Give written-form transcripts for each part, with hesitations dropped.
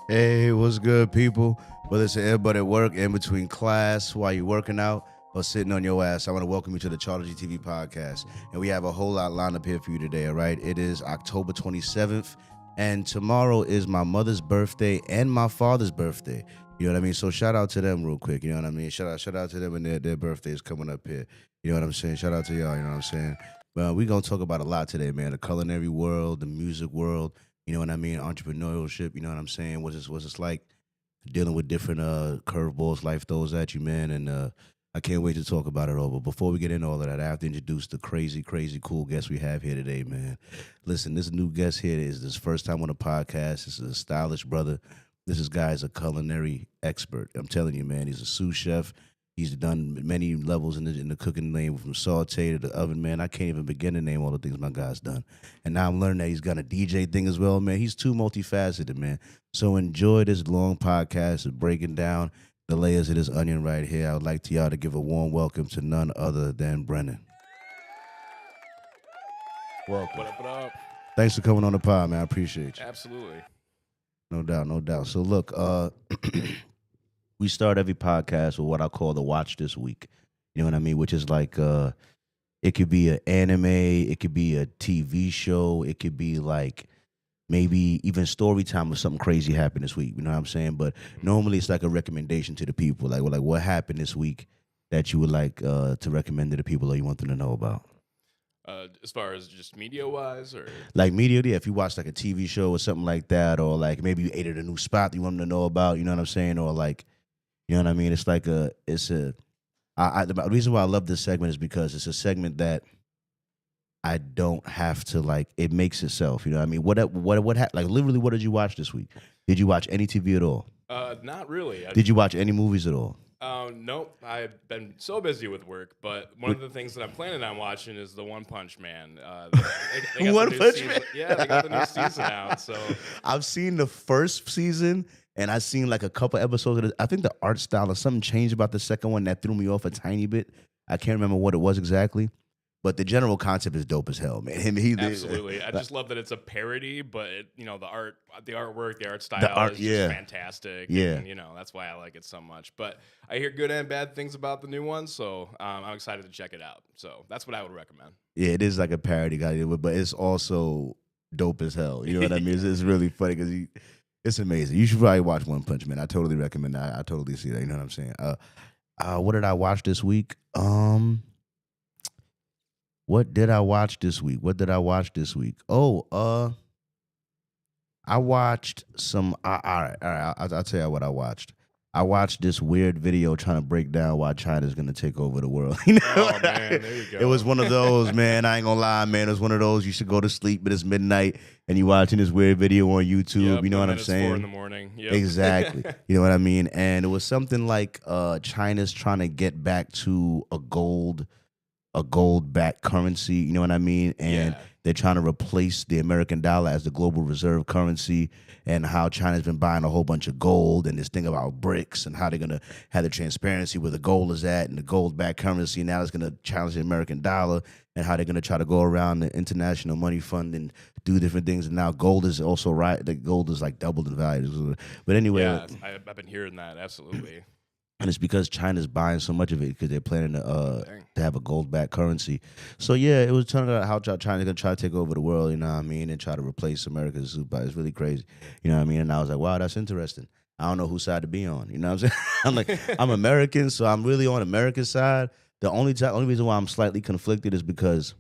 Hey, what's good, people? Whether it's everybody at work, in between class, while you're working out, or sitting on your ass, I want to welcome you to the Charter GTV podcast. And we have a whole lot lined up here for you today, all right? It is October 27th, and tomorrow is my mother's birthday and my father's birthday. You know what I mean? So shout out to them real quick, you know what I mean? Shout out to them and their birthdays coming up here. You know what I'm saying? Shout out to y'all, you know what I'm saying? Well, we're going to talk about a lot today, man. The culinary world, the music world, you know what I mean? Entrepreneurship, you know what I'm saying? What's it like dealing with different curveballs life throws at you, man? And I can't wait to talk about it all. But before we get into all of that, I have to introduce the crazy, cool guest we have here today, man. Listen, this new guest here is his first time on the podcast. This is a stylish brother. This guy is a culinary expert. I'm telling you, man, he's a sous chef. He's done many levels in the cooking lane, from saute to the oven, man. I can't even begin to name all the things my guy's done. And now I'm learning that he's got a DJ thing as well, man. He's too multifaceted, man. So enjoy this long podcast of breaking down the layers of this onion right here. I would like to y'all to give a warm welcome to none other than Brennan. Welcome. What up? Thanks for coming on the pod, man. I appreciate you. Absolutely. No doubt. So look, we start every podcast with what I call the watch this week. You know what I mean? Which is like it could be an anime, it could be a TV show, it could be like maybe even story time or something crazy happened this week. You know what I'm saying? But normally it's like a recommendation to the people. Like what happened this week that you would like to recommend to the people or you want them to know about? As far as just media-wise, or like media, yeah, if you watch like a TV show or something like that, or like maybe you ate at a new spot you want them to know about, you know what I'm saying? Or like, you know what I mean? It's like the reason why I love this segment is because it's a segment that I don't have to like, it makes itself, you know what I mean? Like literally, what did you watch this week? Did you watch any TV at all? not really. Did you watch any movies at all? Nope. I've been so busy with work, but one of the things that I'm planning on watching is the One Punch Man. They got One the new Punch season. Man? Yeah, they got the new season out. So I've seen the first season, and I've seen like a couple episodes of it. I think the art style or something changed about the second one that threw me off a tiny bit. I can't remember what it was exactly, but the general concept is dope as hell, man. absolutely, I just love that it's a parody, but the artwork, the art style is yeah. just fantastic. Yeah. And, that's why I like it so much. But I hear good and bad things about the new one, so I'm excited to check it out. So that's what I would recommend. Yeah, it is like a parody guy, but it's also dope as hell. You know what I mean? It's really funny because it's amazing. You should probably watch One Punch Man. I totally recommend that. I totally see that. You know what I'm saying? What did I watch this week? What did I watch this week? Oh, I watched some. All right. I'll tell you what I watched. I watched this weird video trying to break down why China's gonna take over the world. You know? Oh man, there you go. It was one of those, man. I ain't gonna lie, man. It was one of those. You should go to sleep, but it's midnight, and you watching this weird video on YouTube. Yep, you know what I'm it's saying? 4 in the morning. Yep. Exactly. You know what I mean? And it was something like China's trying to get back to a gold-backed currency. You know what I mean? And they're trying to replace the American dollar as the global reserve currency, and how China's been buying a whole bunch of gold, and this thing about BRICS and how they're going to have the transparency where the gold is at and the gold-backed currency. Now it's going to challenge the American dollar, and how they're going to try to go around the International Money Fund and do different things. And now gold is also right. The gold is like doubled in value. But anyway. Yeah, I've been hearing that. Absolutely. And it's because China's buying so much of it because they're planning to have a gold-backed currency. So, yeah, it was turning out how China's going to try to take over the world, you know what I mean, and try to replace America's super. It's really crazy, you know what I mean? And I was like, wow, that's interesting. I don't know whose side to be on, you know what I'm saying? I'm like, I'm American, so I'm really on America's side. The only reason why I'm slightly conflicted is because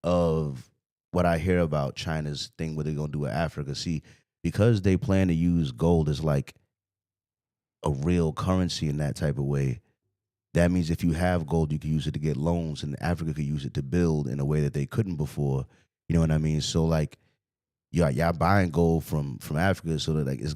of what I hear about China's thing, what they're going to do with Africa. See, because they plan to use gold as like a real currency in that type of way, that means if you have gold, you can use it to get loans, and Africa could use it to build in a way that they couldn't before. You know what I mean? So like, y'all buying gold from Africa, so that like it's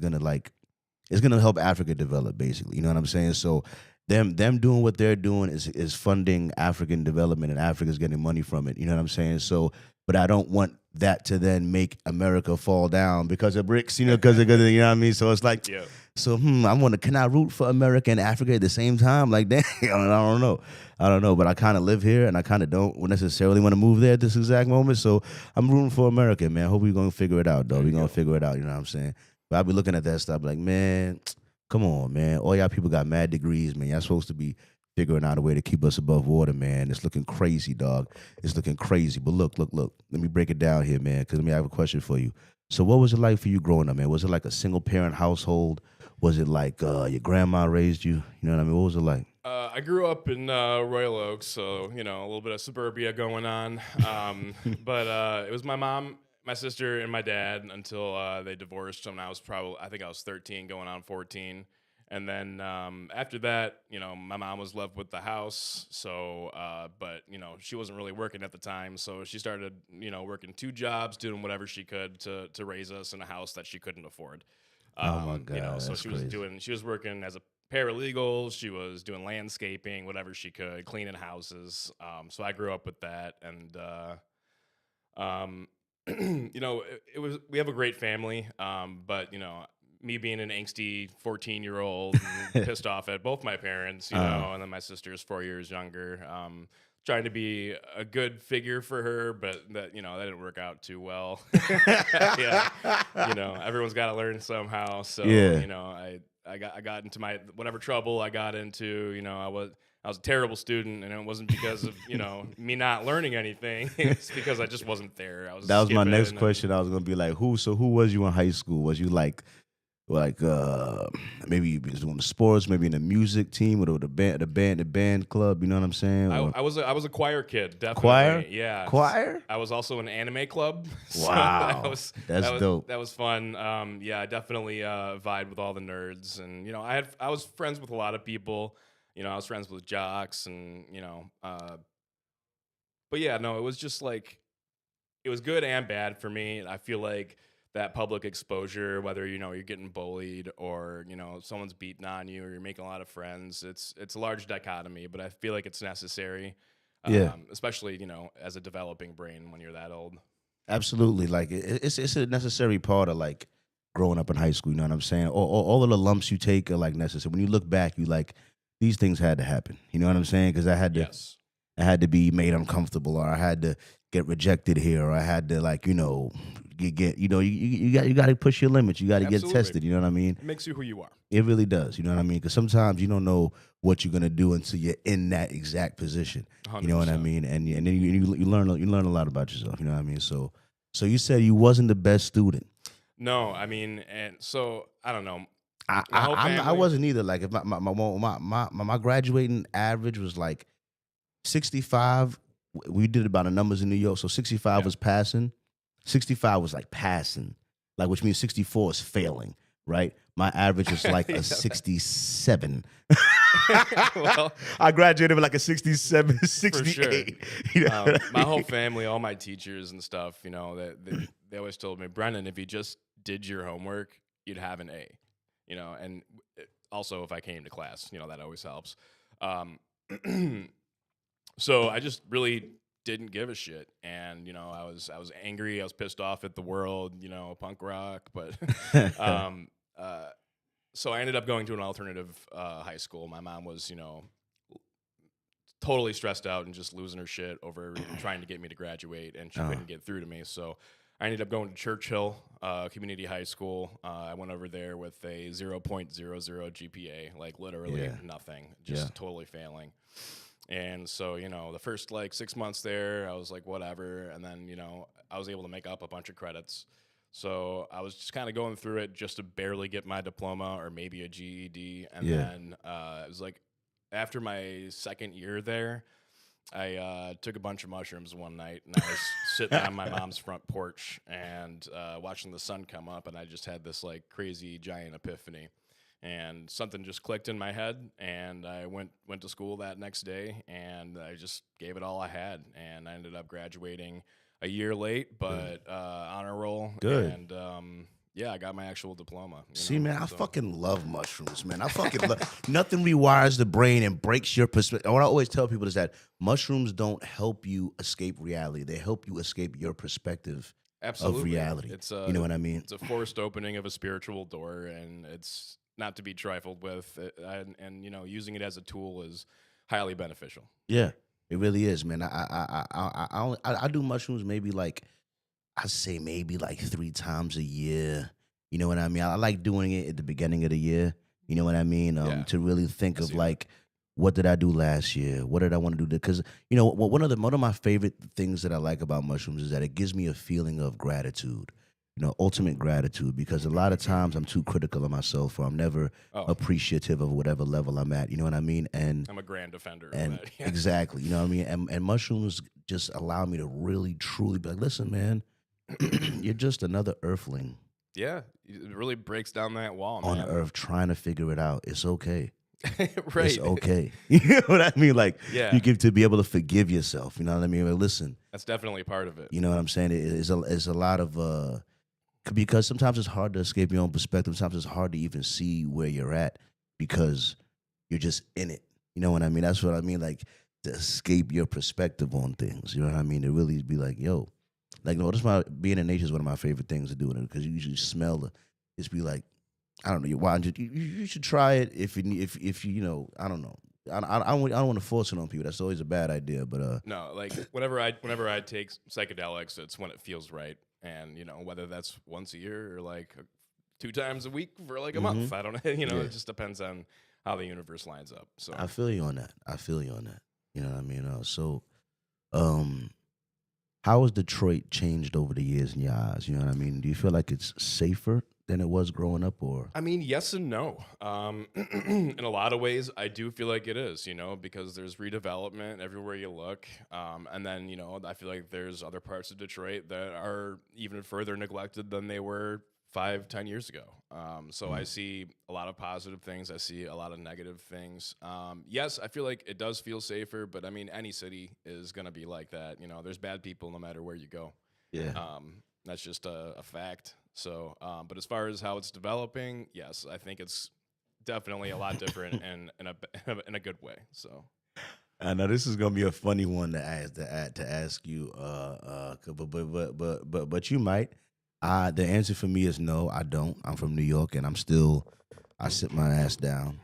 gonna help Africa develop, basically. You know what I'm saying? So them doing what they're doing is funding African development, and Africa's getting money from it. You know what I'm saying? So, but I don't want that to then make America fall down because of BRICS. You know, because you know what I mean. So it's like, Yeah. so can I root for America and Africa at the same time? Like, damn, I don't know. But I kind of live here, and I kind of don't necessarily want to move there at this exact moment. So I'm rooting for America, man. Hope we're gonna figure it out, though. We're gonna figure it out. You know what I'm saying? But I'll be looking at that stuff like, man, come on, man. All y'all people got mad degrees, man. Y'all supposed to be figuring out a way to keep us above water, man. It's looking crazy, dog. It's looking crazy. But look. Let me break it down here, man, because let me have a question for you. So what was it like for you growing up, man? Was it like a single parent household? Was it like your grandma raised you? You know what I mean? What was it like? I grew up in Royal Oaks, so you know a little bit of suburbia going on. But it was my mom, my sister, and my dad until they divorced when I think I was 13, going on 14. And then after that, you know, my mom was left with the house. So, but you know, she wasn't really working at the time, so she started, you know, working 2 jobs, doing whatever she could to raise us in a house that she couldn't afford. Oh my God, you know, so that's crazy. she was working as a paralegal. She was doing landscaping, whatever she could, cleaning houses. So I grew up with that, and um, you know, we have a great family. But you know, me being an angsty 14-year-old, pissed off at both my parents, you know, and then my sister's 4 years younger. Trying to be a good figure for her, but that, you know, that didn't work out too well. Yeah, you know, everyone's got to learn somehow. So, Yeah. you know, I got into my whatever trouble I got into. You know, I was a terrible student, and it wasn't because of, you know, me not learning anything. It's because I just wasn't there. I was That was my skipping next and question. I was gonna be like, who was you in high school? Was you like maybe you was doing the sports, maybe in the music team or the band club, you know what I'm saying? Or I was a choir kid, definitely. choir? Yeah. Choir? I was also an anime club. So Wow. That's dope. That was fun. Yeah, I definitely vibed with all the nerds, and you know, I was friends with a lot of people. You know, I was friends with jocks, and you know, but yeah, no, it was just like it was good and bad for me. I feel like that public exposure, whether you know you're getting bullied or you know someone's beating on you or you're making a lot of friends, it's a large dichotomy. But I feel like it's necessary, Yeah. especially you know as a developing brain when you're that old. Absolutely. Like it's a necessary part of like growing up in high school, you know what I'm saying? All of the lumps you take are like necessary. When you look back, you like these things had to happen. You know what I'm saying? Because Yes, I had to be made uncomfortable, or I had to get rejected here, or I had to like, you know, get you know, you got to push your limits. You got to get absolutely. tested. You know what I mean? It makes you who you are. It really does. You know what I mean? Because sometimes you don't know what you're gonna do until you're in that exact position. You know what I 100%. mean? And then you learn a lot about yourself. You know what I mean? So you said you wasn't the best student. No, I mean, and so I don't know. I My whole I family. wasn't either. Like if my graduating average was like 65. We did about the numbers in New York. So 65 Yeah. was passing. 65 was like passing, like which means 64 is failing. Right? My average was like a 67. Well, I graduated with like a 67, 68. sure. You know what I My whole mean? family, all my teachers and stuff, you know, they always told me, Brendan, if you just did your homework, you'd have an A, you know, and also if I came to class, you know, that always helps. Um, so I just really didn't give a shit, and you know, I was angry, I was pissed off at the world, you know, punk rock, but um, uh, so I ended up going to an alternative high school. My mom was, you know, totally stressed out and just losing her shit over trying to get me to graduate, and she couldn't get through to me. So I ended up going to Churchill Community High School. I went over there with a 0.00 GPA, like literally Yeah. nothing, just Yeah. totally failing. And so, you know, the first like 6 months there, I was like, whatever. And then, you know, I was able to make up a bunch of credits. So I was just kind of going through it just to barely get my diploma or maybe a GED. And Yeah. then it was like after my second year there, I took a bunch of mushrooms one night, and I was sitting on my mom's front porch and watching the sun come up, and I just had this like crazy giant epiphany. and something just clicked in my head, and I went to school that next day, and I just gave it all I had, and I ended up graduating a year late, but honor roll, Good. and yeah, I got my actual diploma. See, man, I so. fucking love mushrooms, man. I fucking love nothing rewires the brain and breaks your perspective. What I always tell people is that mushrooms don't help you escape reality. They help you escape your perspective of Absolutely. reality. It's You know what I mean? It's a forced opening of a spiritual door, and it's not to be trifled with. And using it as a tool is highly beneficial. Yeah, it really is, man. I do mushrooms maybe like I say maybe like 3 times a year. You know what I mean? I like doing it at the beginning of the year. You know what I mean? Yeah. To really think I of see that. like, what did I do last year? What did I want to do? Because one of my favorite things that I like about mushrooms is that it gives me a feeling of gratitude. Ultimate gratitude. Because a lot of times I'm too critical of myself, or I'm never Oh, appreciative of whatever level I'm at. You know what I mean? And I'm a grand defender of and that. Yeah. exactly, you know what I mean? And mushrooms just allow me to really truly be like, listen, man, you're just another earthling Yeah, it really breaks down that wall, on man. earth trying to figure it out. It's okay. Right. It's okay. You know what I mean? Like, Yeah. you get to be able to forgive yourself. You know what I mean? Like, listen, That's definitely part of it. you know what I'm saying? It's a lot of because sometimes it's hard to escape your own perspective. Sometimes it's hard to even see where you're at because you're just in it. You know what I mean? That's what I mean. Like, to escape your perspective on things. You know what I mean? To really be like, yo, like, no, being in nature is one of my favorite things to do, because you usually smell just be like, I don't know, you should try it if you I don't know. I don't want to force it on people. That's always a bad idea. But No, like whenever I take psychedelics, it's when it feels right, and whether that's once a year or like 2 times a week for like a month. I don't know. Yeah. It just depends on how the universe lines up. So I feel you on that. You know what I mean? How has Detroit changed over the years in your eyes? You know what I mean? Do you feel like it's safer than it was growing up, or? I mean, yes and no. In a lot of ways, I do feel like it is, because there's redevelopment everywhere you look. And then, I feel like there's other parts of Detroit that are even further neglected than they were 5-10 years ago. So I see a lot of positive things. I see a lot of negative things. Yes, I feel like it does feel safer, but I mean, any city is going to be like that. There's bad people no matter where you go. Yeah. That's just a fact. So, but as far as how it's developing, yes, I think it's definitely a lot different and in a good way. So, I know this is gonna be a funny one to ask you, but you might. The answer for me is no. I don't. I'm from New York, and I sit my ass down.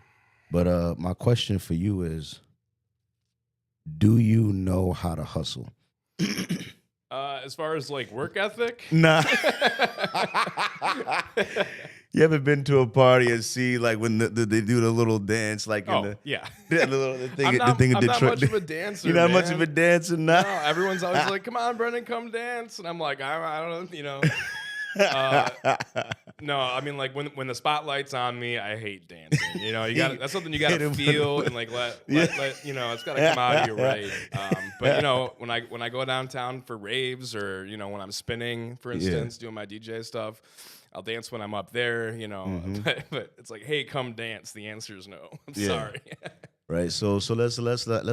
But my question for you is, do you know how to hustle? as far as like work ethic, Nah. You ever been to a party and see like when they do the little dance, like oh in the yeah, the thing, I'm not, the thing in I'm not Detroit? much of a dancer. You're not man. much of a dancer, No, nah. everyone's always like, "Come on, Brendan, come dance," and I'm like, I don't, No, I mean like when the spotlight's on me, I hate dancing. You got that's something you got Hit to him with feel the- and like let Yeah. it's got to come out of you right. But when I go downtown for raves or when I'm spinning, for instance, doing my DJ stuff, I'll dance when I'm up there. But it's like, hey, come dance. The answer is no. I'm Yeah. sorry. Right. So let's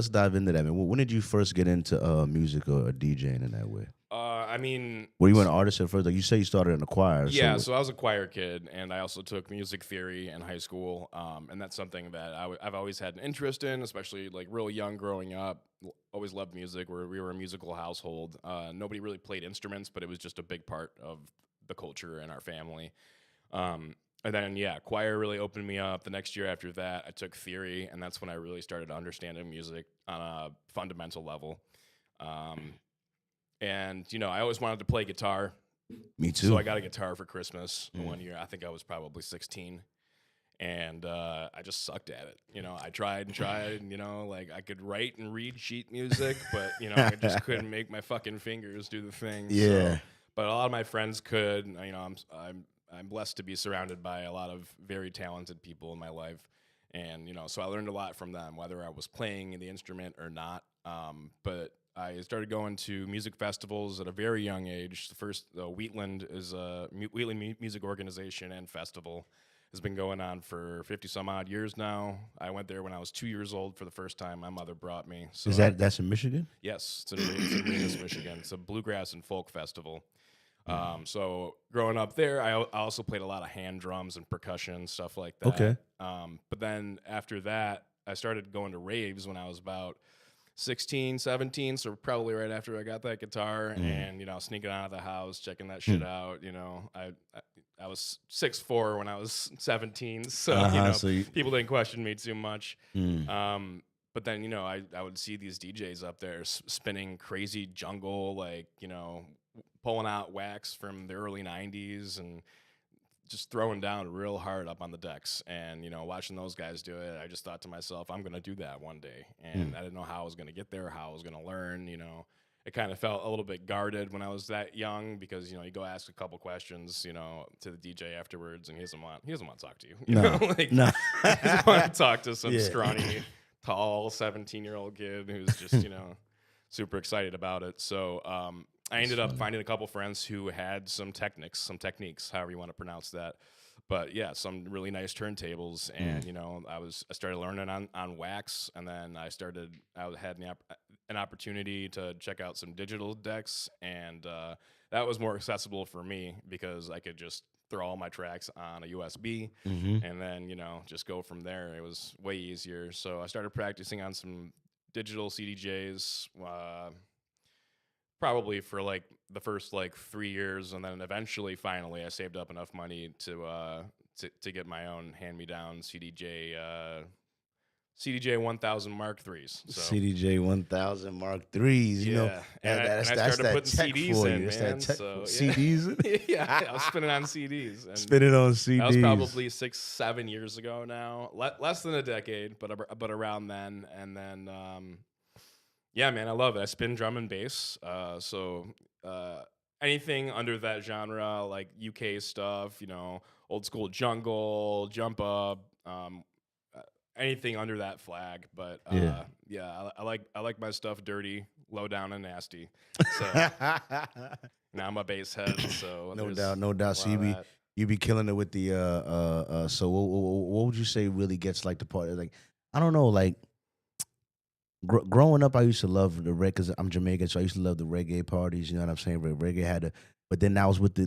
dive into that, man. When did you first get into music or DJing in that way? I mean, Were you an artist at first? Like you say, you started in the choir. yeah, so I was a choir kid, and I also took music theory in high school, and that's something that I've always had an interest in, especially like real young growing up. Always loved music. We were a musical household. Nobody really played instruments, but it was just a big part of the culture in our family. And then, choir really opened me up. The next year after that, I took theory, and that's when I really started understanding music on a fundamental level. And, I always wanted to play guitar. Me too. So I got a guitar for Christmas one year. I think I was probably 16. And I just sucked at it. I tried and tried. Like I could write and read sheet music, but, I just couldn't make my fucking fingers do the thing. Yeah. So, but a lot of my friends could. I'm blessed to be surrounded by a lot of very talented people in my life. And, so I learned a lot from them, whether I was playing the instrument or not. But I started going to music festivals at a very young age. The first, Wheatland is a Wheatland Music Organization and Festival. has been going on for 50 some odd years now. I went there when I was 2 years old for the first time. My mother brought me. So That's in Michigan? yes, it's in Arenas, Michigan. It's a bluegrass and folk festival. So growing up there, I also played a lot of hand drums and percussion, stuff like that. Okay. But then after that, I started going to raves when I was about 16, 17, so probably right after I got that guitar and, sneaking out of the house, checking that shit out, I was 6'4" when I was 17, so, people didn't question me too much. But then, I would see these DJs up there spinning crazy jungle, like, pulling out wax from the early 90s and just throwing down real hard up on the decks. And, watching those guys do it, I just thought to myself, I'm going to do that one day. And I didn't know how I was going to get there, how I was going to learn, It kind of felt a little bit guarded when I was that young because, you go ask a couple questions, to the DJ afterwards, and he doesn't want to talk to you. You know? Like, no. he doesn't want to talk to some scrawny, tall 17-year-old kid who's just, super excited about it. So I ended up finding a couple friends who had some techniques, however you want to pronounce that. But yeah, some really nice turntables, and I started learning on wax, and then I had an opportunity to check out some digital decks, and that was more accessible for me because I could just throw all my tracks on a USB, and then just go from there. It was way easier. So I started practicing on some digital CDJs. Probably for like the first 3 years, and then eventually, finally, I saved up enough money to get my own hand-me-down CDJ 1000 Mark IIIs. So. CDJ 1000 Mark IIIs, and I started putting CDs in, man. CDs? Yeah, I was spinning on CDs. And spinning on CDs. That was probably 6-7 years ago now. Less than a decade, but around then. And then, yeah, man, I love it. I spin drum and bass. So anything under that genre, like UK stuff, old school jungle, jump up, anything under that flag. But I like my stuff dirty, low down, and nasty. So now I'm a bass head. So no doubt. So you be killing it with the So what would you say really gets like the party? Like, I don't know, like. Growing up, I used to love the reggae because I'm Jamaican, so I used to love the reggae parties. You know what I'm saying? Reggae had but then I was with the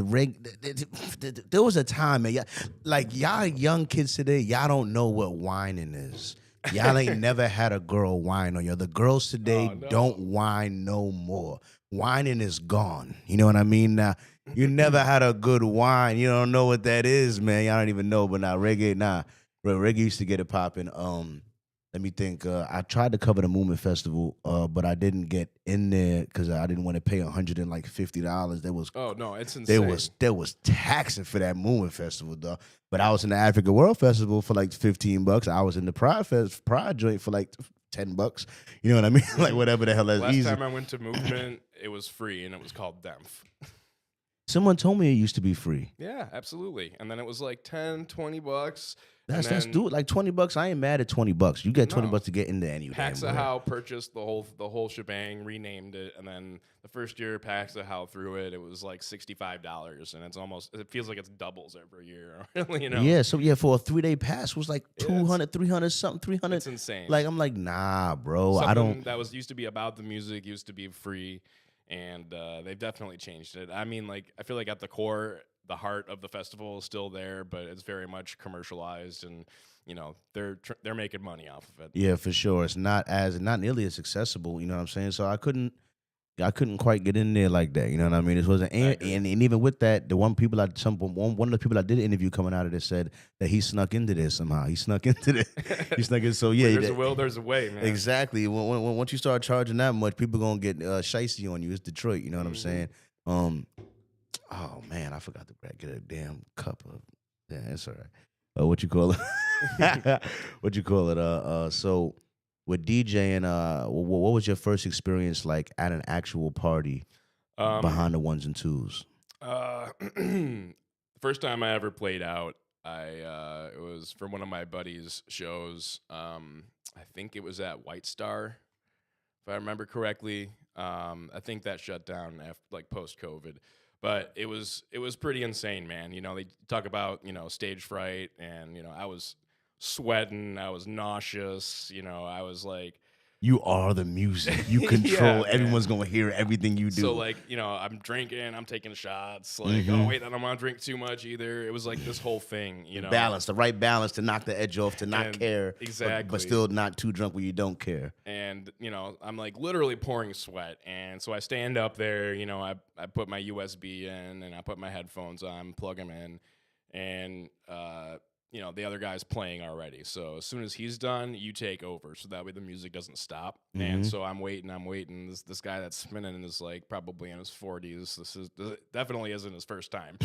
reggae. There was a time, man. Like y'all young kids today, y'all don't know what whining is. Y'all ain't never had a girl whine on you. The girls today don't whine no more. Whining is gone. You know what I mean? Now, you never had a good whine. You don't know what that is, man. Y'all don't even know. But now reggae used to get it popping. Let me think. I tried to cover the Movement Festival, but I didn't get in there because I didn't want to pay $150. There was it's insane. There was taxing for that Movement Festival, though. But I was in the Africa World Festival for like $15. I was in the Pride joint for like $10. You know what I mean? Like whatever the hell. That's Last easy. time I went to Movement, it was free, and it was called Demph. Someone told me it used to be free. Yeah, absolutely. And then it was like $10, $20. Let's do it. Like $20. I ain't mad at $20. You get $20 to get in there anyway. Paxahau purchased the whole shebang, renamed it, and then the first year Paxahau threw it, it was like $65, and it feels like it's doubles every year. Yeah. So for a 3-day pass, it was like 200, 300 something, 300. It's insane. Like I'm like, nah, bro. Something I don't. That used to be about the music, used to be free, and they've definitely changed it. I mean, like I feel like at the core, the heart of the festival is still there, but it's very much commercialized, and they're making money off of it. Yeah, for sure. It's not nearly as accessible. You know what I'm saying? So I couldn't quite get in there like that. You know what I mean? It wasn't, and even with that, one of the people I did interview coming out of this said that he snuck into this somehow. He snuck into this. He snuck in. So yeah, there's a will, there's a way, man. Exactly. Once you start charging that much, people gonna get shicey on you. It's Detroit. You know what I'm saying? Oh man, I forgot to get a damn cup of. Yeah, it's all right. What you call it? What you call it? So with DJing, what was your first experience like at an actual party behind the ones and twos? The first time I ever played out, it was from one of my buddies' shows. I think it was at White Star, if I remember correctly. I think that shut down after post-COVID. But it was pretty insane, man. They talk about, stage fright, and, I was sweating, I was nauseous, I was like, You are the music. You control. Yeah, Everyone's gonna hear everything you do. so like, I'm drinking, I'm taking shots, like, oh wait, I don't want to drink too much either. It was like this whole thing, Balance, the right balance to knock the edge off, to not And care, exactly. but still not too drunk where you don't care. And I'm like literally pouring sweat, and so I stand up there, I put my USB in, and I put my headphones on, plug them in, and the other guy's playing already. So as soon as he's done, you take over, so that way the music doesn't stop. And so I'm waiting. This guy that's spinning is like probably in his 40s. This definitely isn't his first time.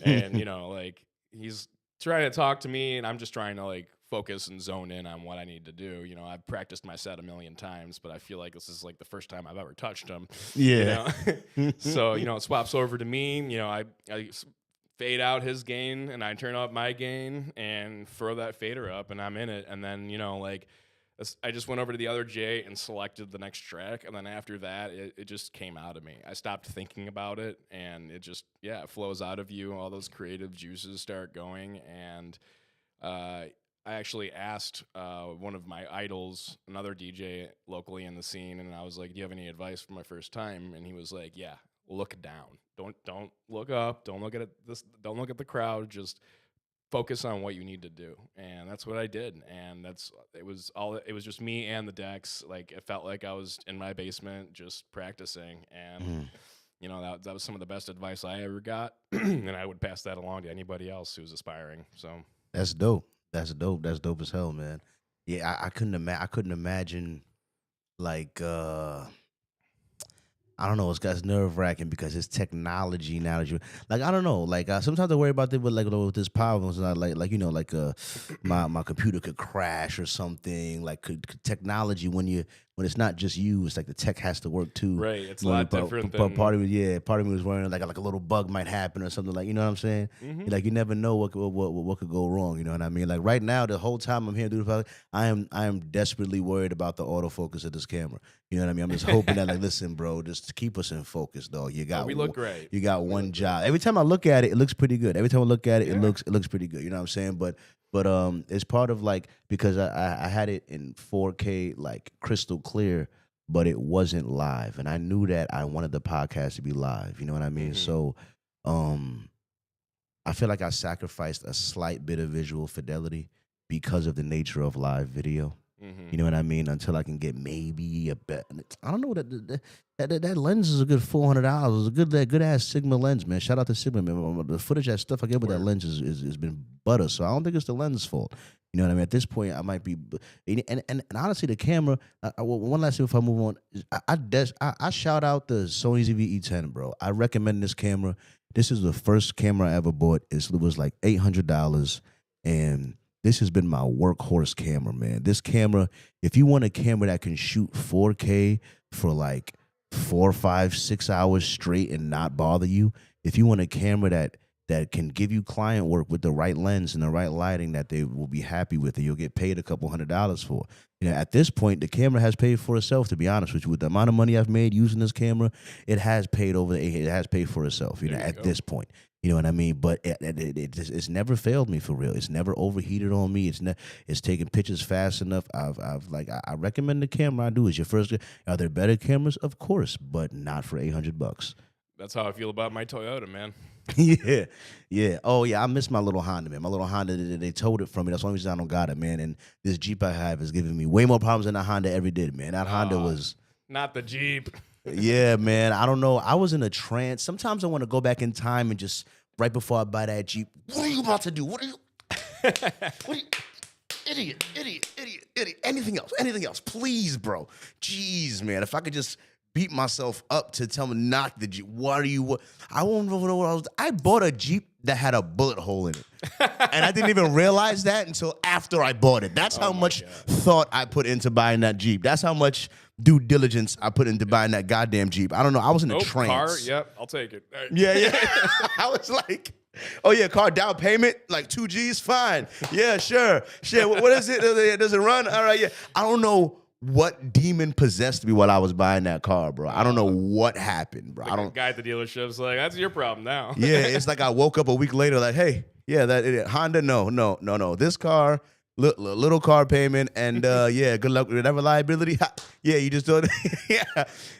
And like he's trying to talk to me, and I'm just trying to like focus and zone in on what I need to do. I've practiced my set a million times, but I feel like this is like the first time I've ever touched him. Yeah. So it swaps over to me. I fade out his gain, and I turn up my gain and throw that fader up, and I'm in it. And then I just went over to the other J and selected the next track, and then after that it just came out of me. I stopped thinking about it, and it just it flows out of you. All those creative juices start going. And I actually asked one of my idols, another DJ locally in the scene, and I was like, do you have any advice for my first time? And he was like, yeah, look down. Don't look up. Don't look at this. Don't look at the crowd. Just focus on what you need to do. And that's what I did. And it was just me and the decks. Like, it felt like I was in my basement just practicing. And that was some of the best advice I ever got. And I would pass that along to anybody else who's aspiring. So That's dope. That's dope. That's dope as hell, man. Yeah, I couldn't imagine like I don't know. It's nerve wracking because it's technology now that you like. I don't know. Like sometimes I worry about it with this power. Like my computer could crash or something. Like could technology when it's not just you, it's like the tech has to work too. right, it's a lot different than Part of me was worrying like a little bug might happen or something, like, you know what I'm saying? Like you never know what could go wrong. You know what I mean? Like right now, the whole time I'm here doing the podcast, I am desperately worried about the autofocus of this camera. You know what I mean? I'm just hoping that, like, listen, bro, just keep us in focus, dog. we look great. You got one job. Every time I look at it, it looks pretty good. Every time I look at it, it looks pretty good. You know what I'm saying? But it's part of like, because I had it in 4K, like crystal clear, but it wasn't live, and I knew that I wanted the podcast to be live. You know what I mean? So, I feel like I sacrificed a slight bit of visual fidelity because of the nature of live video. You know what I mean? Until I can get maybe a bet. I don't know, that lens is a good $400. It's a good ass Sigma lens, man. Shout out to Sigma, man. The footage, that stuff I get with that lens has been butter. So I don't think it's the lens fault. You know what I mean? At this point, I might be, and honestly, the camera. One last thing before I move on, I shout out the Sony ZV-E10, bro. I recommend this camera. This is the first camera I ever bought. It was like $800, and this has been my workhorse camera, man. This camera, if you want a camera that can shoot 4K for like 4, 5, 6 hours straight and not bother you, if you want a camera that can give you client work with the right lens and the right lighting that they will be happy with, and you'll get paid a couple $100s for. You know, at this point, the camera has paid for itself, to be honest with you. With the amount of money I've made using this camera, it has paid for itself, you know, at this point. You know what I mean? But it's never failed me for real. It's never overheated on me. It's taking pictures fast enough. I recommend the camera I do. Is your first. Are there better cameras? Of course, but not for $800. That's how I feel about my Toyota, man. Yeah. Oh yeah, I miss my little Honda, man. My little Honda, they towed it from me. That's the only reason I don't got it, man. And this Jeep I have is giving me way more problems than that Honda ever did, man. That Honda was not the Jeep. Yeah, man. I don't know. I was in a trance. Sometimes I want to go back in time and just right before I buy that Jeep. What are you about to do? What are you? Idiot. Anything else? Please, bro. Jeez, man. If I could just beat myself up to tell me knock the Jeep. I won't know what I was. I bought a Jeep that had a bullet hole in it, and I didn't even realize that until after I bought it. That's how much thought I put into buying that Jeep. That's how much due diligence I put into buying that goddamn Jeep. I don't know. I was in a trance. Car? Yep, I'll take it. Right. Yeah. I was like, oh yeah, car down payment, like 2 G's, fine. Yeah, sure. What is it? Does it run? All right, yeah. I don't know what demon possessed me while I was buying that car, bro. I don't know what happened, bro. Like I the don't. guy at the dealership's like, that's your problem now. Yeah, it's like I woke up a week later, like, hey, yeah, Honda, no. This car, little car payment, and yeah, good luck with whatever liability. Ha, yeah, you just don't.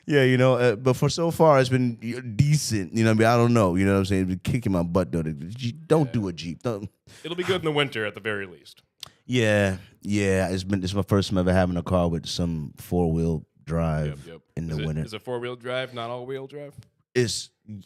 yeah, you know. But for so far, it's been decent. You know, what I mean, I don't know. You know what I'm saying? It's been kicking my butt though. Don't do a Jeep. Don't. It'll be good in the winter at the very least. Yeah. It's my first time ever having a car with some 4-wheel drive in the winter. Is it 4-wheel drive, not all-wheel drive?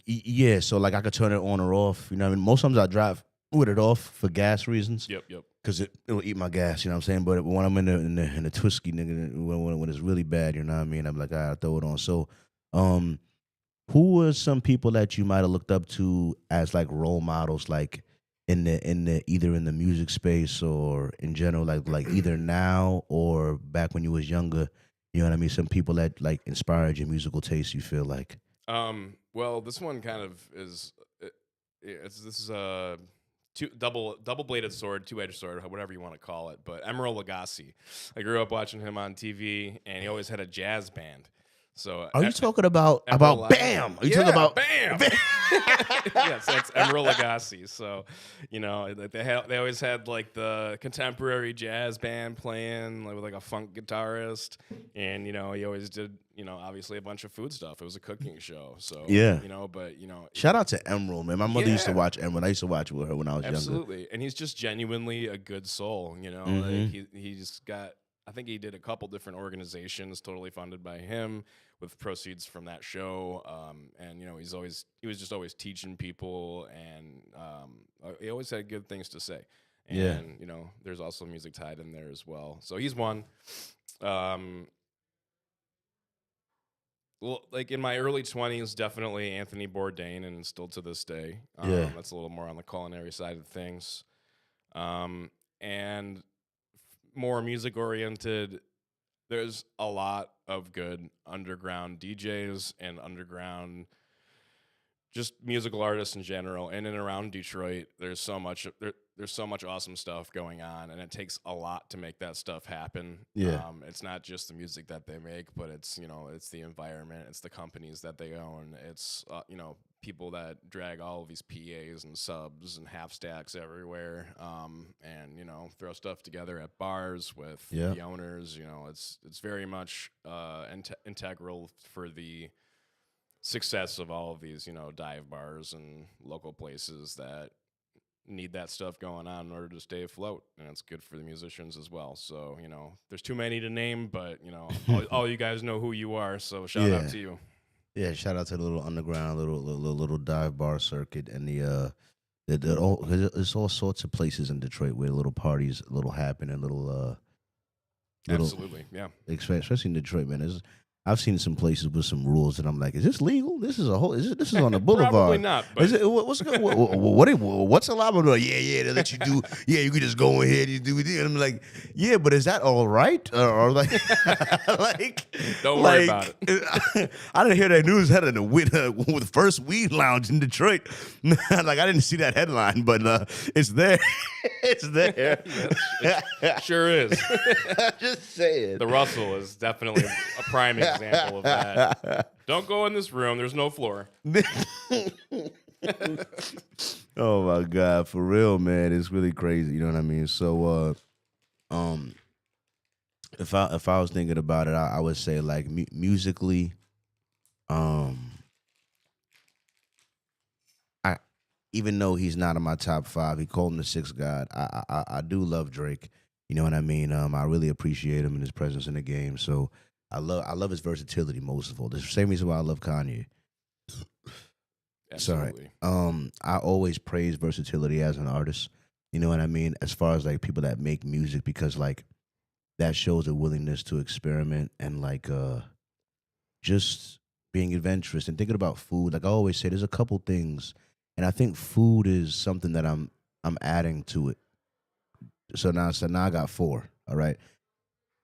Yeah, so like I could turn it on or off. You know what I mean? Most times I drive with it off for gas reasons. Yep. Because it'll eat my gas, you know what I'm saying? But when I'm in the twisky, nigga, when it's really bad, you know what I mean? I'm like, I throw it on. So, who were some people that you might have looked up to as like role models, like in the either in the music space or in general, like either now or back when you was younger? You know what I mean? Some people that like inspired your musical taste. You feel like? Well, this one kind of is. This is a double bladed sword, 2-edged sword, whatever you want to call it. But Emeril Lagasse, I grew up watching him on TV, and he always had a jazz band. So are you talking about Emeril Bam? Are you talking about Bam? Yes, that's Emeril Lagasse. So, you know, they always had like the contemporary jazz band playing with like a funk guitarist, and you know he always did obviously a bunch of food stuff. It was a cooking show, so yeah, but shout out to Emeril, man. My mother used to watch Emeril. I used to watch with her when I was younger. Absolutely, and he's just genuinely a good soul. You know, like he's got. I think he did a couple different organizations totally funded by him with proceeds from that show. And, you know, he was just always teaching people, and he always had good things to say. And, you know, there's also music tied in there as well. So he's one. Well, like in my early 20s, definitely Anthony Bourdain, and still to this day. That's a little more on the culinary side of things. And more music oriented, there's a lot of good underground DJs and underground just musical artists in general. And in and around Detroit, there's so much awesome stuff going on, and it takes a lot to make that stuff happen. It's not just the music that they make, but it's it's the environment, it's the companies that they own, it's people that drag all of these PAs and subs and half stacks everywhere, and throw stuff together at bars with the owners. It's very much integral for the success of all of these dive bars and local places that need that stuff going on in order to stay afloat, and it's good for the musicians as well. So there's too many to name, but all you guys know who you are, so shout out to you. Yeah, shout out to the little underground, little dive bar circuit, and there's all sorts of places in Detroit where little parties, little happen, and little absolutely, yeah. Especially in Detroit, man. I've seen some places with some rules, and I'm like, is this legal? This is this is on the boulevard. Probably not. But is it, what's allowed? Yeah, they let you do. Yeah, you can just go ahead and do it. And I'm like, yeah, but is that all right? Or like, don't worry about it. I didn't hear that news heading with first weed lounge in Detroit. Like, I didn't see that headline, but it's there. It's there. It sure is. I'm just saying. The Russell is definitely a prime example of that. Don't go in this room. There's no floor. Oh my God, for real, man. It's really crazy. You know what I mean? So, if I was thinking about it, I would say like musically, even though he's not in my top 5, he called him the 6th God. I do love Drake. You know what I mean? I really appreciate him and his presence in the game. So I love his versatility most of all. The same reason why I love Kanye. Absolutely. Sorry. I always praise versatility as an artist. You know what I mean? As far as like people that make music, because like that shows a willingness to experiment and like just being adventurous and thinking about food. Like I always say, there's a couple things. And I think food is something that I'm adding to it. So now I got 4. All right,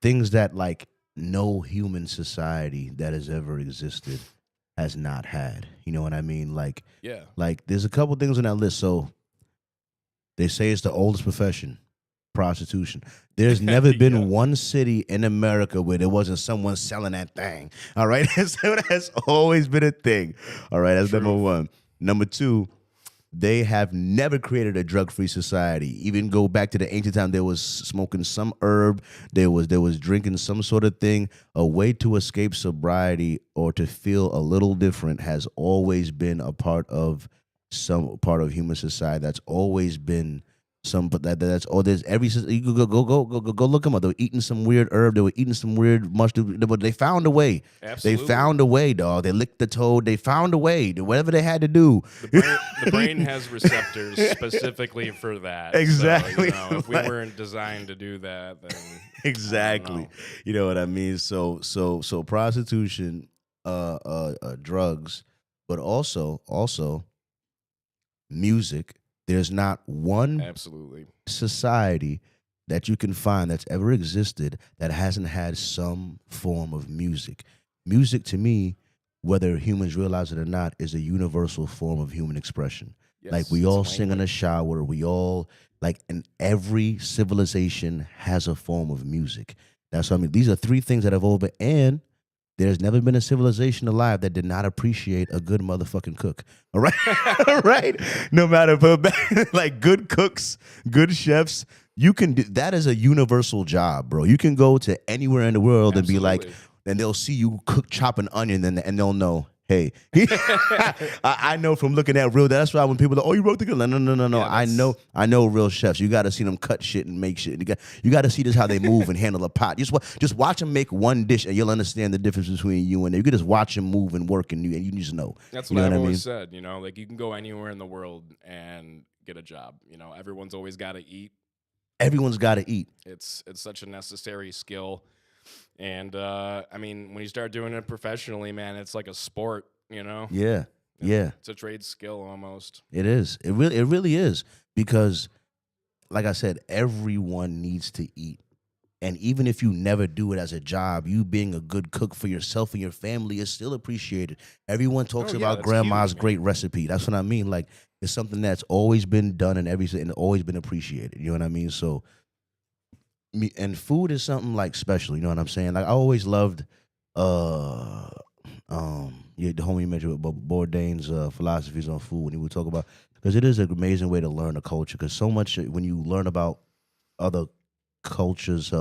things that like no human society that has ever existed has not had. You know what I mean? Like there's a couple things on that list. So they say it's the oldest profession. prostitution. There's never been Yeah. one city in America where there wasn't someone selling that thing. All right, so that's always been a thing. All right, that's number Truth. one. Number two, they have never created a drug-free society. Even go back to the ancient time, there was smoking some herb, there was drinking some sort of thing. A way to escape sobriety or to feel a little different has always been a part of some part of human society. That's always been some, but that's all. There's every you could go look them up. They were eating some weird herb. They were eating some weird mushroom. But they found a way. Absolutely. They found a way, dog. They licked the toad. They found a way. Whatever they had to do. The brain has receptors specifically for that. Exactly. So, if we weren't designed to do that, then Exactly. You know what I mean? So prostitution, drugs, but also music. There's not one absolutely. society that you can find that's ever existed that hasn't had some form of music. Music to me, whether humans realize it or not, is a universal form of human expression. Yes, Like we it's all a sing in language. the shower, we all like, and every civilization has a form of music. That's what I mean. These are three things that have all been, and there's never been a civilization alive that did not appreciate a good motherfucking cook. All right, all right. No matter, but like good cooks, good chefs, you can do that. Is a universal job, bro. You can go to anywhere in the world and be like, Absolutely. and they'll see you cook, chop an onion, and they'll know. Hey, I know from looking at real. That's why when people are, oh, you wrote the good. No. Yeah, I know real chefs. You got to see them cut shit and make shit. You got to see this how they move and handle a pot. Just watch them make one dish, and you'll understand the difference between you and them. You can just watch them move and work, and you just know. That's You what know I've what I always mean? said. Like you can go anywhere in the world and get a job. Everyone's always got to eat. Everyone's got to eat. It's such a necessary skill. And when you start doing it professionally, man, it's like a sport. Yeah, yeah. It's a trade skill almost. It is. It really is, because, like I said, everyone needs to eat. And even if you never do it as a job, you being a good cook for yourself and your family is still appreciated. Everyone talks Oh, yeah, about that's grandma's huge, man. great recipe. That's what I mean. Like, it's something that's always been done and always been appreciated. You know what I mean? So, and food is something like special. You know what I'm saying? Like, I always loved, the homie you mentioned with Bourdain's philosophies on food when he would talk about, because it is an amazing way to learn a culture. Because so much when you learn about other cultures,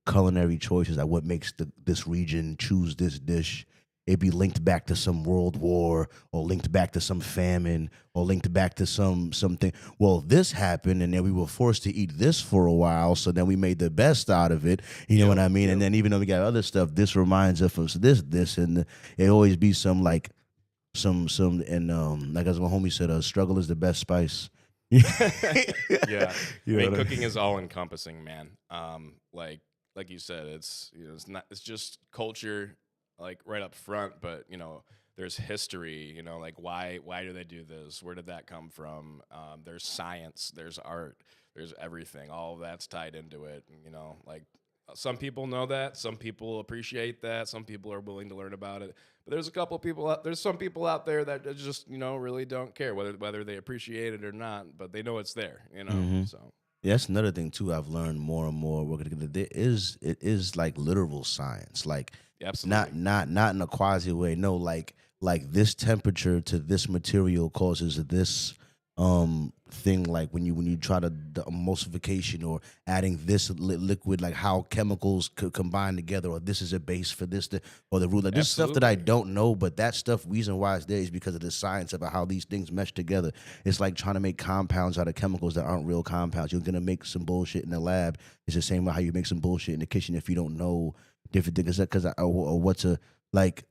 culinary choices, like what makes this region choose this dish, it be linked back to some world war, or linked back to some famine, or linked back to something. Well, this happened, and then we were forced to eat this for a while, so then we made the best out of it. You know what I mean? And then even though we got other stuff, this reminds us of this, and it always be some like some and like as my homie said, struggle is the best spice. Yeah. You know what I mean? Cooking is all encompassing, man. Like you said, it's it's just culture, like right up front, but there's history, like why do they do this? Where did that come from? There's science, there's art, there's everything. All of that's tied into it. And, like some people know that, some people appreciate that, some people are willing to learn about it. But there's some people out there that just really don't care whether they appreciate it or not, but they know it's there. So. Yeah, that's another thing too. I've learned more and more working together. It is like literal science, like Absolutely. not in a quasi way. No, like this temperature to this material causes this thing. Like when you try to the emulsification or adding this liquid, like how chemicals could combine together, or this is a base for this, or the rule. Like this stuff that I Absolutely. don't know, but that stuff reason why it's there is because of the science about how these things mesh together. It's like trying to make compounds out of chemicals that aren't real compounds. You're gonna make some bullshit in the lab. It's the same way how you make some bullshit in the kitchen if you don't know different things. Because or what's a like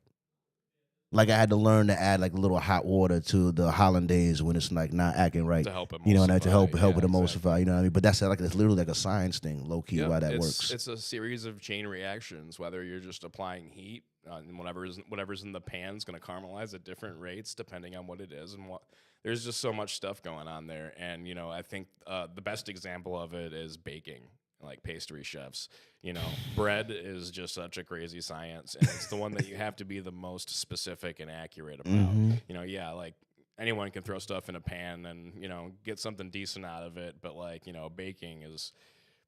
I had to learn to add like a little hot water to the hollandaise when it's like not acting right. To help emulsify. You know, and to help Yeah, it emulsify. exactly. You know what I mean? But that's literally like a science thing, low key. Yep, Why that it's, works? It's a series of chain reactions. Whether you're just applying heat, and whatever's in the pan is going to caramelize at different rates depending on what it is and what. There's just so much stuff going on there, and I think the best example of it is baking, like pastry chefs. Bread is just such a crazy science, and it's the one that you have to be the most specific and accurate about. Mhm. Yeah, like anyone can throw stuff in a pan and, get something decent out of it. But like, baking is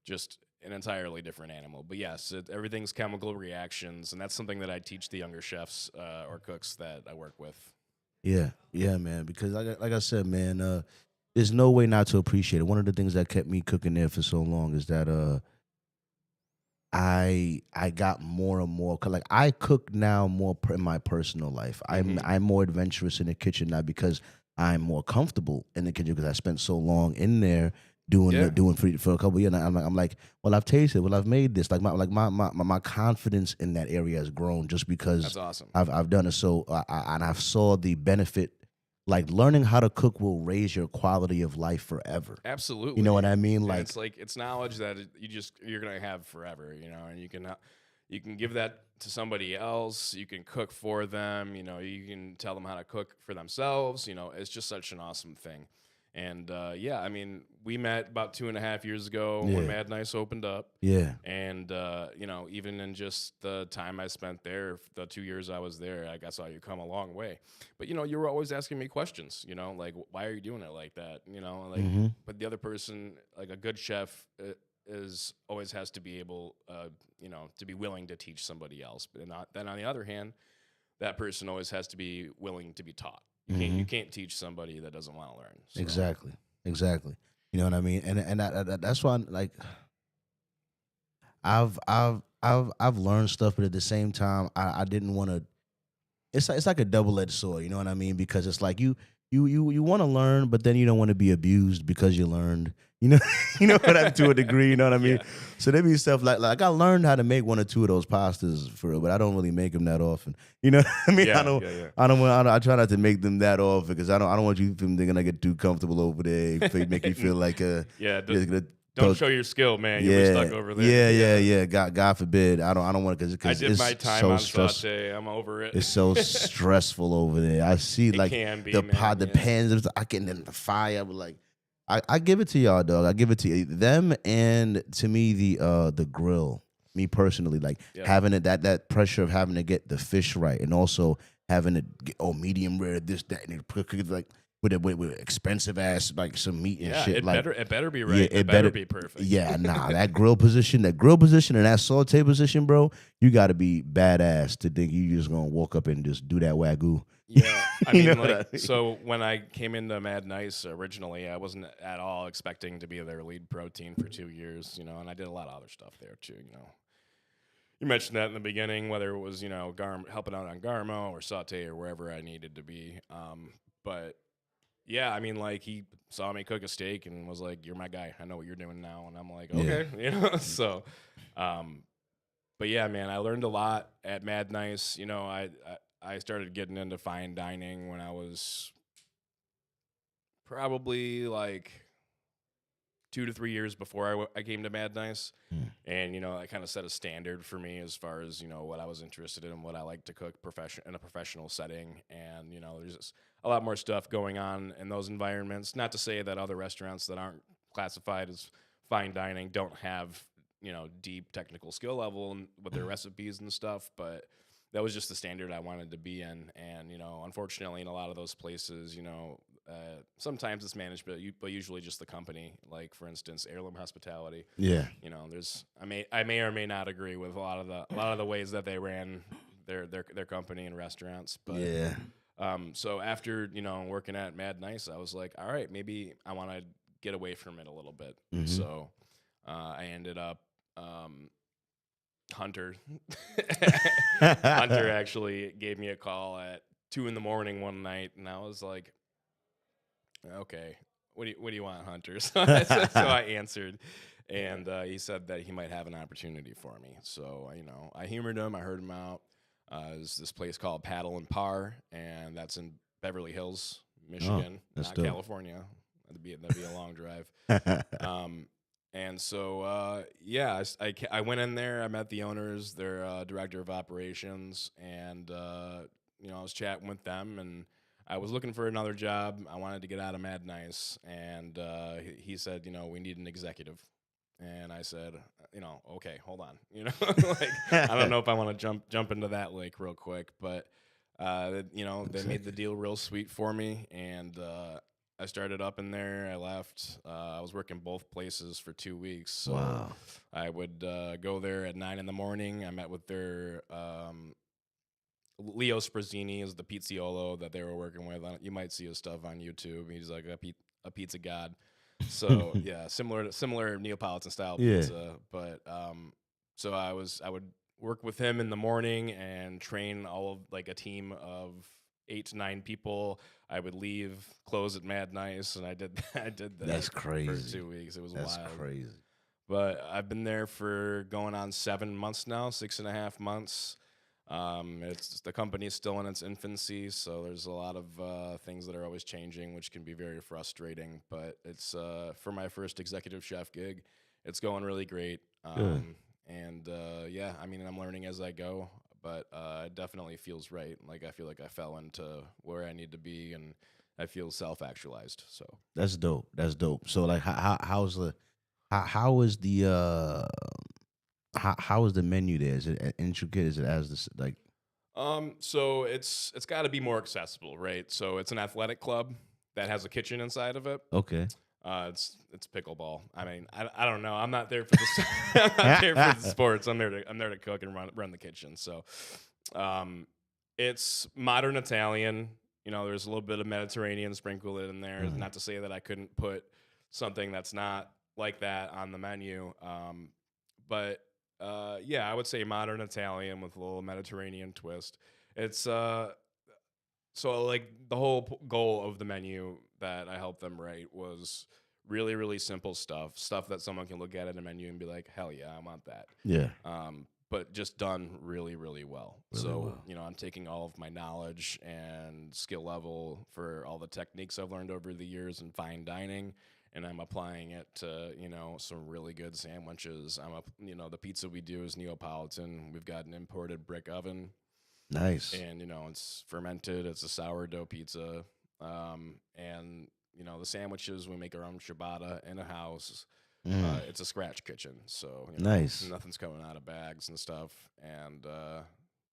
just an entirely different animal. But yes, everything's chemical reactions. And that's something that I teach the younger chefs or cooks that I work with. Yeah, yeah, man. Because like I said, man, there's no way not to appreciate it. One of the things that kept me cooking there for so long is that I got more and more, 'cause like I cook now more in my personal life. I'm more adventurous in the kitchen now because I'm more comfortable in the kitchen because I spent so long in there doing Yeah. doing for a couple of years. And I'm like, well, I've tasted, well, I've made this. Like my confidence in that area has grown just because That's awesome. I've done it. So and I've saw the benefit. Like learning how to cook will raise your quality of life forever. Absolutely. You know what I mean? And Like, it's knowledge that you're gonna have forever, and you can give that to somebody else. You can cook for them. You can tell them how to cook for themselves. It's just such an awesome thing. And yeah, I mean, we met about 2.5 years ago when Yeah. Mad Nice opened up. yeah, And even in just the time I spent there, the 2 years I was there, I guess you come a long way. But you were always asking me questions. Like, why are you doing it like that? Like, but the other person, like a good chef, is always has to be able, to be willing to teach somebody else. But then on the other hand, that person always has to be willing to be taught. You can't teach somebody that doesn't want to learn. So. Exactly. You know what I mean? And that's why like I've learned stuff, but at the same time, I didn't want to. It's like a double-edged sword. You know what I mean? Because it's like you want to learn, but then you don't want to be abused because you learned. You know, what I mean, to a degree. You know what I mean? Yeah. So there be stuff like I learned how to make one or two of those pastas for real, but I don't really make them that often. You know what I mean? Yeah, I don't want. I try not to make them that often because I don't want you thinking I get too comfortable over there. Make you feel like Yeah, yeah, don't show your skill, man. You'll be stuck over there. Yeah. God forbid. I don't want to because I did it's my time so on stressful. saute. I'm over it. It's so stressful over there. I see It like can be, the man, the yeah. pans. I get in the fire. But like, I give it to y'all, dog. I give it to you. Them and to me the grill. Me personally, like Yeah. having it that pressure of having to get the fish right and also having to get medium rare, this that and it, like with expensive ass like some meat and shit. It like better be right. yeah, it better be perfect. yeah, nah, that grill position and that saute position, bro, you got to be badass to think you just gonna walk up and just do that wagyu. Yeah, I You mean, know what like, I mean? so when I came into Mad Nice originally, I wasn't at all expecting to be their lead protein for 2 years, and I did a lot of other stuff there too, You mentioned that in the beginning, whether it was, helping out on Garmo or saute or wherever I needed to be. But yeah, I mean, like he saw me cook a steak and was like, "You're my guy. I know what you're doing now." And I'm like, Yeah. "Okay," So, but yeah, man, I learned a lot at Mad Nice. I started getting into fine dining when I was probably like 2 to 3 years before I came to Mad Nice. Mm. And, I kind of set a standard for me as far as, what I was interested in, what I like to cook in a professional setting. And, there's just a lot more stuff going on in those environments. Not to say that other restaurants that aren't classified as fine dining don't have, deep technical skill level with their recipes and stuff, but that was just the standard I wanted to be in. And, unfortunately, in a lot of those places, sometimes it's managed, but usually just the company. Like, for instance, Heirloom Hospitality. Yeah. I may or may not agree with a lot of the ways that they ran their company and restaurants. But Yeah. so after working at Mad Nice, I was like, all right, maybe I want to get away from it a little bit. Mhm. So I ended up. Hunter actually gave me a call at 2 a.m. one night, and I was like, "Okay, what do you want, Hunter?" So I answered, and he said that he might have an opportunity for me. So I humored him. I heard him out. There's this place called Paddle and Par, and that's in Beverly Hills, Michigan, that's not dope. California. That'd be a long drive. And so, I went in there. I met the owners, their director of operations, and I was chatting with them. And I was looking for another job. I wanted to get out of Mad Nice, and he said, we need an executive. And I said, okay, hold on. Like I don't know if I want to jump into that lake real quick, but They made the deal real sweet for me, and I started up in there. I left. I was working both places for 2 weeks, so Wow. I would go there at 9 in the morning. I met with their Leo Sprazzini is the pizziolo that they were working with. You might see his stuff on YouTube. He's like a pizza god. So yeah, similar Neapolitan style Yeah. pizza. But so I would work with him in the morning and train all of like a team of 8 to 9 people. I would leave, close at Mad Nice, and I did that That's for crazy. 2 weeks. It was That's wild. crazy. But I've been there for going on 7 months now, 6.5 months. It's the company's still in its infancy, so there's a lot of things that are always changing, which can be very frustrating. But it's for my first executive chef gig, it's going really great. And yeah, I mean, I'm learning as I go, but it definitely feels right. Like I feel like I fell into where I need to be, and I feel self-actualized. So That's dope. That's dope. So like, how is the how is the menu there? Is it intricate? Is it as this like? So it's got to be more accessible, right? So it's an athletic club that has a kitchen inside of it. Okay. It's pickleball. I mean, I don't know. I'm not there for the I'm not there for the sports. I'm there to cook and run the kitchen. So, it's modern Italian. You know, there's a little bit of Mediterranean sprinkled in there. Mhm. Not to say that I couldn't put something that's not like that on the menu. But yeah, I would say modern Italian with a little Mediterranean twist. It's so like the whole goal of the menu that I helped them write was really really simple stuff that someone can look at a menu and be like, hell yeah, I want that. Yeah. But just done really really well. Really So well. you know, I'm taking all of my knowledge and skill level for all the techniques I've learned over the years in fine dining, and I'm applying it to, you know, some really good sandwiches. The pizza we do is Neapolitan. We've got an imported brick oven, Nice. and you know it's fermented. It's a sourdough pizza, and you know the sandwiches we make our own ciabatta in a house. Mm. It's a scratch kitchen, so you know, Nice. nothing's coming out of bags and stuff. And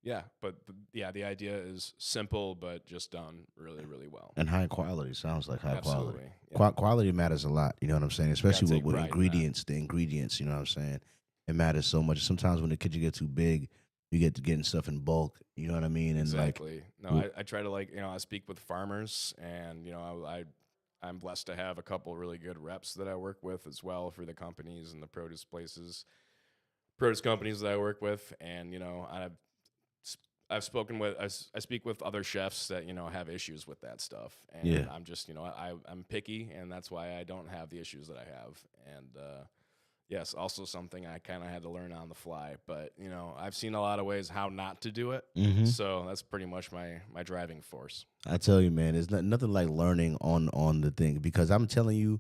yeah, but the idea is simple, but just done really really well. And high quality. Sounds like high quality. Absolutely, yeah. Quality matters a lot. You know what I'm saying? Especially take with pride in that. ingredients. The ingredients. You know what I'm saying? It matters so much. Sometimes when the kitchen gets too big, you get to getting stuff in bulk. You know what I mean? And like, Exactly. No, I try to, like, you know, I speak with farmers, and you know, I'm blessed to have a couple really good reps that I work with as well for the companies and the produce companies that I work with, and you know, I've spoken with I speak with other chefs that, you know, have issues with that stuff, and Yeah. I'm just, you know, I'm picky, and that's why I don't have the issues that I have. And yes, also something I kind of had to learn on the fly, but you know, I've seen a lot of ways how not to do it, Mhm. so that's pretty much my driving force. I tell you, man, there's nothing like learning on the thing, because I'm telling you,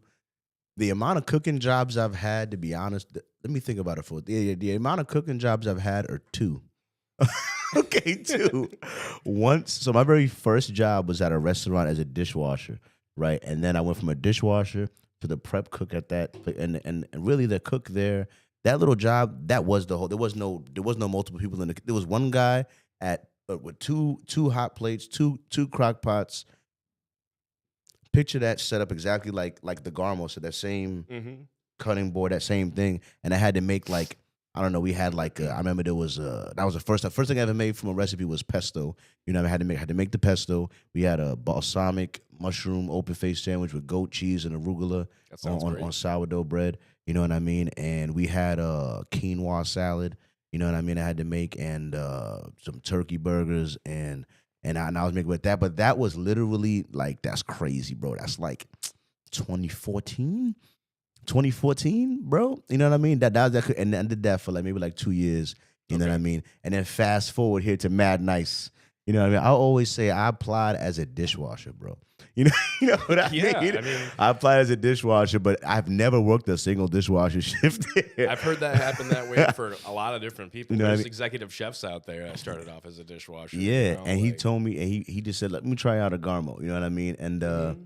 the amount of cooking jobs I've had, to be honest, let me think about it for the amount of cooking jobs I've had are two. Okay, two. Once, so my very first job was at a restaurant as a dishwasher, right? And then I went from a dishwasher to the prep cook at that, and really the cook there. That little job, that was the whole. There was no multiple people in the. There was one guy at with two hot plates, two crock pots. Picture that set up exactly like the Garmo, so that same Mm-hmm. cutting board, that same thing, and I had to make like, I don't know. We had like I remember there was that was the first thing I ever made from a recipe was pesto. You know, I had to make the pesto. We had a balsamic mushroom open faced sandwich with goat cheese and arugula That sounds great. on sourdough bread. You know what I mean? And we had a quinoa salad. You know what I mean? I had to make, and some turkey burgers, and I was making with that. But that was literally like, that's crazy, bro. That's like 2014. 2014, bro. You know what I mean? That was that, and I did that for like maybe like 2 years. You know what I mean? And then fast forward here to Mad Nice. You know what I mean? I always say I applied as a dishwasher, bro. You know what I Yeah, mean? I mean- I applied as a dishwasher, but I've never worked a single dishwasher shift there. I've heard that happen that way for a lot of different people. You know what I There's mean? executive chefs out there that started off as a dishwasher. Yeah, you know, and he like- told me, and he just said, "Let me try out a Garmo." You know what I mean? And Mhm.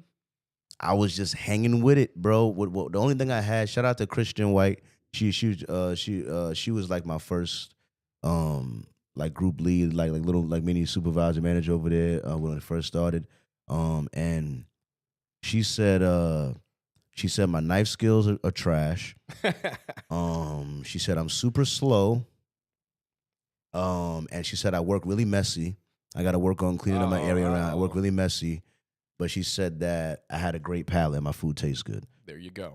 I was just hanging with it, bro. The only thing I had, shout out to Christian White. She was like my first group lead, like little like mini supervisor manager over there when it first started. And she said my knife skills are trash. She said I'm super slow. And she said I work really messy. I got to work on cleaning up my area around. I work really messy. But she said that I had a great palate and my food tastes good. There you go.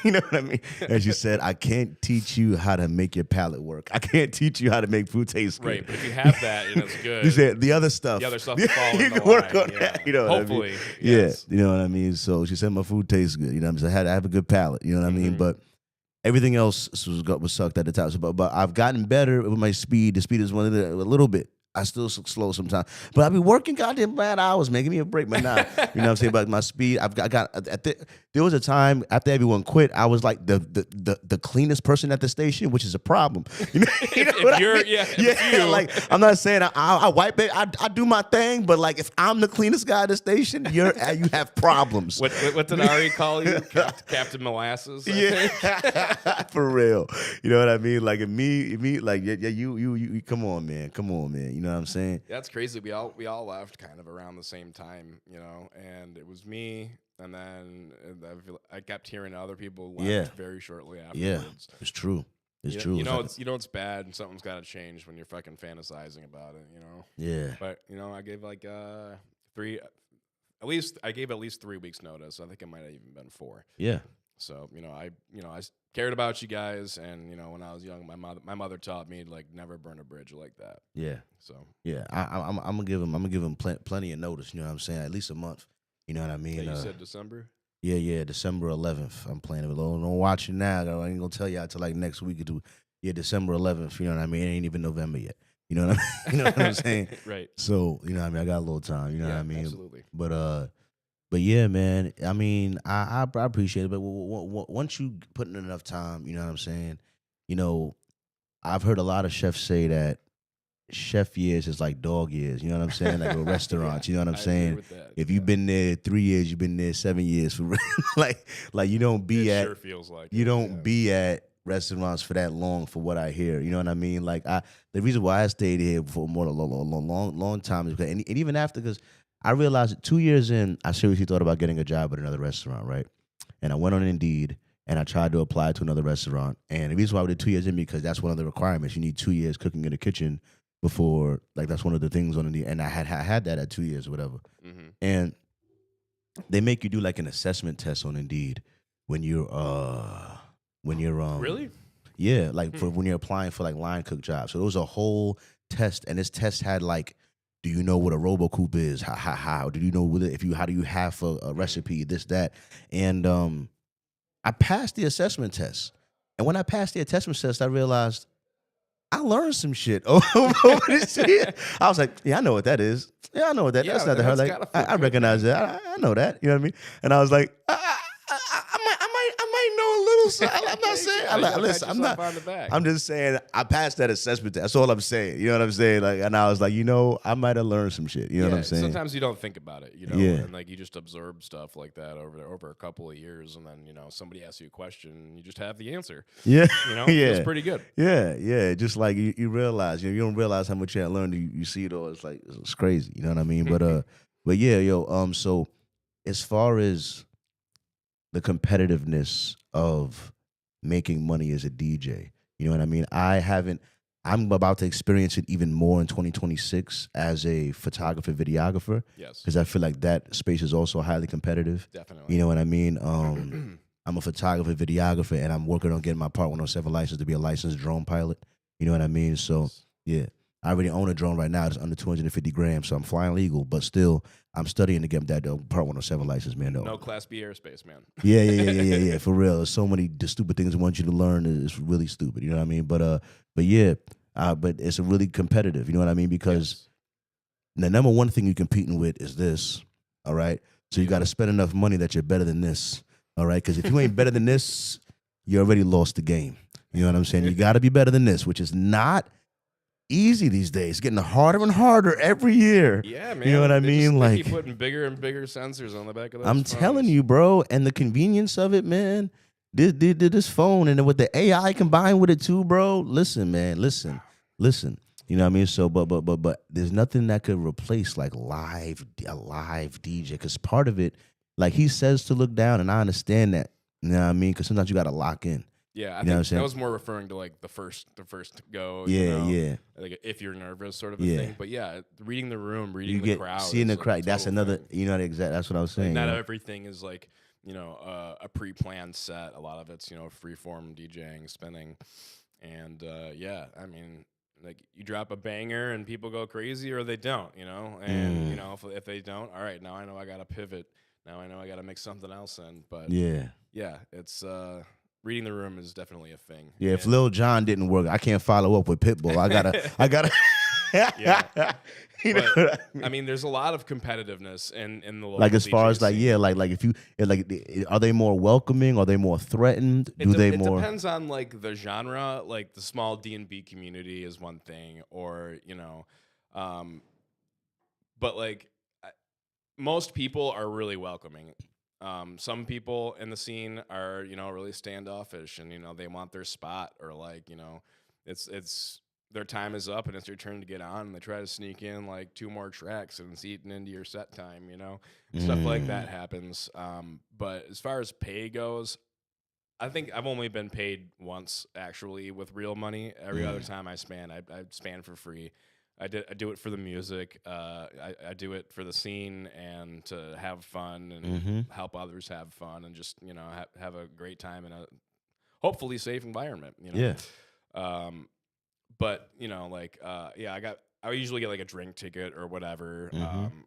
You know what I mean? And she said, I can't teach you how to make your palate work. I can't teach you how to make food taste good. Right, but if you have that and it's good. She said the other stuff. Will fall you in can the work line. on Yeah. that. You know what Hopefully. I mean? Yes. Yeah. You know what I mean? So she said my food tastes good. You know what I'm saying? I have a good palate. You know what I mean? But everything else was sucked at the time. So, but I've gotten better with my speed. The speed is one of a little bit. I still slow sometimes, but I be working goddamn bad hours, man. Give me a break, man. Now, you know what I'm saying about my speed. There was a time after everyone quit, I was like the cleanest person at the station, which is a problem. You know, like I'm not saying I wipe it. I do my thing, but like if I'm the cleanest guy at the station, you have problems. What did Ari call you? Captain Molasses? Yeah, for real. You know what I mean? Like me, like you. Come on, man. You know what I'm saying? That's crazy. We all left kind of around the same time, you know, and it was me, and then I kept hearing other people left very shortly afterwards. Yeah, it's true. It's true. You know, it's bad, and something's got to change when you're fucking fantasizing about it, you know. Yeah. But you know, I gave like at least 3 weeks notice. I think it might have even been 4. Yeah. So I cared about you guys, and you know, when I was young, my mother taught me like never burn a bridge like that. Yeah. So yeah, I'm gonna give him plenty of notice. You know what I'm saying? At least a month. You know what I mean? You said December. Yeah, December 11th. I'm playing it. Don't watch it now. I ain't gonna tell you until like next week or two. Yeah, December 11th. You know what I mean? It ain't even November yet. You know what I mean? You know what I'm saying? Right. So you know what I mean? I got a little time. You know what I mean? Absolutely. But yeah, man. I mean, I appreciate it. But once you put in enough time, you know what I'm saying? You know, I've heard a lot of chefs say that chef years is like dog years. You know what I'm saying? Like a restaurant. You know what I'm saying? If you've been there 3 years, you've been there 7 years. For like you don't be Sure feels like you don't be at restaurants for that long. For what I hear, you know what I mean? Like the reason why I stayed here for a long time is because and even after because. I realized 2 years in, I seriously thought about getting a job at another restaurant, right? And I went on Indeed, and I tried to apply to another restaurant. And the reason why I did 2 years in, because that's one of the requirements. You need 2 years cooking in the kitchen before, like, that's one of the things on Indeed. And I had that at 2 years or whatever. Mm-hmm. And they make you do, like, an assessment test on Indeed when you're Really? Yeah, like, for when you're applying for, like, line cook jobs. So it was a whole test, and this test had, like, do you know what a RoboCoupe is? How do you know how do you have a recipe? This, that, and I passed the assessment test. And when I passed the assessment test, I realized I learned some shit over this year. I was like, yeah, I know what that is. Yeah, I know what that. That's not the hell. Like, I recognize that. I know that. You know what I mean? And I was like, I might know a little. I'm not saying. Listen, I'm not. I'm just saying I passed that assessment test. That's all I'm saying. You know what I'm saying? Like, and I was like, I might have learned some shit. You know what I'm saying? Sometimes you don't think about it. You know, and like you just absorb stuff like that over a couple of years, and then somebody asks you a question, and you just have the answer. Yeah, It's pretty good. Yeah. Just like you realize, you don't realize how much you had learned. You see it all. It's like it's crazy. You know what I mean? But yeah, so as far as the competitiveness of making money as a DJ. You know what I mean? I'm about to experience it even more in 2026 as a photographer, videographer. Yes. Because I feel like that space is also highly competitive. Definitely. You know what I mean? I'm a photographer, videographer, and I'm working on getting my Part 107 license to be a licensed drone pilot. You know what I mean? So, yeah. I already own a drone right now. It's under 250 grams, so I'm flying legal. But still, I'm studying to get that Part 107 license, man. No Class B airspace, man. Yeah. For real. There's so many stupid things I want you to learn. It's really stupid. You know what I mean? But it's a really competitive. You know what I mean? Because the number one thing you're competing with is this. All right. So you got to spend enough money that you're better than this. All right. Because if you ain't better than this, you already lost the game. You know what I'm saying? You got to be better than this, which is not easy these days. It's getting harder and harder every year. Yeah, man. You know what I mean? They keep putting bigger and bigger sensors on the back of those phones. Telling you, bro, and the convenience of it, man. This phone and with the AI combined with it too, bro. Listen, man. Listen. You know what I mean? So, but there's nothing that could replace like a live DJ. Because part of it, like he says to look down, and I understand that. You know what I mean? Because sometimes you got to lock in. Yeah, I You know what I'm think saying? that was more referring to like the first go. Yeah, yeah. Like if you're nervous, sort of a Yeah. thing. But yeah, reading the room, reading You the get crowd, seeing is the like a crowd. That's total another. thing. You know exactly. That's what I was saying. Like not you know? everything is like a pre-planned set. A lot of it's free-form DJing, spinning, and yeah, I mean, like you drop a banger and people go crazy, or they don't. And if they don't, all right, now I know I got to pivot. Now I know I got to mix something else in. But Yeah. it's reading the room is definitely a thing. Yeah. If And- Lil Jon didn't work, I can't follow up with Pitbull. I gotta. Yeah. You know But, what I mean? I mean, there's a lot of competitiveness in the local Like as far as DJ like scene. like if you like are they more welcoming? Are they more threatened? It Do de- they it more? depends on like the genre. Like the small D&B community is one thing, or but like most people are really welcoming. Some people in the scene are really standoffish, and they want their spot, or like it's their time is up and it's their turn to get on, and they try to sneak in like 2 more tracks and it's eating into your set time. Stuff like that happens. But as far as pay goes, I think I've only been paid once actually with real money. Every other time I span for free. I do it for the music. I do it for the scene and to have fun and help others have fun, and just have a great time in a hopefully safe environment. Yeah. But I usually get like a drink ticket or whatever,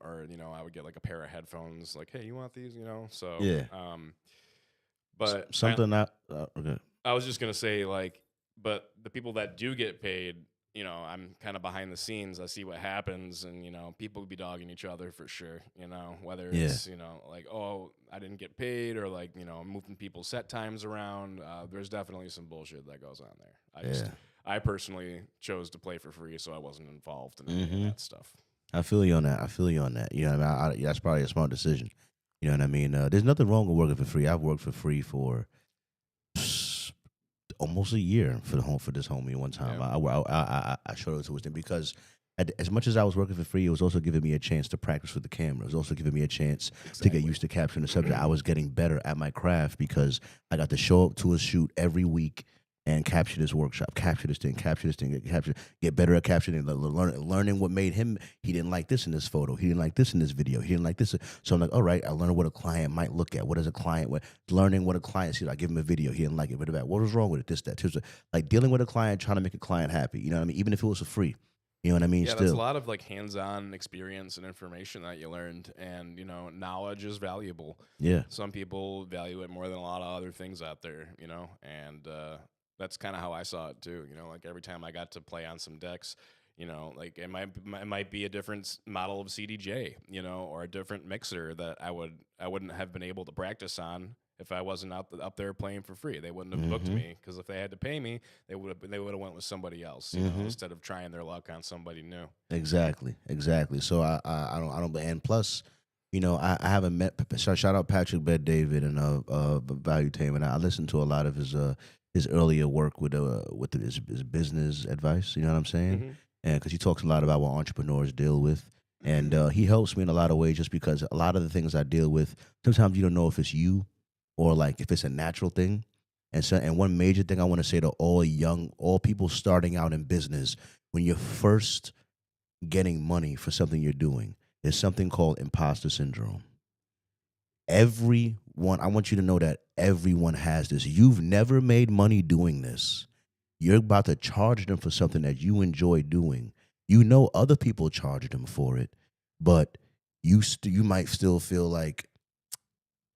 or I would get like a pair of headphones. Like, hey, you want these? So Yeah. But Something that okay. I was just gonna say, like, but the people that do get paid, I'm kind of behind the scenes. I see what happens, and people be dogging each other for sure. Whether it's like, oh, I didn't get paid, or like moving people's set times around. There's definitely some bullshit that goes on there. I personally chose to play for free, so I wasn't involved in any of that stuff. I feel you on that. You know what I mean? That's probably a smart decision. You know what I mean? There's nothing wrong with working for free. I've worked for free for almost a year for this homie one time. Yeah. I showed it to him because as much as I was working for free, it was also giving me a chance to practice with the camera. It was also giving me a chance to get used to capturing the subject. I was getting better at my craft because I got to show up to a shoot every week and capture this workshop, capture this thing, get better at capturing, learning what made him. He didn't like this in this photo. He didn't like this in this video. He didn't like this. So I'm like, all right, I learned what a client might look at. What is a client? Learning what a client sees. I give him a video. He didn't like it. What was wrong with it? This, that. Like dealing with a client, trying to make a client happy. You know what I mean? Even if it was for free. You know what I mean? Yeah, Still. that's a lot of like hands-on experience and information that you learned, and knowledge is valuable. Yeah. Some people value it more than a lot of other things out there, and that's kind of how I saw it too. Like every time I got to play on some decks, like it might be a different model of CDJ, or a different mixer that I wouldn't have been able to practice on if I wasn't up there playing for free. They wouldn't have booked me, because if they had to pay me, they would have went with somebody else, instead of trying their luck on somebody new. Exactly. So I don't. And plus, I haven't met. Shout out Patrick Bet David and Valuetainment. I listened to a lot of his earlier work with his business advice. You know what I'm saying? And because he talks a lot about what entrepreneurs deal with. And he helps me in a lot of ways, just because a lot of the things I deal with, sometimes you don't know if it's you or like if it's a natural thing. And one major thing I want to say to all people starting out in business, when you're first getting money for something you're doing, there's something called imposter syndrome. I want you to know that everyone has this. You've never made money doing this. You're about to charge them for something that you enjoy doing. Other people charge them for it, but you might still feel like,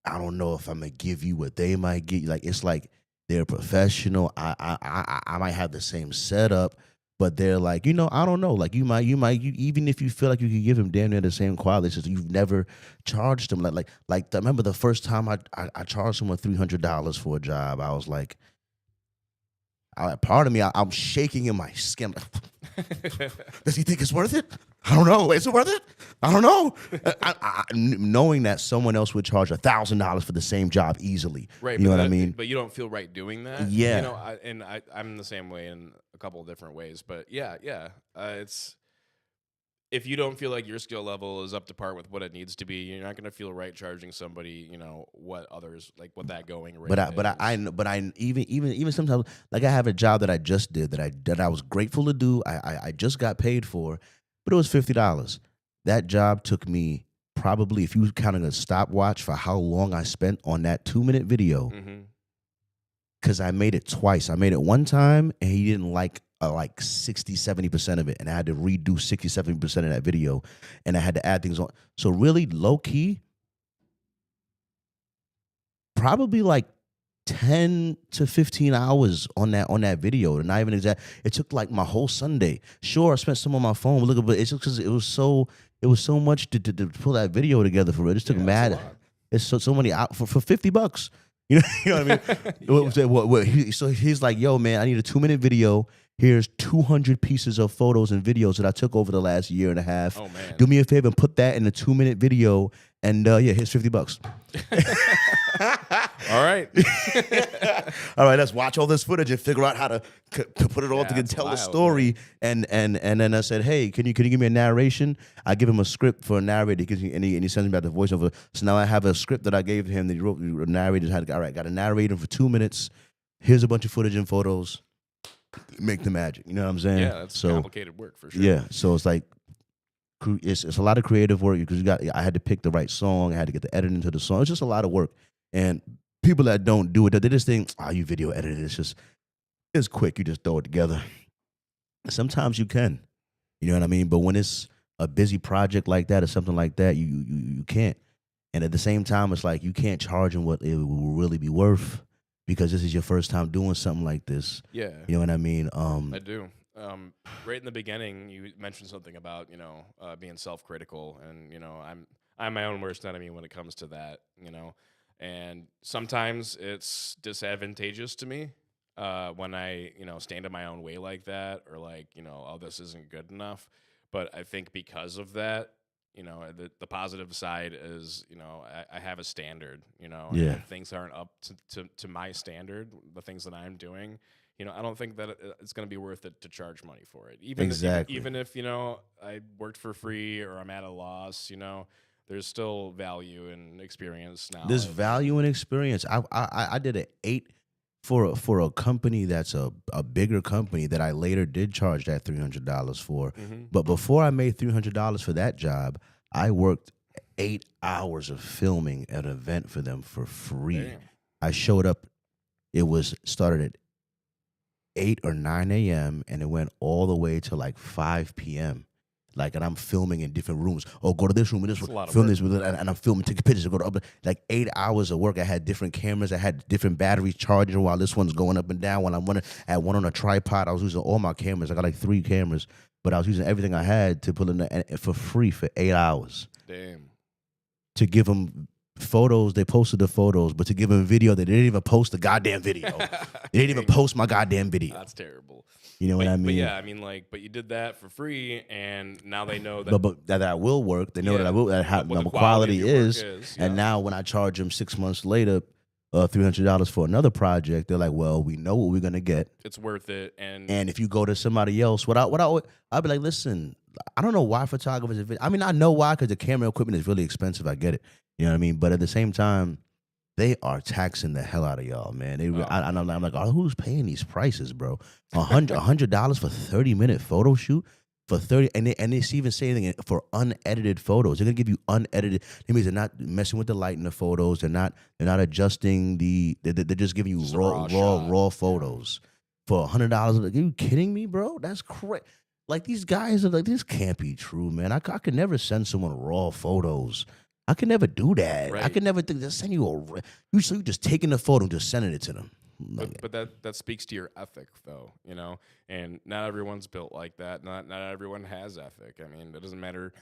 I don't know if I'm gonna give you what they might get. Like it's like they're professional. I might have the same setup, but they're like, I don't know. Like you might even if you feel like you could give them damn near the same quality, so you've never charged them. Like I remember the first time I charged someone $300 for a job. I was like, part of me, I'm shaking in my skin. Does he think it's worth it? I don't know. Is it worth it? I don't know. Knowing that someone else would charge $1,000 for the same job easily. Right. You know what I mean? But you don't feel right doing that. Yeah. I'm the same way in a couple of different ways. But yeah, it's if you don't feel like your skill level is up to par with what it needs to be, you're not going to feel right charging somebody, what others like what that going rate is. Even sometimes, like I have a job that I just did that I was grateful to do. I just got paid for, but it was $50. That job took me probably, if you counted a stopwatch for how long I spent on that 2-minute video, because I made it twice. I made it one time and he didn't like 60-70% of it, and I had to redo 60-70% of that video, and I had to add things on. So really low key, probably like 10 to 15 hours on that video. And not even exact. It took like my whole Sunday. Sure, I spent some on my phone, but it's just because it was so much to pull that video together for it. It just took mad. It's so many out for $50. You know what I mean? So he's like, yo, man, I need a 2-minute video. Here's 200 pieces of photos and videos that I took over the last year and a half. Oh, man. Do me a favor and put that in a 2-minute video. And here's $50. All right. All right, let's watch all this footage and figure out how to put it all together, tell the story. And then I said, hey, can you give me a narration? I give him a script for a narrator, and he sends me back the voiceover. So now I have a script that I gave him that he wrote. The narrator got a narrator for 2 minutes. Here's a bunch of footage and photos. Make the magic. You know what I'm saying? Yeah, that's complicated work for sure. Yeah, so it's like it's a lot of creative work because I had to pick the right song. I had to get the editing to the song. It's just a lot of work. And people that don't do it, they just think, you video edited. It's quick. You just throw it together. Sometimes you can, you know what I mean? But when it's a busy project like that or something like that, you can't. And at the same time, it's like you can't charge them what it will really be worth because this is your first time doing something like this. Yeah. You know what I mean? I do. Right in the beginning, you mentioned something about, being self-critical, and, I'm my own worst enemy when it comes to that, and sometimes it's disadvantageous to me when I, stand in my own way like that, or like, this isn't good enough. But I think because of that, the positive side is, I have a standard, and if things aren't up to my standard, the things that I'm doing, I don't think that it's going to be worth it to charge money for it. Even if, I worked for free or I'm at a loss, there's still value in experience now. There's value in experience. I did an 8 for a company that's a bigger company that I later did charge that $300 for. Mm-hmm. But before I made $300 for that job, I worked 8 hours of filming an event for them for free. Damn. I showed up. It was started at 8 or 9 a.m. and it went all the way to like 5 p.m. And I'm filming in different rooms. Oh, go to this room and this room. Film this, and I'm filming, taking pictures. Go to up. Like 8 hours of work. I had different cameras. I had different batteries charging while this one's going up and down. When I'm running, I had one on a tripod. I was using all my cameras. I got like 3 cameras, but I was using everything I had to put in for free for 8 hours. Damn. To give them photos, they posted the photos, but to give them a video, they didn't even post the goddamn video. They didn't even post my goddamn video. That's terrible. You know what I mean? But yeah, I mean, but you did that for free, and now they know that. But that I will work. They know that I will. That how the quality is. And now when I charge them 6 months later, $300 for another project, they're like, well, we know what we're gonna get. It's worth it. And if you go to somebody else, I'd be like, listen, I don't know why photographers. I mean, I know why, because the camera equipment is really expensive. I get it. You know what I mean? But at the same time, they are taxing the hell out of y'all, man. I'm like, who's paying these prices, bro? $100 for 30-minute photo shoot for 30, and it's even saying for unedited photos. They're gonna give you unedited. That means they're not messing with the light in the photos. They're not adjusting They're just giving you raw photos for $100. Are you kidding me, bro? That's crazy. Like these guys are like, this can't be true, man. I could never send someone raw photos. I could never do that. Right. I could never just send you you just taking the photo and just sending it to them. But that speaks to your ethic, though, and not everyone's built like that. Not everyone has ethic. I mean, it doesn't matter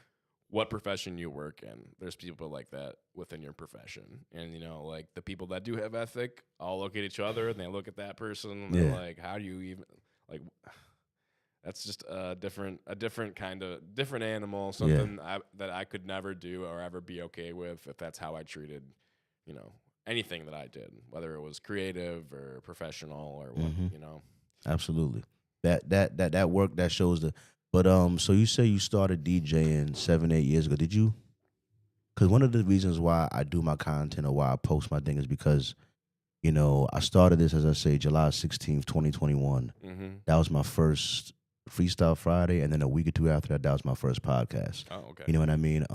what profession you work in. There's people like that within your profession, and like the people that do have ethic all look at each other and they look at that person and they're like, how do you even like? That's just a different animal, something that I could never do or ever be okay with if that's how I treated, anything that I did, whether it was creative or professional or what, Absolutely. That work that shows the. But so you say you started DJing 7 8 years ago. Did you? Because one of the reasons why I do my content or why I post my thing is because I started this, as I say, July 16th, 2021. Mm-hmm. That was my first Freestyle Friday, and then a week or two after that, that was my first podcast. Oh, okay. You know what I mean?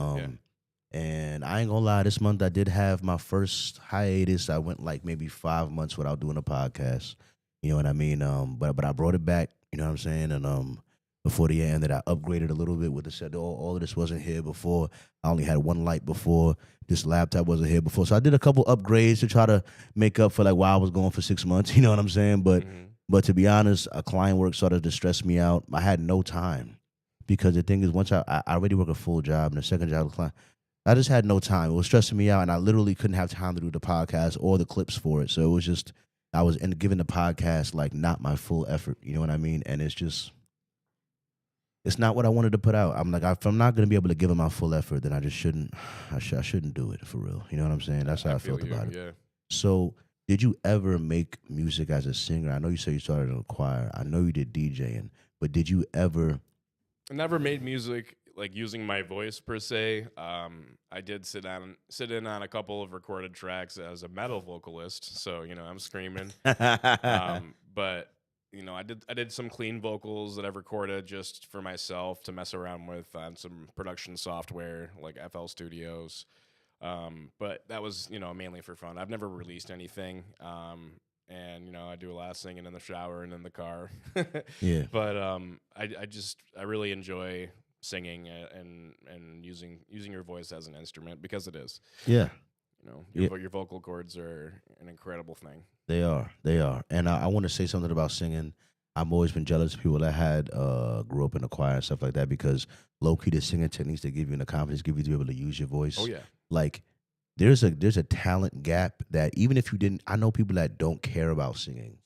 And I ain't gonna lie, this month I did have my first hiatus. I went like maybe 5 months without doing a podcast. You know what I mean? But I brought it back. You know what I'm saying? And before the end, that I upgraded a little bit with the set. All of this wasn't here before. I only had one light before. This laptop wasn't here before. So I did a couple upgrades to try to make up for like why I was going for 6 months. You know what I'm saying? But to be honest, a client work started to stress me out. I had no time because the thing is, once I already work a full job and the second job, client, I just had no time. It was stressing me out, and I literally couldn't have time to do the podcast or the clips for it. So it was just I was giving the podcast like not my full effort. You know what I mean? And it's not what I wanted to put out. I'm like, if I'm not gonna be able to give it my full effort, then I just shouldn't. I shouldn't do it for real. You know what I'm saying? That's how I felt about it. Yeah. So, did you ever make music as a singer? I know you said you started in a choir. I know you did DJing, but did you ever? I never made music like using my voice per se. I did sit in on a couple of recorded tracks as a metal vocalist, so I'm screaming. But I did some clean vocals that I've recorded just for myself to mess around with on some production software like FL Studios. But that was mainly for fun. I've never released anything. And I do a lot of singing in the shower and in the car. Yeah. But I really enjoy singing and using your voice as an instrument because it is. Yeah. Your vocal cords are an incredible thing. They are. And I want to say something about singing. I've always been jealous of people that had grew up in a choir and stuff like that because low-key the singing techniques they give you and the confidence give you to be able to use your voice. Oh, yeah. Like, there's a talent gap that even if you didn't, I know people that don't care about singing,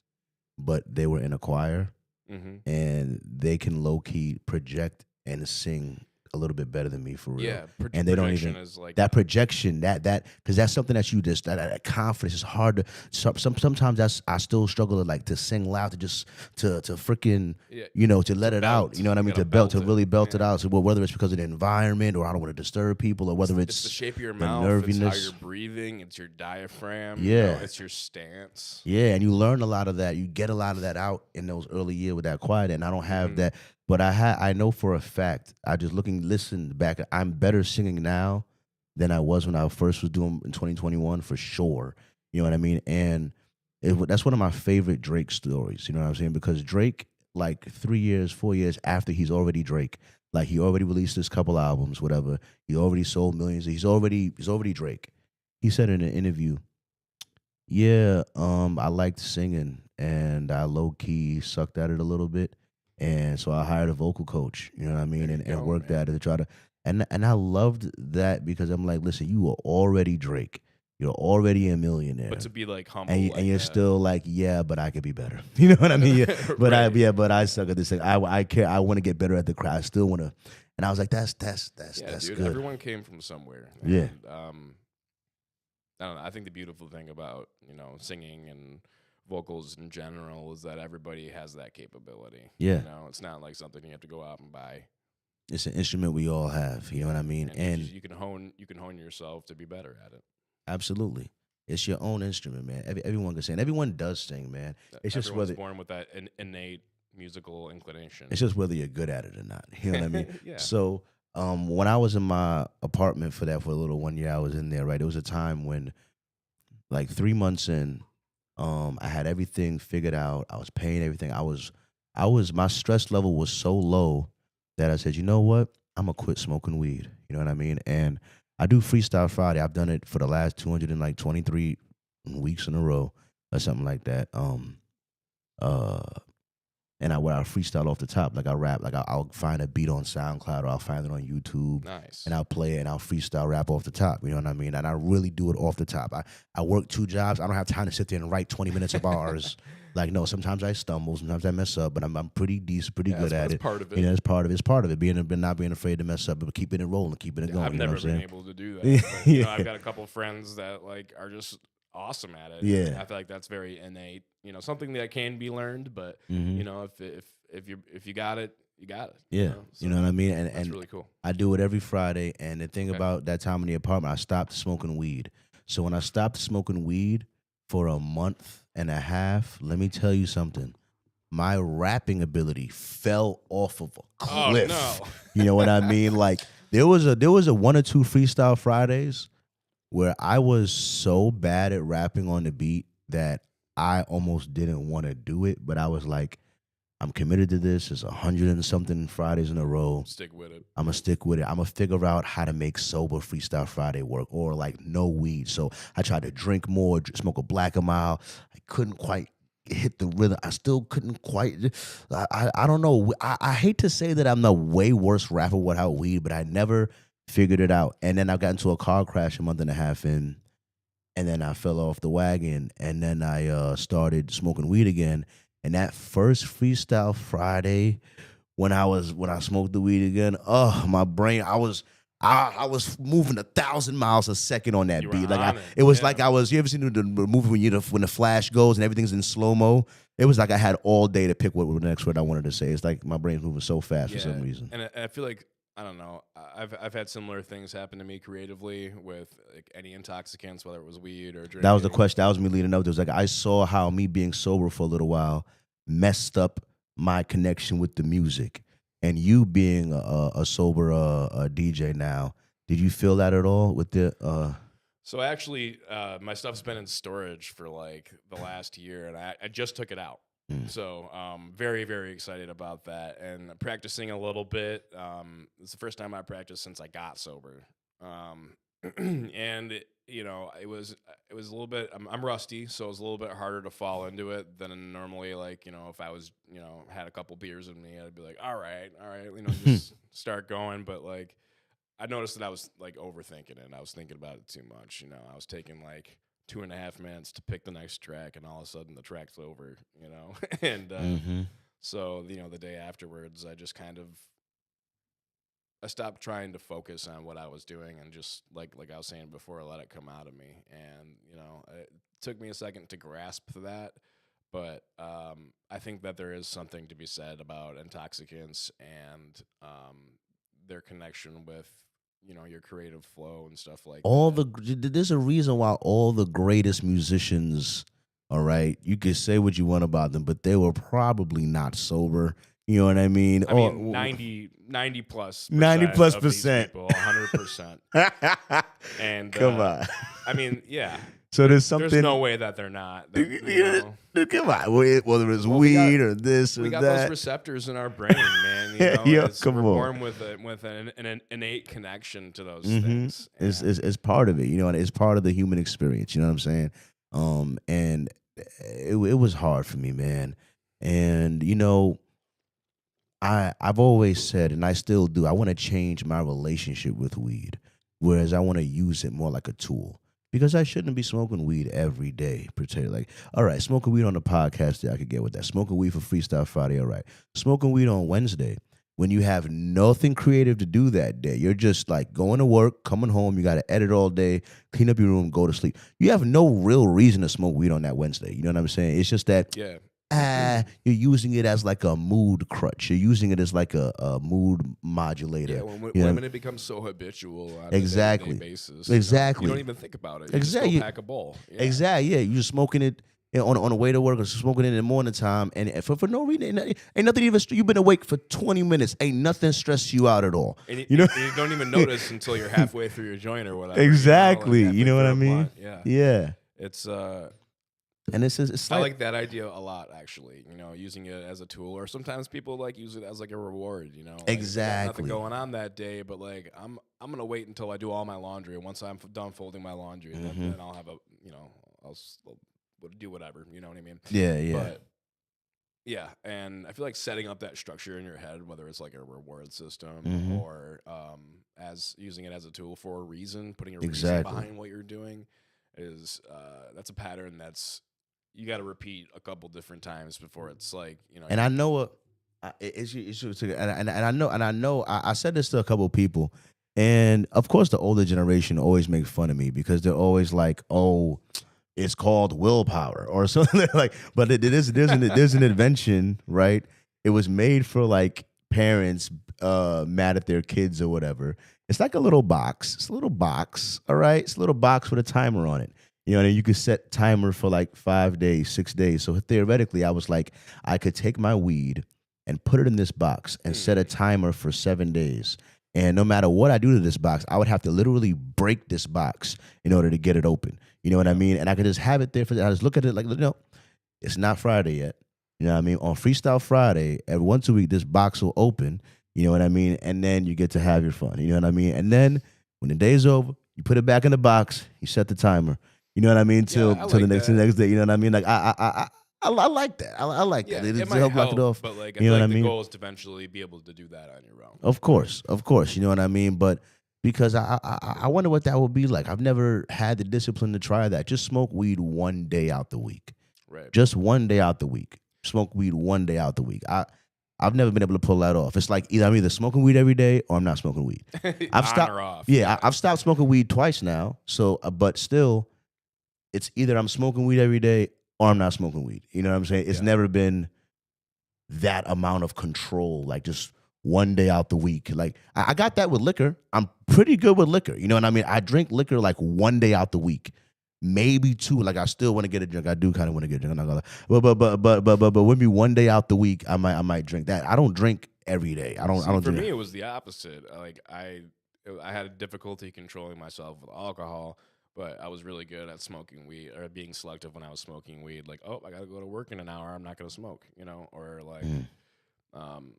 but they were in a choir and they can low-key project and sing a little bit better than me for real. Yeah, and they don't even is like that projection that because that's something that you just that confidence is hard to. Sometimes I still struggle to sing loud to freaking to let it out. You know what I mean? To really belt it out. So whether it's because of the environment or I don't want to disturb people or whether it's the shape of your the mouth, nerviness. it's how you're breathing, it's your diaphragm. Yeah, it's your stance. Yeah, and you learn a lot of that. You get a lot of that out in those early years with that choir. And I don't have that. But I know for a fact, listen back, I'm better singing now than I was when I first was doing in 2021 for sure. You know what I mean? And that's one of my favorite Drake stories. You know what I'm saying? Because Drake, like 3 years, 4 years after he's already Drake, like he already released his couple albums, whatever. He already sold millions. He's already Drake. He said in an interview, yeah, I liked singing and I low key sucked at it a little bit. And so I hired a vocal coach, you know what I mean, and worked at it to try to, and I loved that because I'm like, listen, you are already Drake, you're already a millionaire, but to be like humble, and you're still like, yeah, but I could be better, you know what I mean? Yeah, but right. But I suck at this thing. I care. I want to get better at the craft. I still want to, and I was like, that's dude, good. Everyone came from somewhere. Yeah. And, I don't know. I think the beautiful thing about singing and vocals in general is that everybody has that capability. Yeah. It's not like something you have to go out and buy. It's an instrument we all have, you know what I mean? And you can hone yourself to be better at it. Absolutely. It's your own instrument, man. Everyone can sing. Everyone does sing, man. It's just whether born with that innate musical inclination. It's just whether you're good at it or not. You know what I mean? Yeah. So when I was in my apartment for a little 1 year, I was in there, right? It was a time when like 3 months in, I had everything figured out. I was paying everything. My stress level was so low that I said, you know what? I'm gonna quit smoking weed. You know what I mean? And I do Freestyle Friday. I've done it for the last 223 weeks in a row or something like that. And I freestyle off the top, like I rap, like I'll find a beat on SoundCloud or I'll find it on YouTube. Nice. And I'll play it and I'll freestyle rap off the top. You know what I mean? And I really do it off the top. I work 2 jobs. I don't have time to sit there and write 20 minutes of bars. Like, no, sometimes I stumble, sometimes I mess up, but I'm pretty decent, pretty good at it. That's part of it. You know, it's part of it. Not being afraid to mess up, but keeping it rolling, keeping it going. I've never been able to do that. But, I've got a couple of friends that like are just awesome at it. Yeah. I feel like that's very innate. Something that can be learned, but if if you got it, you got it. Yeah, So you know what I mean. that's And really cool. I do it every Friday. And the thing Okay. about that time in the apartment, I stopped smoking weed. So when I stopped smoking weed for a month and a half, let me tell you something. My rapping ability fell off of a Oh cliff. no. You know what I mean? Like there was a 1 or 2 freestyle Fridays where I was so bad at rapping on the beat that I almost didn't want to do it, but I was like, I'm committed to this. It's 100 and something Fridays in a row. Stick with it. I'm gonna stick with it. I'm gonna figure out how to make sober Freestyle Friday work, or like no weed. So I tried to drink more, smoke a black a mile. I couldn't quite hit the rhythm. I still couldn't quite. I don't know. I hate to say that I'm the way worse rapper without weed, but I never figured it out. And then I got into a car crash a month and a half in, and then I fell off the wagon, and then I started smoking weed again. And that first Freestyle Friday, when I smoked the weed again, oh my brain, I was moving 1,000 miles a second on that You were beat. Like on it was yeah. like I was. You ever seen the movie when the flash goes and everything's in slow mo? It was like I had all day to pick what the next word I wanted to say. It's like my brain's moving so fast for some reason. And I feel like I don't know. I've had similar things happen to me creatively with like any intoxicants, whether it was weed or drinking. That was the question. That was me leading up. There was like I saw how me being sober for a little while messed up my connection with the music, and you being a sober DJ now. Did you feel that at all with the? So actually, my stuff's been in storage for like the last year, and I just took it out. So very, very excited about that, and practicing a little bit. It's the first time I practiced since I got sober, and it was a little bit. I'm rusty, so it was a little bit harder to fall into it than normally. Like if I was had a couple beers in me, I'd be like, all right, just start going. But like I noticed that I was like overthinking it. I was thinking about it too much. I was taking like 2.5 minutes to pick the next track, and all of a sudden the track's over, and so the day afterwards I just I stopped trying to focus on what I was doing and just like I was saying before, let it come out of me. And it took me a second to grasp that, but I think that there is something to be said about intoxicants and their connection with your creative flow and stuff like that. There's a reason why all the greatest musicians, all right, you could say what you want about them, but they were probably not sober. You know what I mean? I mean, 90 plus 90+%. 100%. And come on. I mean, yeah. So there's something. There's no way that they're not. Come on, whether it's weed or this or that. We got those receptors in our brain, man. Come we're on. born with an innate connection to those things. It's part of it, and it's part of the human experience. You know what I'm saying? And it was hard for me, man. And I've always said, and I still do, I want to change my relationship with weed, whereas I want to use it more like a tool. Because I shouldn't be smoking weed every day. Pretend like, all right, smoking weed on the podcast, I could get with that. Smoking weed for Freestyle Friday, all right. Smoking weed on Wednesday, when you have nothing creative to do that day, you're just like going to work, coming home, you got to edit all day, clean up your room, go to sleep. You have no real reason to smoke weed on that Wednesday. You know what I'm saying? It's just that you're using it as like a mood crutch. You're using it as like a mood modulator. Yeah, when it becomes so habitual on exactly. a day-to-day basis. Exactly. You don't even think about it. You exactly. Just go pack a bowl. Yeah. Exactly. Yeah, you're just smoking it on the way to work or smoking it in the morning time. And for no reason, ain't nothing even, you've been awake for 20 minutes. Ain't nothing stress you out at all. And you don't even notice until you're halfway through your joint or whatever. Exactly. You know what I mean? Yeah. It's and it's I like that idea a lot, actually. Using it as a tool, or sometimes people like use it as like a reward. Like, exactly. Nothing going on that day, but like I'm gonna wait until I do all my laundry, and once I'm done folding my laundry, then I'll have I'll do whatever. You know what I mean? Yeah. But yeah, and I feel like setting up that structure in your head, whether it's like a reward system or as using it as a tool for a reason, putting a reason behind what you're doing, is that's a pattern that's. You got to repeat a couple different times before it's like, And I know I said this to a couple of people, and of course the older generation always makes fun of me because they're always like, "Oh, it's called willpower" or something like. But there's an invention, right? It was made for like parents mad at their kids or whatever. It's like a little box. It's a little box. All right. It's a little box with a timer on it. You know, and you could set timer for like 5 days, 6 days. So theoretically, I was like, I could take my weed and put it in this box and set a timer for 7 days. And no matter what I do to this box, I would have to literally break this box in order to get it open. You know what I mean? And I could just have it there for. I just look at it like, no, it's not Friday yet. You know what I mean? On Freestyle Friday, every once a week, this box will open. You know what I mean? And then you get to have your fun. You know what I mean? And then when the day's over, you put it back in the box. You set the timer. You know what I mean? Till I till like the that. next day. You know what I mean? Like I like that. I like Yeah, that. it It might help lock help, it off. but like I You feel know like what I the mean? goal is to eventually be able to do that on your own. Of course. You know what I mean? But because I wonder what that would be like. I've never had the discipline to try that. Just smoke weed one day out the week. Right. Just one day out the week. Smoke weed one day out the week. I've never been able to pull that off. It's like I'm either smoking weed every day or I'm not smoking weed. I've On stopped. or off. Yeah, I've stopped smoking weed twice now. So, but still, it's either I'm smoking weed every day or I'm not smoking weed. You know what I'm saying? It's Yeah. never been that amount of control, like just one day out the week. Like I got that with liquor. I'm pretty good with liquor. You know what I mean? I drink liquor like one day out the week, maybe two. Like I still want to get a drink. I do kind of want to get a drink. I'm not gonna lie. But with me one day out the week, I might drink that. I don't drink every day. I don't For drink. me, it was the opposite. Like I had difficulty controlling myself with alcohol, but I was really good at smoking weed or being selective when I was smoking weed. Like, oh, I gotta go to work in an hour. I'm not gonna smoke. You know, or like, um,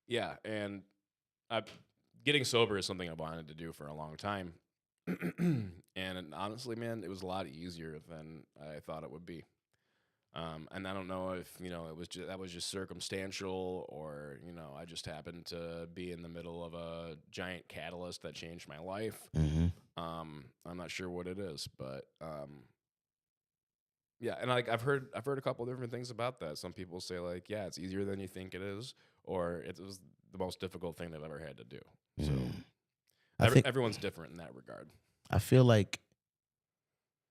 yeah. And getting sober is something I wanted to do for a long time. And honestly, man, it was a lot easier than I thought it would be. And I don't know if it was that was just circumstantial, or I just happened to be in the middle of a giant catalyst that changed my life. Mm-hmm. I'm not sure what it is, but yeah. And like I've heard a couple different things about that. Some people say like, yeah, it's easier than you think it is, or it was the most difficult thing they've ever had to do. So I think everyone's different in that regard. I feel like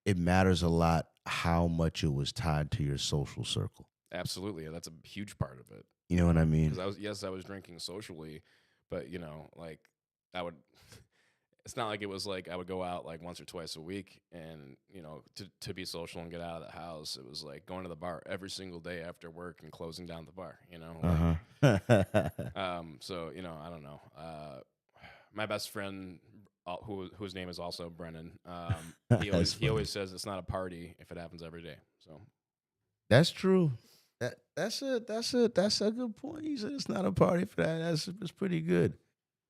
it matters a lot how much it was tied to your social circle. Absolutely, that's a huge part of it. You know what I mean? Because I was drinking socially, but like I would. It's not like it was like I would go out like once or twice a week, and to be social and get out of the house. It was like going to the bar every single day after work and closing down the bar. So I don't know. My best friend, whose name is also Brennan, he always says it's not a party if it happens every day. So that's true. That's a good point. He said it's not a party for that. That's pretty good.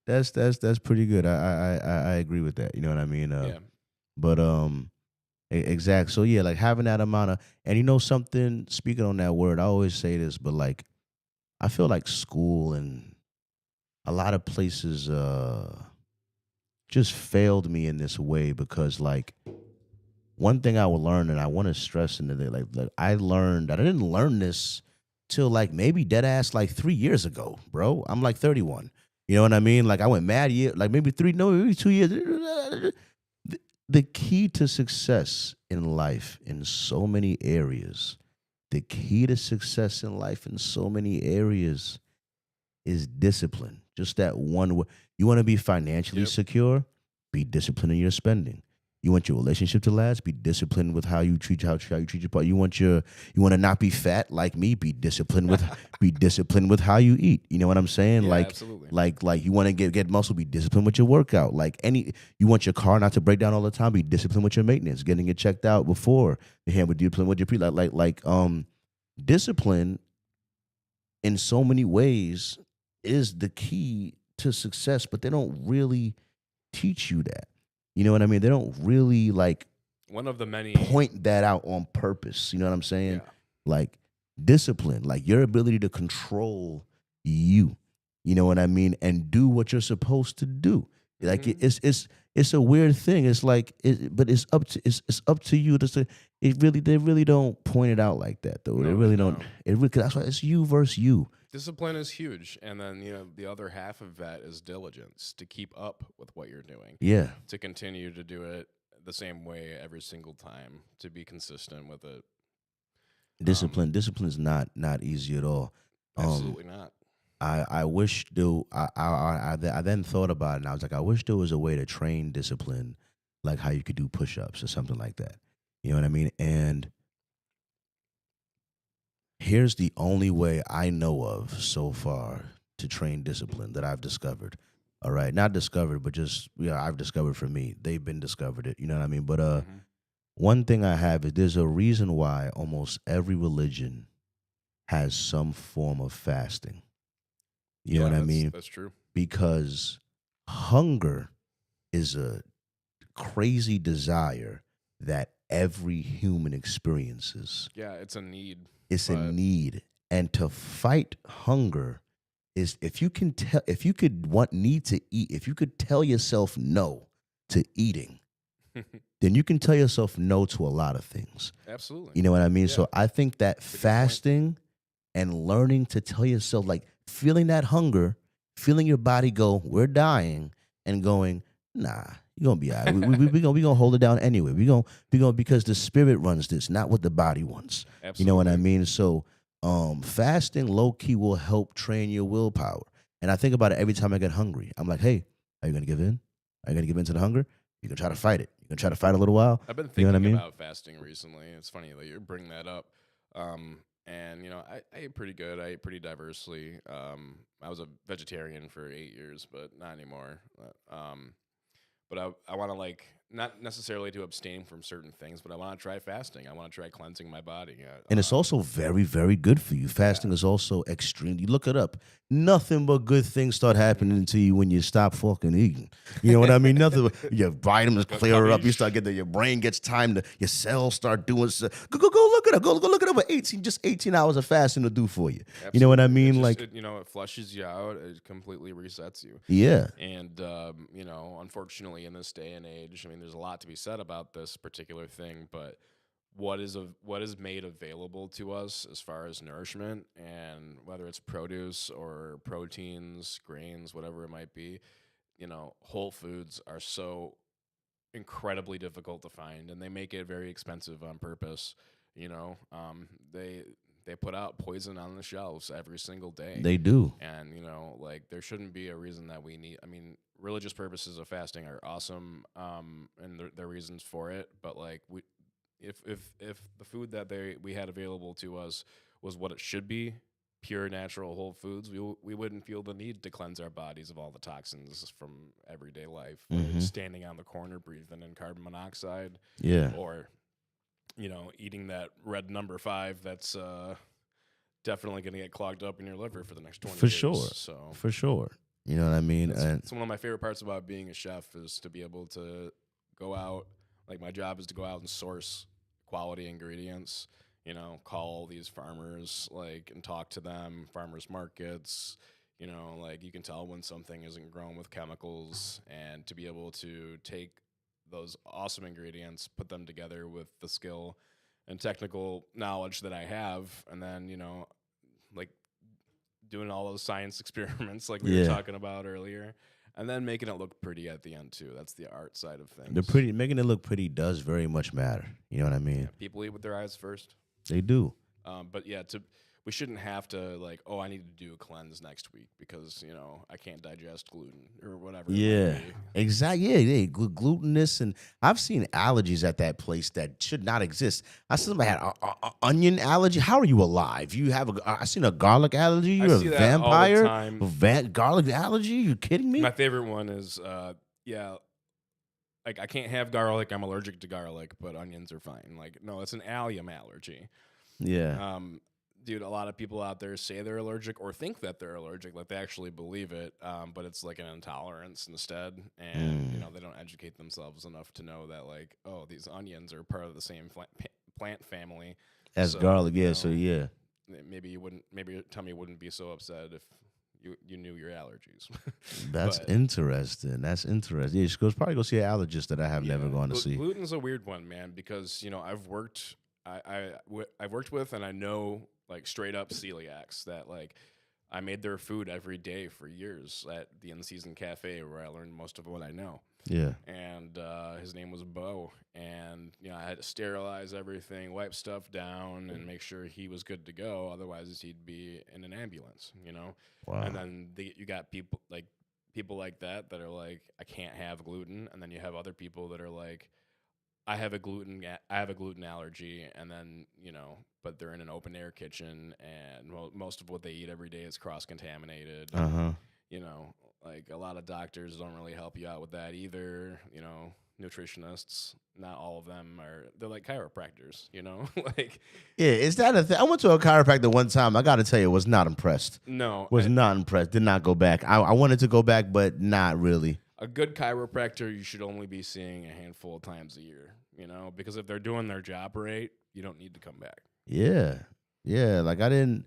That's pretty good. I agree with that. You know what I mean? Yeah. But exact. So yeah, like having that amount of, and something. Speaking on that word, I always say this, but like, I feel like school and a lot of places just failed me in this way because like one thing I will learn, and I want to stress into that, like I learned that I didn't learn this till like maybe dead ass like 3 years ago, bro. I'm like 31. You know what I mean? Like I went mad year, like maybe 2 years. The key to success in life in so many areas, the key to success in life in so many areas is discipline. Just that one word. You want to be financially secure? Be disciplined in your spending. You want your relationship to last? Be disciplined with how you treat your partner. You want to not be fat like me? Be disciplined with how you eat. You know what I'm saying? Yeah, like absolutely. like you want to get muscle? Be disciplined with your workout. Like you want your car not to break down all the time? Be disciplined with your maintenance. Getting it checked out before the hand. With discipline with your pre discipline in so many ways is the key to success, but they don't really teach you that. You know what I mean? They don't really like one of the many point that out on purpose. You know what I'm saying? Yeah. Like discipline, like your ability to control you. You know what I mean? And do what you're supposed to do. Like it's a weird thing. It's like, but it's up to you to say. They really don't point it out like that though. No, they really no. don't. That's why it's you versus you. Discipline is huge, and then the other half of that is diligence to keep up with what you're doing. Yeah. To continue to do it the same way every single time, to be consistent with it. Discipline is not easy at all. Um, Absolutely not. I wish there. I then thought about it, and I was like, I wish there was a way to train discipline, like how you could do push-ups or something like that. You know what I mean? And here's the only way I know of so far to train discipline that I've discovered. All right, not discovered, but just I've discovered for me. They've been discovered it. You know what I mean? But Hmm. one thing I have is there's a reason why almost every religion has some form of fasting. You know Yeah, what I that's mean? that's true. Because hunger is a crazy desire that every human experiences. Yeah, it's a need, It's a but need. And to fight hunger is if you can tell if you could want need to eat, if you could tell yourself no to eating, then you can tell yourself no to a lot of things. absolutely. You know what I mean? Yeah, So I think that it's a good point. fasting and learning to tell yourself, like feeling that hunger, feeling your body go, we're dying, and going, nah, you're gonna be all right. We gonna hold it down anyway. We gonna because the spirit runs this, not what the body wants. You know what I Absolutely. mean? So fasting low key will help train your willpower. And I think about it every time I get hungry. I'm like, hey, are you gonna give in? Are you gonna give in to the hunger? You're gonna try to fight it. You're gonna try to fight a little while. I've been You know what I thinking mean? about fasting recently. It's funny that you bring that up. And I ate pretty good. I ate pretty diversely. I was a vegetarian for 8 years, but not anymore. But I want to like not necessarily to abstain from certain things, but I want to try fasting. I want to try cleansing my body. And it's also very, very good for you. Yeah. Fasting is also extreme. You look it up. Nothing but good things start Mhm. happening to you when you stop fucking eating. You know what I mean? Nothing. Your vitamins Go clear up. You cubbies. start getting your brain gets time to your cells start doing stuff. Go look it up. Go look it up. What 18 hours of fasting to do for you. You know what I Absolutely. mean? Like It flushes you out. It completely resets you. yeah, And unfortunately, in this day and age, I mean, there's a lot to be said about this particular thing. But what is made available to us as far as nourishment, and whether it's produce or proteins, grains, whatever it might be, whole foods are so incredibly difficult to find, and they make it very expensive on purpose. You know, they put out poison on the shelves every single day, they do. and like there shouldn't be a reason that we need. I mean, religious purposes of fasting are awesome, and there are reasons for it. But like if the food that we had available to us was what it should be, pure natural whole foods, we wouldn't feel the need to cleanse our bodies of all the toxins from everyday life, whether it's Hmm. standing on the corner breathing in carbon monoxide, Yeah, or eating that red number 5 that's definitely going to get clogged up in your liver for the next 20 for years. sure, So for sure. You know what I mean? that's And it's one of my favorite parts about being a chef, is to be able to go out. Like, my job is to go out and source quality ingredients. Call all these farmers, like, and talk to them. Farmers markets. Like, you can tell when something isn't grown with chemicals, and to be able to take those awesome ingredients, put them together with the skill and technical knowledge that I have, and then like doing all those science experiments like we were yeah, talking about earlier, and then making it look pretty at the end too. That's the art side of the things. pretty making it look pretty does very much matter. You know what I Yeah, mean? people eat with their eyes first. They do. But yeah, we shouldn't have to like, oh, I need to do a cleanse next week because I can't digest gluten or whatever it might Yeah, be. exactly. Yeah, glutinous, and I've seen allergies at that place that should not exist. I see somebody had a onion allergy. How are you alive? You have I seen a garlic allergy. I You're a see that all the vampire. time. Garlic allergy? You kidding me? My favorite one is yeah, like, I can't have garlic. I'm allergic to garlic, but onions are fine. Like, no, it's an allium allergy. Yeah. Dude, a lot of people out there say they're allergic or think that they're allergic, like they actually believe it, but it's like an intolerance instead, and Mm. they don't educate themselves enough to know that, like, oh, these onions are part of the same plant family, As so garlic, yeah. So yeah, maybe your tummy wouldn't be so upset if you knew your allergies. that's But interesting. That's interesting. Yeah, probably go see an allergist that I have yeah, never gone to see. gluten's a weird one, man, because I've worked with, and I know, like, straight up celiacs that, like, I made their food every day for years at the In Season Cafe, where I learned most of what I know. Yeah. And his name was Bo, and I had to sterilize everything, wipe stuff down, and make sure he was good to go. Otherwise, he'd be in an ambulance. Wow. And then you got people like that are like, I can't have gluten, and then you have other people that are like, I have a gluten allergy, and then but they're in an open air kitchen, and most of what they eat every day is cross contaminated. Like a lot of doctors don't really help you out with that either. Nutritionists, not all of them they're like chiropractors. Like Yeah, is that a thing? I went to a chiropractor one time. I got to tell you, was not impressed. no, Not impressed. Did not go back. I wanted to go back, but not really. a good chiropractor you should only be seeing a handful of times a year. Because if they're doing their job right, you don't need to come back. Yeah, yeah. Like I didn't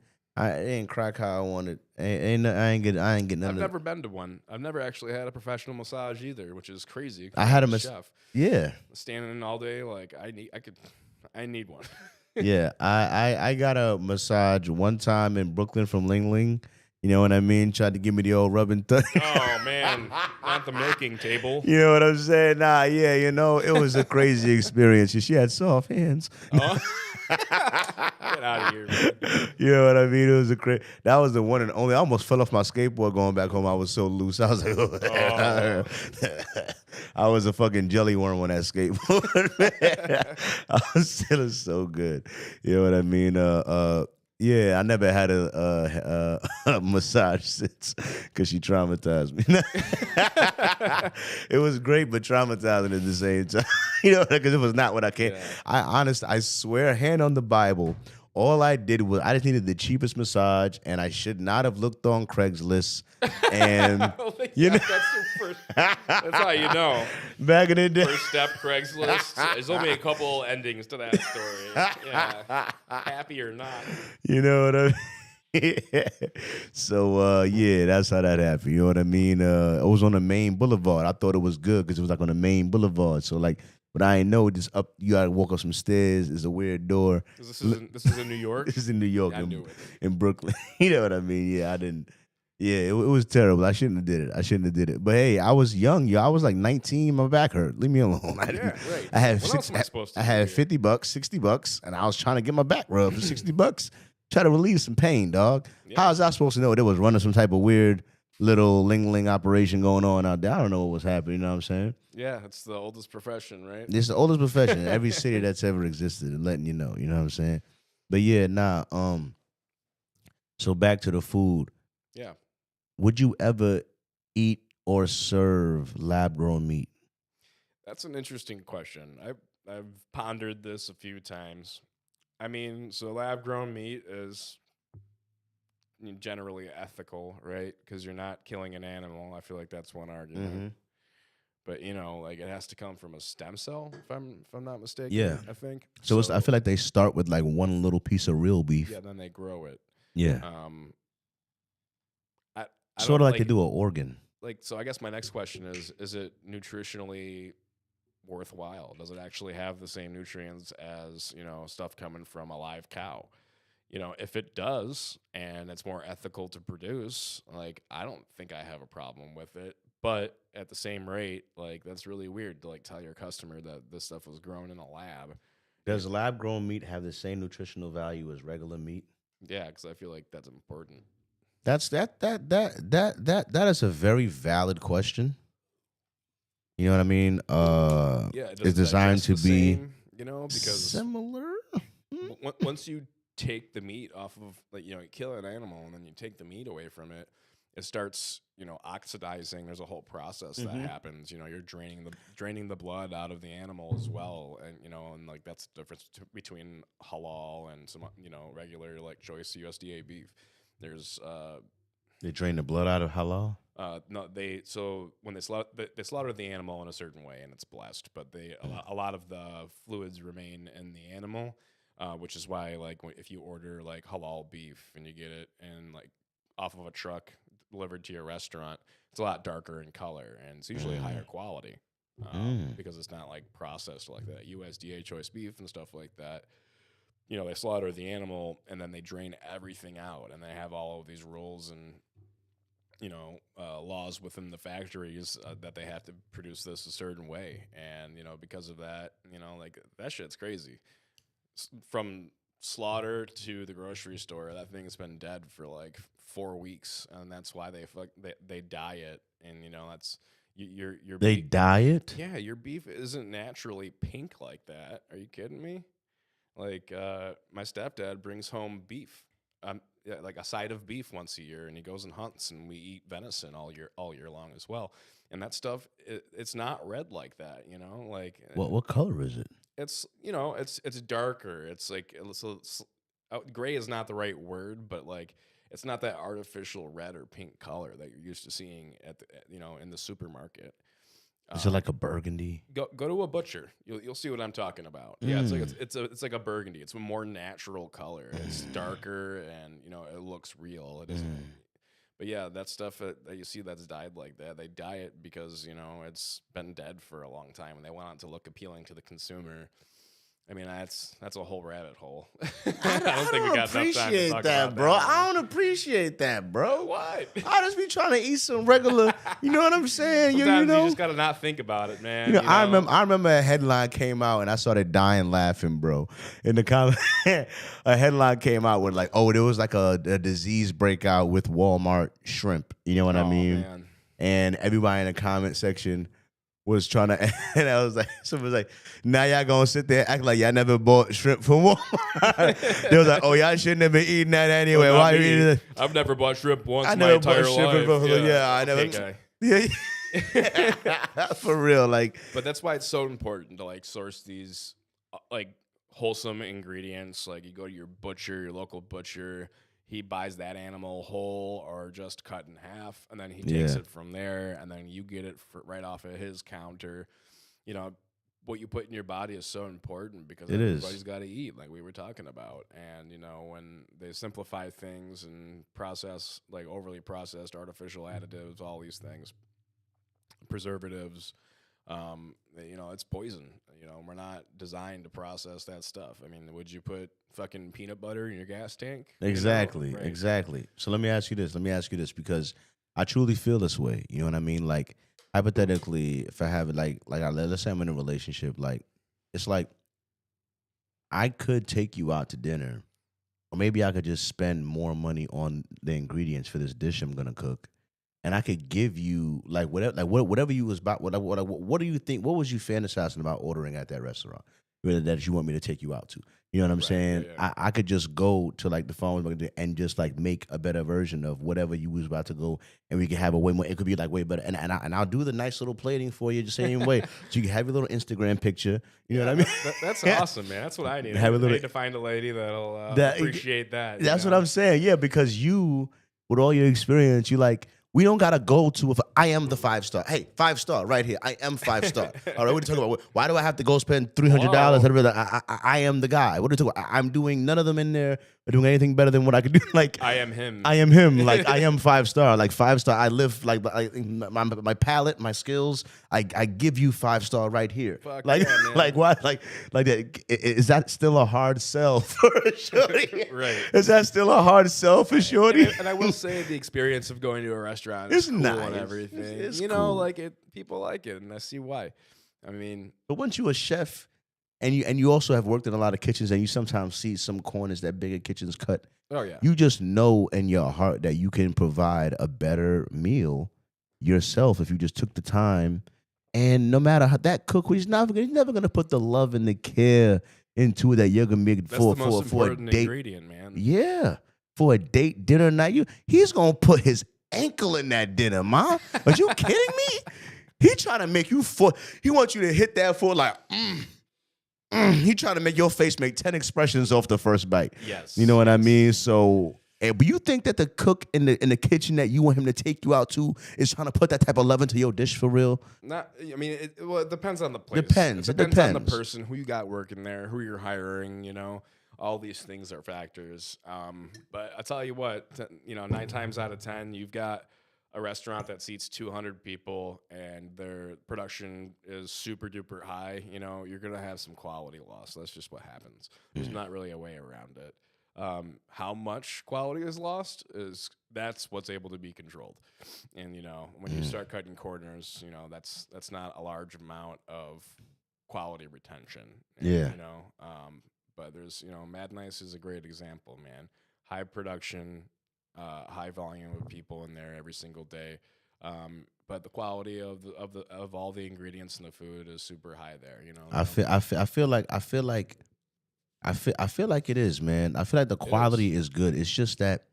crack how I wanted. I ain't get nothing. I've never been to one. I've never actually had a professional massage either, which is crazy. I had a chef. Yeah, Standing all day, like I need one. yeah. I got a massage one time in Brooklyn from Ling Ling. You know what I mean? Tried to give me the old rubbing thing. Oh man, not the milking table. You know what I'm saying? Nah, yeah. It was a crazy experience. She had soft hands. Oh. Get out of here, man. You know what I mean? It was that was the one and only. I almost fell off my skateboard going back home. I was so loose. I was like, oh. I was a fucking jelly worm on that skateboard. Man. I was feeling so good. You know what I mean? Yeah, I never had a massage since because she traumatized me. It was great, but traumatizing at the same time. Because it was not what I came. Yeah. I swear, hand on the Bible, all I did was I just needed the cheapest massage, and I should not have looked on Craigslist. And that's your first. That's how you know. Back in the day, first step Craigslist. There's only a couple endings to that story. Yeah, happy or not. You know what I mean? So yeah, that's how that happened. You know what I mean? I was on the main boulevard. I thought it was good because it was like on the main boulevard. So like. But I ain't know just up. You gotta walk up some stairs. It's a weird door. This is in New York. This is in New York. Yeah, I knew it. In Brooklyn. You know what I mean? Yeah, I didn't. Yeah, it was terrible. I shouldn't have did it. But hey, I was young. I was like 19. My back hurt. Leave me alone. Yeah, right. I had what else am I supposed to I had do $50, $60, and I was trying to get my back rubbed for $60. Try to relieve some pain, dog. Yeah. How was I supposed to know there was running some type of weird little ling-ling operation going on out there? I don't know what was happening. You know what I'm saying? Yeah, it's the oldest profession, right? It's the oldest profession in every city that's ever existed, and letting you know. You know what I'm saying? But yeah, so back to the food. Yeah. Would you ever eat or serve lab-grown meat? That's an interesting question. I've pondered this a few times. I mean, so lab-grown meat is generally ethical, right? Because you're not killing an animal. I feel like that's one argument. Mm-hmm. But like it has to come from a stem cell, if I'm not mistaken. Yeah, I think. So I feel like they start with like one little piece of real beef. Yeah, then they grow it. Yeah. I sort of like they do an organ. So I guess my next question is it nutritionally worthwhile? Does it actually have the same nutrients as stuff coming from a live cow? If it does and it's more ethical to produce, like I don't think I have a problem with it. But at the same rate, like that's really weird to like tell your customer that this stuff was grown in a lab. Does lab grown meat have the same nutritional value as regular meat? Yeah, because I feel like that's important. That is a very valid question. You know what I mean? Yeah, it's designed to be same, because similar. Once you take the meat off of, like, you kill an animal and then you take the meat away from it, it starts, oxidizing. There's a whole process that happens. You're draining the blood out of the animal as well, and and like that's the difference between halal and some regular like choice USDA beef. There's they drain the blood out of halal. No, when they slaughter the animal in a certain way and it's blessed, but a lot of the fluids remain in the animal, which is why like if you order like halal beef and you get it and like off of a truck delivered to your restaurant, it's a lot darker in color and it's usually higher quality because it's not like processed like that. USDA choice beef and stuff like that. They slaughter the animal and then they drain everything out and they have all of these rules and laws within the factories that they have to produce this a certain way, and because of that, like that shit's crazy. From slaughter to the grocery store, that thing's been dead for like 4 weeks, and that's why they dye it, and that's your They dye it? yeah, your beef isn't naturally pink like that. Are you kidding me? Like my stepdad brings home beef, yeah, like a side of beef once a year, and he goes and hunts, and we eat venison all year long as well. And that stuff, it's not red like that, Like What color is it? it's it's darker. It's like gray is not the right word, but like it's not that artificial red or pink color that you're used to seeing at in the supermarket. Is it like a burgundy? Go to a butcher. You'll see what I'm talking about. Yeah, it's like a burgundy. It's a more natural color. It's darker and it looks real. It isn't. But yeah, that stuff that you see that's dyed like that, they dye it because it's been dead for a long time and they want it to look appealing to the consumer. I mean, that's a whole rabbit hole. I don't appreciate that, bro. I don't appreciate that, bro. Why? I just be trying to eat some regular. You know what I'm saying? Sometimes you just gotta not think about it, man. I remember a headline came out and I started dying laughing, bro. In the comment, a headline came out with like, oh, there was like a disease breakout with Walmart shrimp. You know what I mean? Man. And everybody in the comment section was trying to, and I was like, someone was like, now y'all gonna sit there and act like y'all never bought shrimp from Walmart. They was like, oh, y'all shouldn't have been eating that anyway. Well, Why you eating it? I've never bought shrimp once I in my never bought entire shrimp life. from, yeah, I never. Okay, Yeah, for real. Like, but that's why it's so important to like source these like wholesome ingredients. Like you go to your butcher, your local butcher. He buys that animal whole or just cut in half, and then he takes it from there, and then you get it right off of his counter. What you put in your body is so important because everybody's got to eat, like we were talking about. And when they simplify things and process, like overly processed artificial additives, all these things, preservatives, it's poison. We're not designed to process that stuff. I mean, would you put fucking peanut butter in your gas tank? Exactly, Right. exactly. So let me ask you this because I truly feel this way. You know what I mean? Like, hypothetically, if I have it, let's say I'm in a relationship, like, it's like I could take you out to dinner, or maybe I could just spend more money on the ingredients for this dish I'm gonna cook. And I could give you whatever you was about. What do you think? What was you fantasizing about ordering at that restaurant that you want me to take you out to? You know what I'm saying? Yeah. I could just go to like the phone and just like make a better version of whatever you was about to go, and we can have a way more. It could be like way better, and I'll do the nice little plating for you the same way, so you can have your little Instagram picture. You know what I mean? That's awesome, man. That's what I need. I need to find a lady that'll appreciate that. That's what I'm saying. Yeah, because you, with all your experience, you like. We don't gotta go to I am the 5-star. Hey, 5-star right here. I am 5-star. All right, what are you talking about? Why do I have to go spend $300? I am the guy. What are you talking about? I'm doing none of them in there or doing anything better than what I could do. Like I am him. I am him. Like I am 5-star. Like 5-star. I live like my palate, my skills. I give you 5-star right here. Fuck like yeah, man. like what? Like that. Is that still a hard sell for a shorty? Right. Is that still a hard sell for shorty? And I will say the experience of going to a restaurant It's is cool nice. and everything. It's you cool. know, like people like it, and I see why. I mean, But once you a chef, and you also have worked in a lot of kitchens, and you sometimes see some corners that bigger kitchens cut. oh yeah, You just know in your heart that you can provide a better meal yourself if you just took the time. And no matter how that cook, he's never gonna put the love and the care into it that you're gonna make that's for the most for a important date. ingredient, man. Yeah, for a date dinner night, he's gonna put his ankle in that dinner, ma. Are you kidding me? He trying to make you he wants you to hit that for like, He trying to make your face make 10 expressions off the first bite. Yes, You know what I mean? So, but you think that the cook in the kitchen that you want him to take you out to is trying to put that type of love into your dish for real? Not. I mean, it depends on the place. Depends. It It depends on the depends. person, who you got working there, who you're hiring. All these things are factors. But I tell you what, 9 times out of 10, you've got a restaurant that seats 200 people and their production is super duper high. You're gonna have some quality loss. That's just what happens. There's not really a way around it. How much quality is lost that's what's able to be controlled. And when you start cutting corners, that's not a large amount of quality retention. And, Yeah. but there's Mad Nice is a great example, man. High production, high volume of people in there every single day. But the quality of all the ingredients in the food is super high there. I feel like it is, man. I feel like the quality is good. It's just that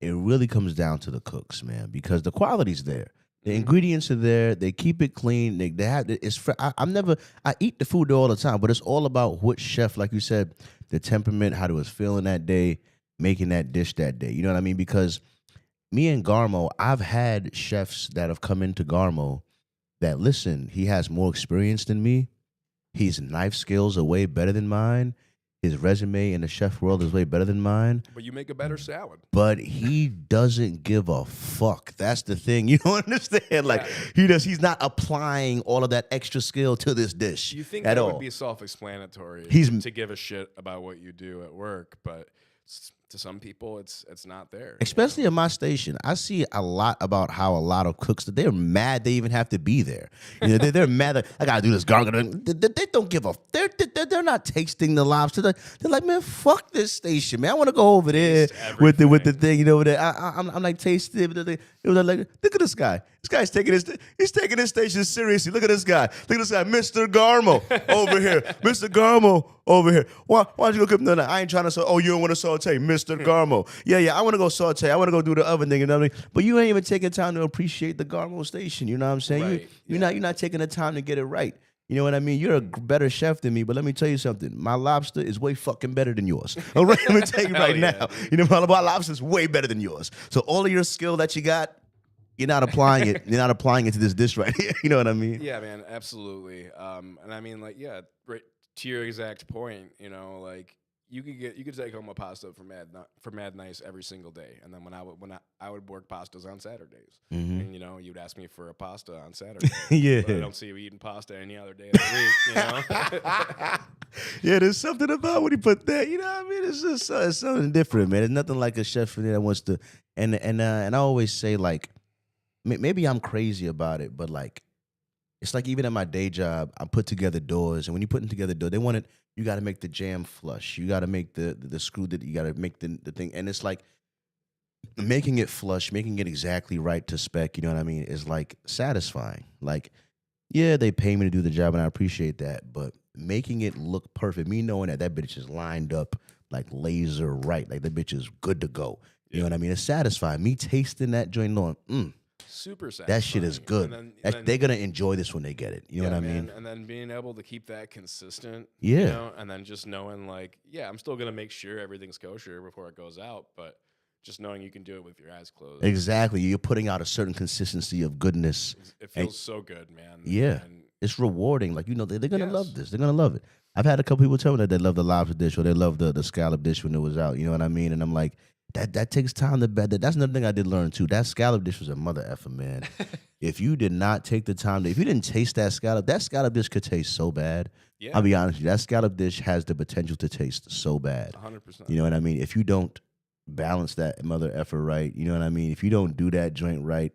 it really comes down to the cooks, man, because the quality's there. The ingredients are there. They keep it clean. They have it's. I eat the food there all the time, but it's all about which chef, like you said, the temperament, how they was feeling that day, making that dish that day. You know what I mean? Because me and Garmo, I've had chefs that have come into Garmo that listen. He has more experience than me. His knife skills are way better than mine. His resume in the chef world is way better than mine. But you make a better salad. But he doesn't give a fuck. That's the thing. You don't understand? Like he's not applying all of that extra skill to this dish. You think at that all. would be self-explanatory to give a shit about what you do at work, but to some people it's not there. Especially at my station, I see a lot about how a lot of cooks, they're mad they even have to be there. They're mad that I gotta do this gargling. They don't give a. They're not tasting the lobster. They're like, man, fuck this station, man. I want to go over there with the thing. I'm like tasting it. It was like, look at this guy. This guy's taking his station seriously. Look at this guy. Look at this guy, Mr. Garmo over here. Mr. Garmo over here. Why don't you go cook? No, I ain't trying to. Oh, you don't want to saute, Mr. Garmo. Yeah. I want to go saute. I want to go do the oven thing. You know what I mean? But you ain't even taking time to appreciate the Garmo station. You know what I'm saying? Right. You're not taking the time to get it right. You know what I mean? You're a better chef than me, but let me tell you something. My lobster is way fucking better than yours. All right, let me tell you right now. My lobster is way better than yours. So all of your skill that you got, you're not applying it. You're not applying it to this dish right here. You know what I mean? Yeah, man, absolutely. And I mean, right to your exact point. Like you could take home a pasta for Mad Nice every single day, and then when I would work pastas on Saturdays, and you'd ask me for a pasta on Saturday. Yeah, but I don't see you eating pasta any other day of the week. Yeah, there's something about when he put that. You know what I mean? It's just it's something different, man. There's nothing like a chef in there that wants to. And I always say, like, maybe I'm crazy about it, but like, it's like even at my day job, I put together doors, and when you putting together doors, they want it. You got to make the jam flush. You got to make the screw that you got to make the thing, and it's like making it flush, making it exactly right to spec. You know what I mean? Is like satisfying. Like, yeah, they pay me to do the job, and I appreciate that, but making it look perfect, me knowing that bitch is lined up like laser right, like the bitch is good to go. You know what I mean? It's satisfying. Me tasting that joint, going, super satisfying. That shit is good. And then, they're gonna enjoy this when they get it. You know what I mean? And then being able to keep that consistent. Yeah. And then just knowing, like, I'm still gonna make sure everything's kosher before it goes out, but just knowing you can do it with your eyes closed. Exactly. You're putting out a certain consistency of goodness. It feels so good, man. Yeah. It's rewarding. Like, they're gonna love this. They're gonna love it. I've had a couple people tell me that they love the lobster dish or they love the scallop dish when it was out. You know what I mean? And I'm like, that takes time to bed. That's another thing I did learn too. That scallop dish was a mother effer, man. If you did not take the time if you didn't taste that scallop dish could taste so bad. Yeah. I'll be honest with you. That scallop dish has the potential to taste so bad. 100%. You know what I mean? If you don't balance that mother effer right, you know what I mean? If you don't do that joint right,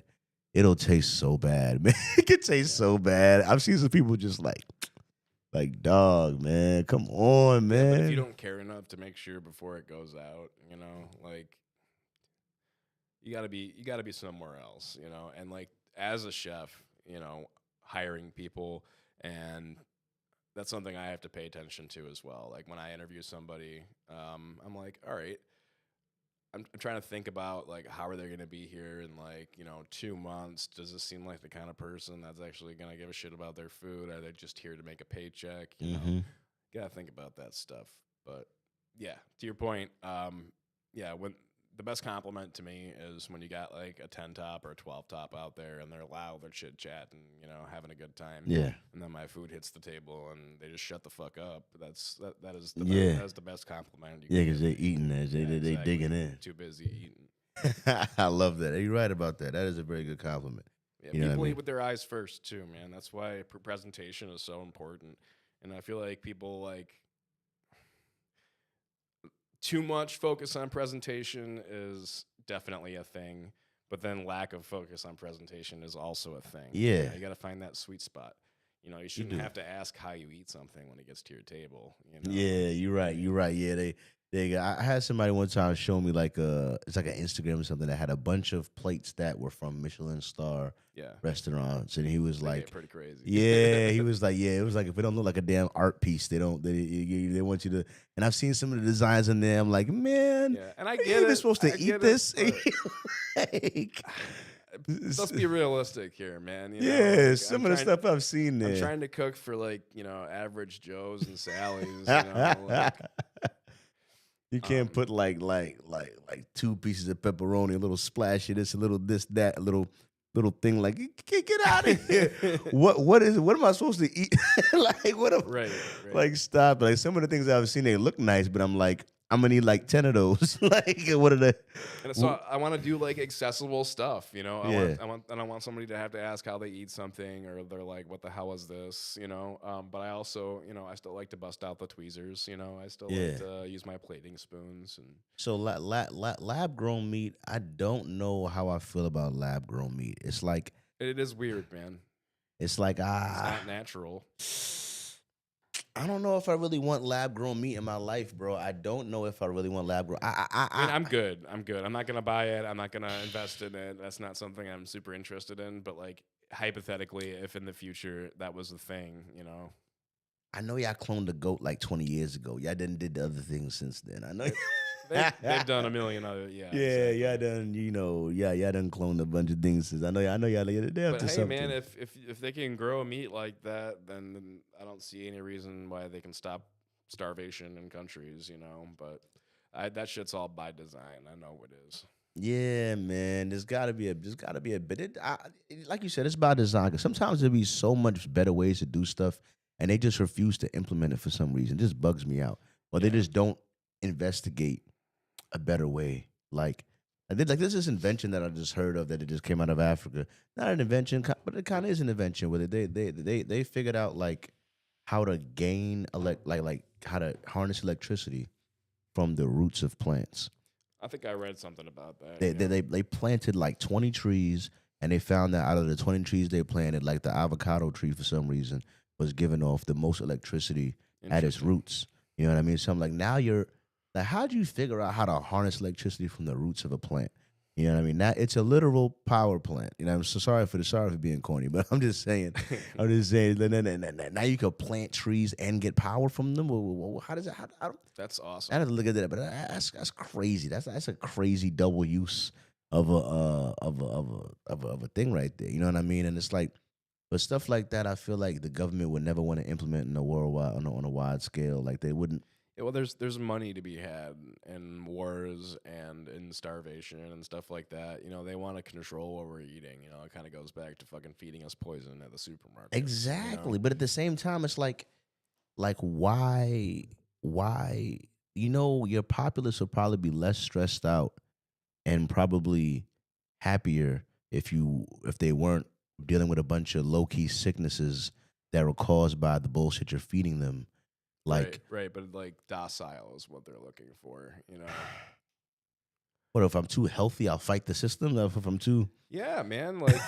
it'll taste so bad, man. It can taste so bad. I've seen some people just like, dog, man, come on, man. But if you don't care enough to make sure before it goes out, like you gotta be somewhere else, and like as a chef, hiring people, and that's something I have to pay attention to as well. Like when I interview somebody, I'm like, all right, I'm trying to think about like how are they going to be here in 2 months? Does this seem like the kind of person that's actually going to give a shit about their food? Are they just here to make a paycheck? You know, gotta think about that stuff. But yeah, to your point, when the best compliment to me is when you got like a 10 top or a 12 top out there and they're loud, they're chit chatting, having a good time. Yeah. And then my food hits the table and they just shut the fuck up. That is the best compliment. Because they're eating there. They digging in. Too busy eating. I love that. You're right about that. That is a very good compliment. Yeah, people eat with their eyes first too, man. That's why presentation is so important. And I feel like people too much focus on presentation is definitely a thing, but then lack of focus on presentation is also a thing. Yeah. You got to find that sweet spot. You know, you You shouldn't do. have to ask how you eat something when it gets to your table. You know, Yeah, you're right. You're right. Yeah, I had somebody one time show me like it's like an Instagram or something that had a bunch of plates that were from Michelin star yeah, restaurants, and he was they like, get pretty crazy. yeah, he was like, yeah, it was like if it don't look like a damn art piece, they don't they want you to. And I've seen some of the designs in there. I'm like, man, Yeah, and I are you get even it. supposed to I eat get this? it, Like, let's be realistic here, man. You know, yeah, like, some of the stuff I've seen there. I'm trying to cook for like average Joes and Sallies. You know, like, you can't put like 2 pieces of pepperoni, a little splash of this, a little this, that, a little thing. Like, get out of here. What am I supposed to eat? Like, what? right. Like, stop. Like, some of the things I've seen, they look nice, but I'm like, I'm gonna need like 10 of those. Like, what are the? And so I want to do like accessible stuff, you know. Yeah. I want somebody to have to ask how they eat something, or they're like, "What the hell is this?" You know. But I also, I still like to bust out the tweezers. You know, I still like to use my plating spoons and. So lab grown meat, I don't know how I feel about lab grown meat. It's like It is weird, man. it's like It's not natural. I don't know if I really want lab grown meat in my life, bro. I don't know if I really want lab grown. I mean, I'm good. I'm not gonna buy it. I'm not gonna invest in it. That's not something I'm super interested in. But like hypothetically, if in the future that was a thing, I know y'all cloned a goat like 20 years ago. Y'all did the other things since then. I know. they've done a million other Yeah, exactly. y'all done. Y'all done cloned a bunch of things since. I know y'all. They're up But to hey, something. man, if they can grow a meat like that, then I don't see any reason why they can stop starvation in countries, But that shit's all by design. I know it is. Yeah, man. There's gotta be a bit. Like you said, it's by design. 'Cause sometimes there'll be so much better ways to do stuff, and they just refuse to implement it for some reason. It just bugs me out, or they just don't investigate a better way. Like I did, like there's this invention that I just heard of that it just came out of Africa. Not an invention, but it kind of is an invention. Where they figured out like how to gain like how to harness electricity from the roots of plants. I think I read something about that. They planted like 20 trees, and they found that out of the 20 trees they planted, like the avocado tree for some reason was giving off the most electricity at its roots. You know what I mean? So I'm like, now you're like, how do you figure out how to harness electricity from the roots of a plant? You know what I mean? Now it's a literal power plant. You know, I'm so sorry for being corny, but I'm just saying, now you can plant trees and get power from them. How does it? That's awesome. I have to look at that, but that's crazy. That's a crazy double use of a thing right there. You know what I mean? And it's like, but stuff like that, I feel like the government would never want to implement in a worldwide on a wide scale. Like they wouldn't. Yeah, well, there's money to be had in wars and in starvation and stuff like that. They want to control what we're eating. It kind of goes back to fucking feeding us poison at the supermarket. Exactly, but at the same time, it's like why? Your populace will probably be less stressed out and probably happier if they weren't dealing with a bunch of low key sicknesses that were caused by the bullshit you're feeding them. Like right, but like docile is what they're looking for. What if I'm too healthy? I'll fight the system. If I'm too, yeah, man, like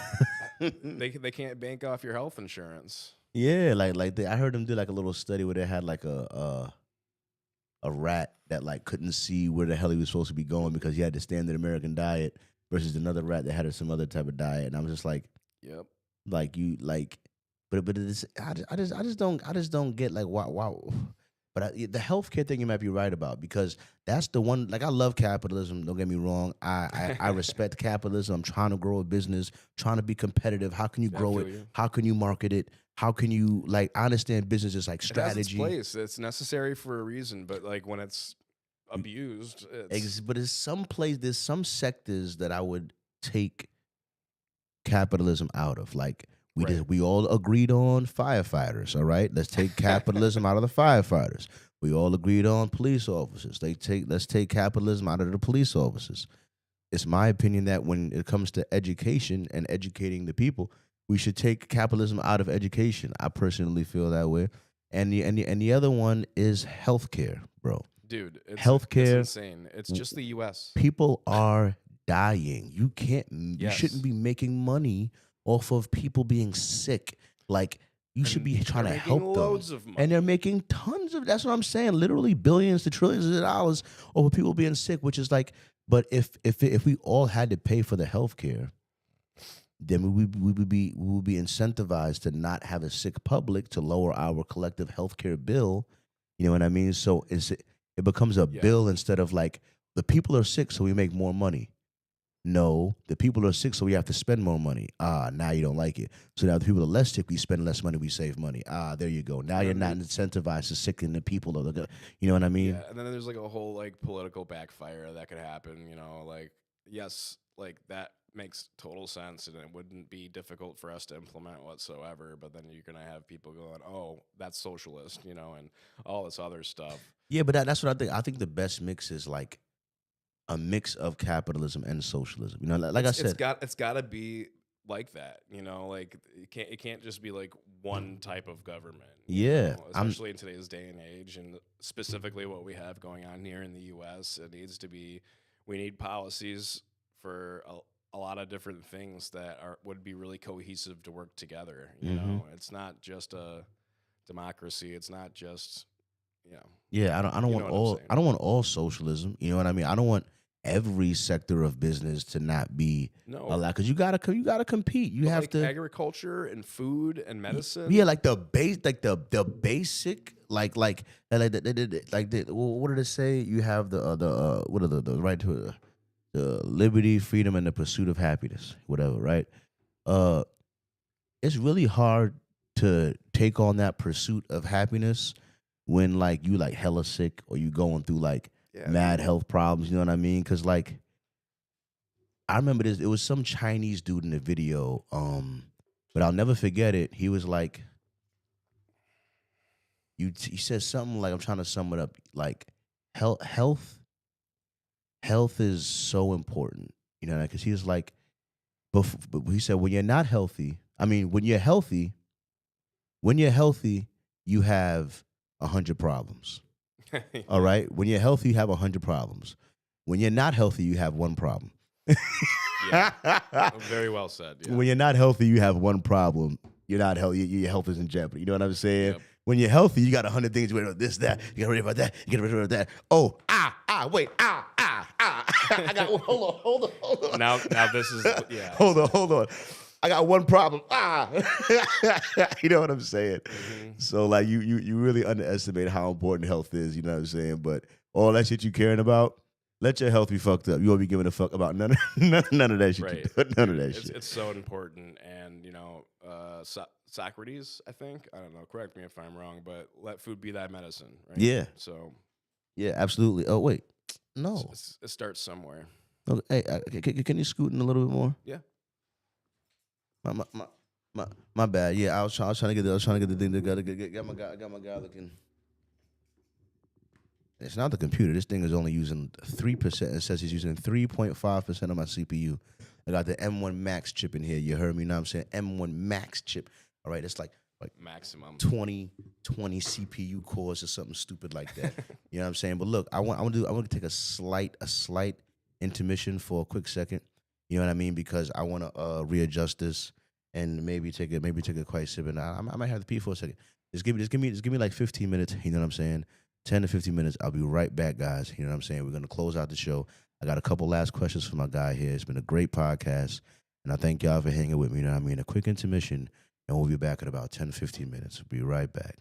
they can't bank off your health insurance. Yeah, I heard them do like a little study where they had like a rat that like couldn't see where the hell he was supposed to be going because he had the standard American diet versus another rat that had some other type of diet, and I'm just like, yep, like you like, but it's, I just don't get like why. But the healthcare thing you might be right about because that's the one. Like I love capitalism. Don't get me wrong. I respect capitalism. I'm trying to grow a business, trying to be competitive. How can you grow it? How can you market it? How can you I understand business is like strategy. It has its place. It's necessary for a reason, but like when it's abused, but there's some sectors that I would take capitalism out of. Like we all agreed on firefighters. All right, let's take capitalism out of the firefighters. We all agreed on police officers. Let's take capitalism out of the police officers. It's my opinion that when it comes to education and educating the people, we should take capitalism out of education. I personally feel that way. And the other one is healthcare, bro. dude, it's Healthcare, insane. It's just the U.S. people are dying. You shouldn't Yes, be making money off of people being sick. Like, you should and be trying they're to making help them. loads of And they're money. making tons of, that's what I'm saying, literally billions to trillions of dollars over people being sick, which is like, but if we all had to pay for the healthcare, then we would be incentivized to not have a sick public, to lower our collective healthcare bill. You know what I mean? So it becomes a Yeah, bill instead of like, the people are sick, so we make more money. No, the people are sick, so we have to spend more money. Ah, now you don't like it. So now the people are less sick, we spend less money, we save money. Ah, there you go. Now and you're then not incentivized to sicken the people. You know what I mean? yeah, and then there's like a whole like political backfire that could happen. Like yes, like that makes total sense, and it wouldn't be difficult for us to implement whatsoever. But then you're gonna have people going, "Oh, that's socialist," and all this other stuff. Yeah, but that's what I think. I think the best mix is like a mix of capitalism and socialism. You know, like I said, It's got to be like that. Like it can't just be like one type of government. yeah, Especially in today's day and age, and specifically what we have going on here in the U.S. It needs to be. We need policies for a lot of different things that would be really cohesive to work together. hmm It's not just a democracy. It's not just yeah. I don't you want know what I'm all. saying. I don't want all socialism. You know what I mean? I don't want every sector of business to not be No, allowed, because you gotta compete. You but have like to. agriculture and food and Yeah, medicine. like the base, like the basic, what did it say? You have the what are the right to the liberty, freedom, and the pursuit of happiness, whatever, right? Uh, it's really hard to take on that pursuit of happiness when like you like hella sick, or you going through like Yeah, mad dude. health problems. You know what I mean? Because like I remember this, it was some Chinese dude in the video, but I'll never forget it. He was like, he said something like, I'm trying to sum it up, like health is so important, you know, because he was like, but he said, when you're not healthy, I mean, when you're healthy, you have 100 problems. All Yeah. right, when you're healthy, you have 100 problems. When you're not healthy, you have one problem. Yeah. Very well said. Yeah. When you're not healthy, you have one problem. You're not healthy. Your health is in jeopardy. You know what I'm saying? Yep. When you're healthy, you got 100 things. You worry this, that. You got to worry about that. You got to worry about that. Oh, wait, I got. Hold on. Now this is yeah. Hold on. I got one problem. You know what I'm saying? Hmm. So like you really underestimate how important health is. You know what I'm saying? But all that shit you caring about, let your health be fucked up. You won't be giving a fuck about none of that shit. Right. None of Dude, that it's shit. it's so important, and Socrates, I think, I don't know. Correct me if I'm wrong, but let food be thy medicine, right? Yeah. So Yeah, absolutely. Oh wait, no. it starts somewhere. Okay, hey, can you scoot in a little bit more? Yeah. My my my, my bad. Yeah, I was trying to get the thing together. Got my guy looking. It's not the computer. This thing is only using 3%. It says he's using 3.5% of my CPU. I got the M1 Max chip in here. You heard me? Know what I'm saying? M1 Max chip. All right, it's like Maximum. 20 CPU cores or something stupid like that. You know what I'm saying? But look, I want to take a slight intermission for a quick second. You know what I mean? Because I want to readjust this and maybe take a quiet sip. And I might have to pee for a second. Just give me like 15 minutes. You know what I'm saying? 10 to 15 minutes. I'll be right back, guys. You know what I'm saying? We're gonna close out the show. I got a couple last questions for my guy here. It's been a great podcast, and I thank y'all for hanging with me. You know what I mean? A quick intermission, and we'll be back in about 10 to 15 minutes. We'll be right back.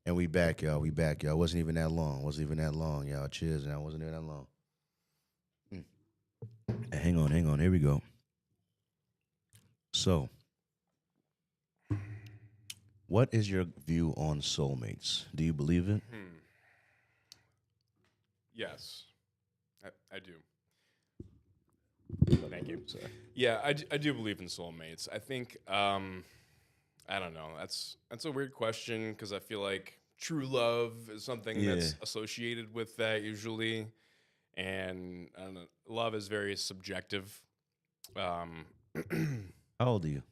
And we back, y'all. We back, y'all. Wasn't even that long. Wasn't even that long, y'all. Cheers, now. Wasn't even that long. Hang on, hang on. Here we go. So, what is your view on soulmates? Do you believe it? Yes, I do. Thank you. Sorry. Yeah, I do believe in soulmates. I think I don't know. That's a weird question because I feel like true love is something that's associated with that usually, and I don't know, love is very subjective. Um, How old are you?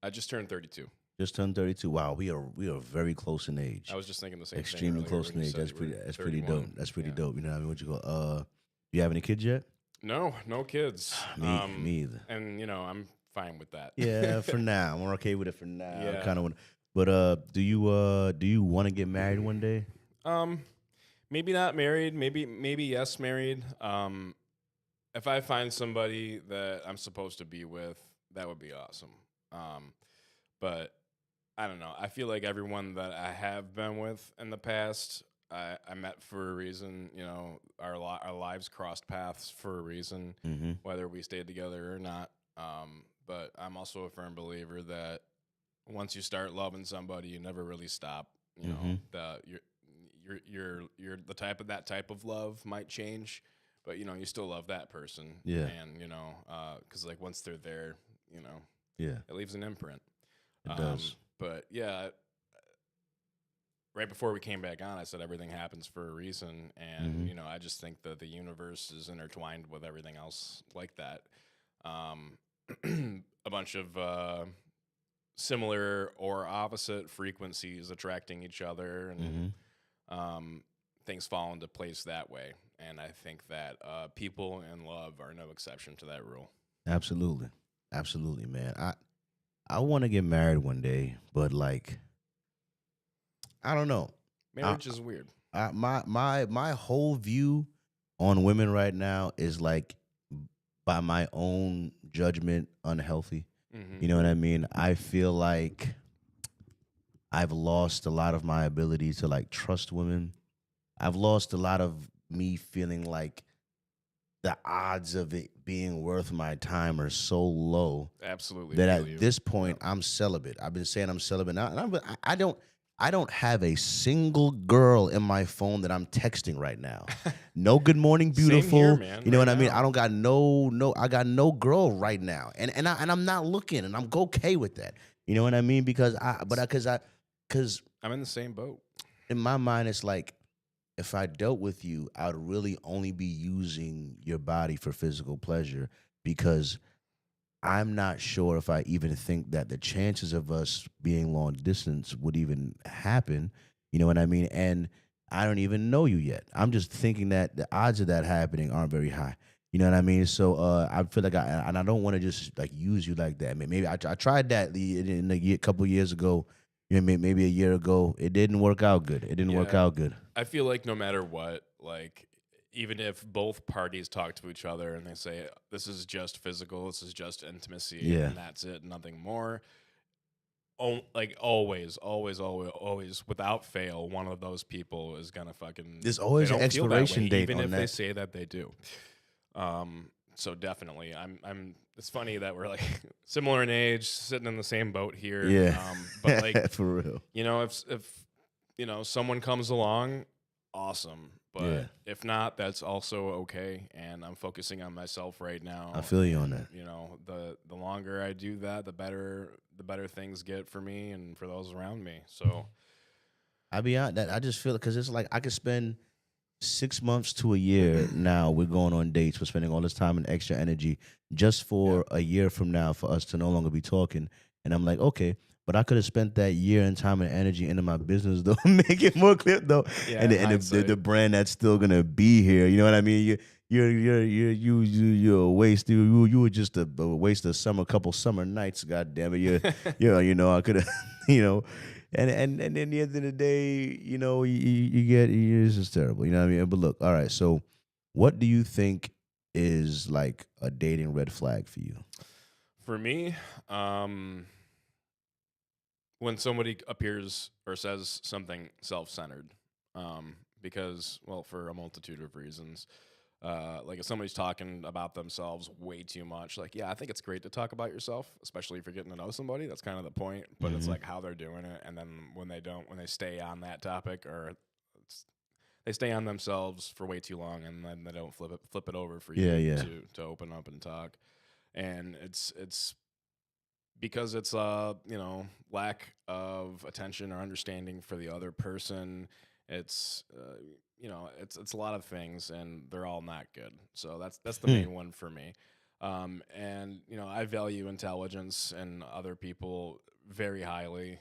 I just turned 32. Just turned 32. Wow, we are very close in age. I was just thinking the same thing. Extremely earlier close when in you age. said That's you pretty. were That's pretty 31. dope. That's pretty Yeah. dope. You know what I mean? What you go? You have any kids yet? No kids. Me either. And I'm fine with that. Yeah, for now. I'm okay with it for now. Yeah. Kind of. But do you want to get married one day? Maybe not married. Maybe yes, married. If I find somebody that I'm supposed to be with, that would be awesome. But I don't know. I feel like everyone that I have been with in the past, I met for a reason. Our lives crossed paths for a reason, Mm-hmm. whether we stayed together or not. But I'm also a firm believer that once you start loving somebody, you never really stop. You're the that type of love might change, but you still love that person. Yeah. And because like once they're there, Yeah, it leaves an imprint. it does. But yeah, right before we came back on, I said everything happens for a reason, and Mhm. I just think that the universe is intertwined with everything else like that. A bunch of similar or opposite frequencies attracting each other, and things fall into place that way. And I think that people in love are no exception to that rule. Absolutely, absolutely, man. I want to get married one day, but like, I don't know. Marriage is weird. My whole view on women right now is like, by my own judgment, unhealthy. Mm-hmm. You know what I mean? I feel like I've lost a lot of my ability to like trust women. I've lost a lot of me feeling like the odds of it being worth my time are so low Absolutely. that feel at you. this point I'm celibate. I've been saying I'm celibate now, and I don't have a single girl in my phone that I'm texting right now. No good morning, Same beautiful. here, man, You know right what I mean? now. I don't got I got no girl right now, and I'm not looking, and I'm okay with that. You know what I mean? Because I'm in the same boat. in my mind it's like, if I dealt with you, I would really only be using your body for physical pleasure, because I'm not sure if I even think that the chances of us being long distance would even happen. You know what I mean? And I don't even know you yet. I'm just thinking that the odds of that happening aren't very high. You know what I mean? So I feel like I don't want to just like use you like that. Maybe I tried that in a couple years ago. Maybe a year ago. It didn't work out good. It didn't work Yeah. out good. I feel like no matter what, like even if both parties talk to each other and they say this is just physical, this is just intimacy, Yeah. and that's it, nothing more. Like always, without fail, one of those people is gonna fucking. There's always they an don't feel that expiration way, date even on if that. they say that they do. So definitely, I'm. It's funny that we're like similar in age, sitting in the same boat here. Yeah. But like For real. if someone comes along, awesome. But Yeah. if not, that's also okay. And I'm focusing on myself right now. I feel you on and, that. The longer I do that, the better things get for me and for those around me. So I be honest, that I just feel it because it's like I could spend 6 months to a year now. We're going on dates. We're spending all this time and extra energy just for a year from now for us to no longer be talking. And I'm like, okay, but I could have spent that year and time and energy into my business though, make it more clear though. Yeah, and hindsight. the brand that's still gonna be here. You know what I mean? You're a waste. You were just a waste of couple summer nights. God damn it! I could have, And in the end of the day, it's just terrible. You know what I mean? But look, all right. So, what do you think is like a dating red flag for you? for me, when somebody appears or says something self-centered, because, well, for a multitude of reasons. Like if somebody's talking about themselves way too much, like, yeah, I think it's great to talk about yourself, especially if you're getting to know somebody. That's kind of the point. But it's Mm-hmm. like how they're doing it, and then when they don't, when they stay on that topic, or they stay on themselves for way too long, and then they don't flip it over for Yeah, you yeah, to open up and talk. And it's because it's lack of attention or understanding for the other person. It's it's a lot of things, and they're all not good. So that's the Hmm. main one for me. And I value intelligence and other people very highly.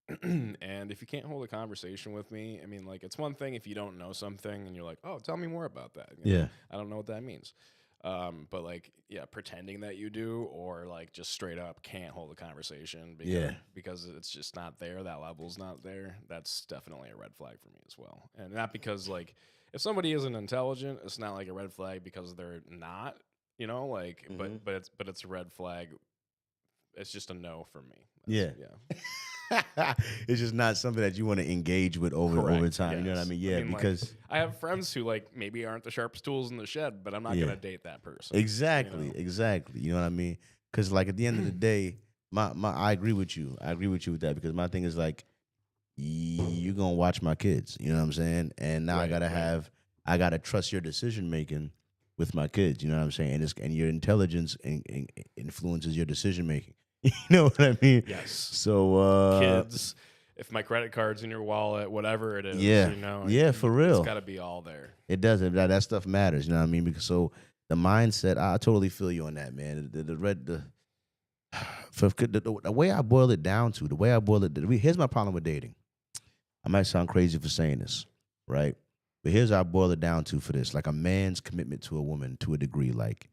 And if you can't hold a conversation with me, I mean, like, it's one thing if you don't know something and you're like, oh, tell me more about that. yeah, I don't know what that means. But like, yeah, pretending that you do, or like just straight up can't hold a conversation yeah, because it's just not there. That level's not there. That's definitely a red flag for me as well. And not because, like, if somebody isn't intelligent, it's not like a red flag because they're not. Like, hmm but it's a red flag. It's just a no for me. yeah. Yeah. It's just not something that you want to engage with over Correct. time. You know what I Yes. mean? I Yeah, mean, like, because I have friends who, like, maybe aren't the sharpest tools in the shed, but I'm not yeah, gonna date that person. exactly, exactly. You know what I mean? Because like at the end of the day, my I agree with you. I agree with you with that because my thing is like you gonna watch my kids. You know what I'm saying? And now Right. Right. I gotta trust your decision making with my kids. You know what I'm saying? And your intelligence influences your decision making. You know what I mean? Yes. So Kids, if my credit card's in your wallet, whatever it is, yeah, yeah, for it's real. got to be all there. It does. That stuff matters. You know what I mean? Because so the mindset, I totally feel you on that, man. The way I boil it down to, the way I boil it, here's my problem with dating. I might sound crazy for saying this, right? But here's how I boil it down to for this: like a man's commitment to a woman to a degree. Like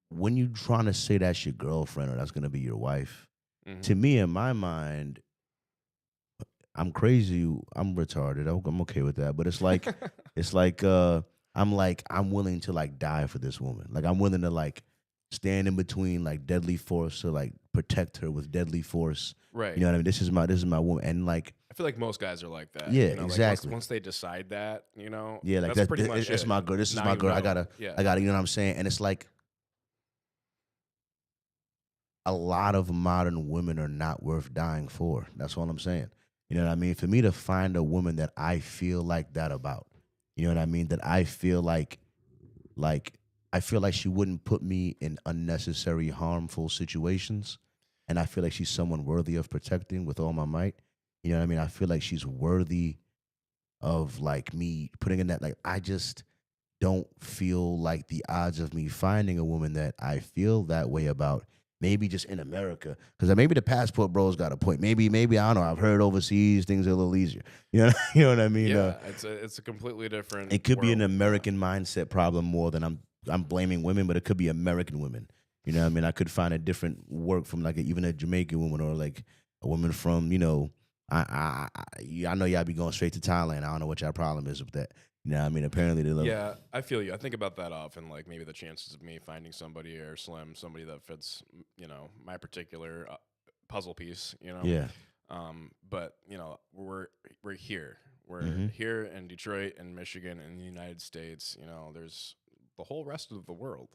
when you trying to say that's your girlfriend or that's gonna be your wife, Hmm. to me in my mind, I'm crazy. I'm retarded. I'm okay with that. But it's like I'm willing to like die for this woman. Like I'm willing to like stand in between like deadly force to like protect her with deadly force. You Right. know what I mean? This is my woman. And like I feel like most guys are like that. yeah, Like, once exactly. once they decide that, Yeah, like that's that. pretty much It's it. my girl. This is Now my you girl. know. Yeah. I gotta. You know what I'm saying? And it's like a lot of modern women are not worth dying for. That's all I'm saying. You know what I mean? For me to find a woman that I feel like that about, you know what I mean? That I feel like I feel like she wouldn't put me in unnecessary harmful situations, and I feel like she's someone worthy of protecting with all my might. You know what I mean? I feel like she's worthy of like me putting in that. Like I just don't feel like the odds of me finding a woman that I feel that way about. Maybe just in America, because maybe the passport bro's got a point. Maybe I don't know. I've heard overseas things are a little easier. You know, you know what I mean. Yeah. It's a completely different It could be an world. Yeah. American mindset problem more than I'm blaming women, but it could be American women. You know what I mean? I could find a different work from like even a Jamaican woman or like a woman from I know y'all be going straight to Thailand. I don't know what y'all problem is with that. You know what I mean? Apparently they love. Yeah, I feel you. I think about that often. Like, maybe the chances of me finding somebody are slim, somebody that fits, my particular puzzle piece. Yeah. But we're here. We're Hmm. here in Detroit and Michigan and the United States. There's the whole rest of the world,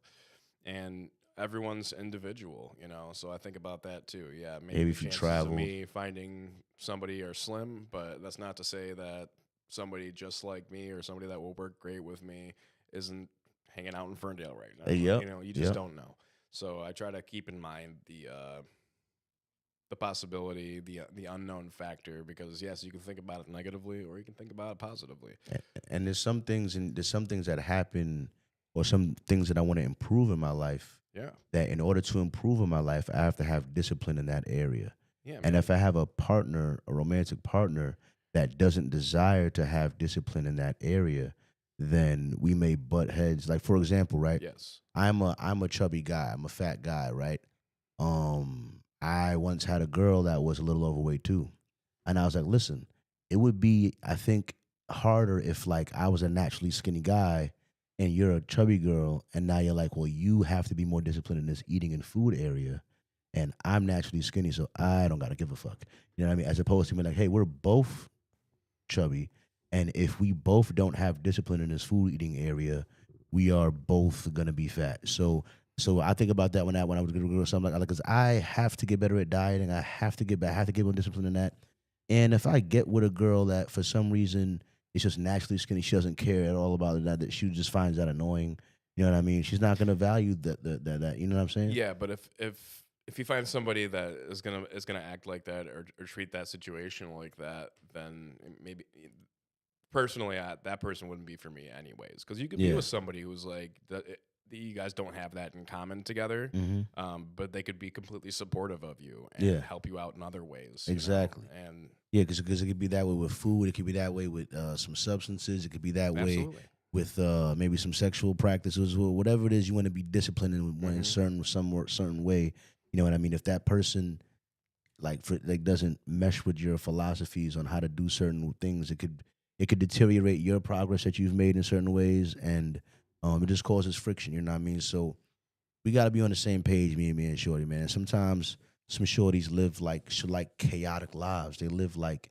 and everyone's individual. So I think about that too. Yeah, maybe Maybe the if you chances of travel. me finding somebody are slim, but that's not to say that somebody just like me or somebody that will work great with me isn't hanging out in Ferndale right now. Yep. You just don't know. So I try to keep in mind the possibility, the unknown factor, because yes, you can think about it negatively or you can think about it positively. And there's some things that happen or some things that I want to improve in my life Yeah, that in order to improve in my life I have to have discipline in that area. yeah, And man. if I have a partner, a romantic partner that doesn't desire to have discipline in that area, then we may butt heads. Like for example, right? Yes. I'm a chubby guy. I'm a fat guy, right? I once had a girl that was a little overweight too. And I was like, listen, it would be, I think, harder if like I was a naturally skinny guy and you're a chubby girl, and now you're like, well, you have to be more disciplined in this eating and food area and I'm naturally skinny, so I don't gotta give a fuck. You know what I mean? As opposed to being like, hey, we're both chubby, and if we both don't have discipline in this food eating area, we are both gonna be fat. So I think about that when I was gonna go something like because I have to get better at dieting. I have to get more discipline in that. And if I get with a girl that for some reason is just naturally skinny, she doesn't care at all about that she just finds that annoying. You know what I mean? She's not gonna value that. You know what I'm saying? Yeah, but if you find somebody that is gonna act like that or treat that situation like that, then maybe personally, that person wouldn't be for me anyways. Because you could be Yeah. with somebody who's like you guys don't have that in common together, Mm-hmm. but they could be completely supportive of you and Yeah. help you out in other ways. You know? Exactly. And Yeah, because it could be that way with food. It could be that way with some substances. It could be that way absolutely, with maybe some sexual practices or whatever it is you want to be disciplined in one certain way. You know what I mean? If that person doesn't mesh with your philosophies on how to do certain things, it could deteriorate your progress that you've made in certain ways, and it just causes friction. You know what I mean? So we got to be on the same page, me and Shorty, man. Sometimes some shorties live like chaotic lives. They live like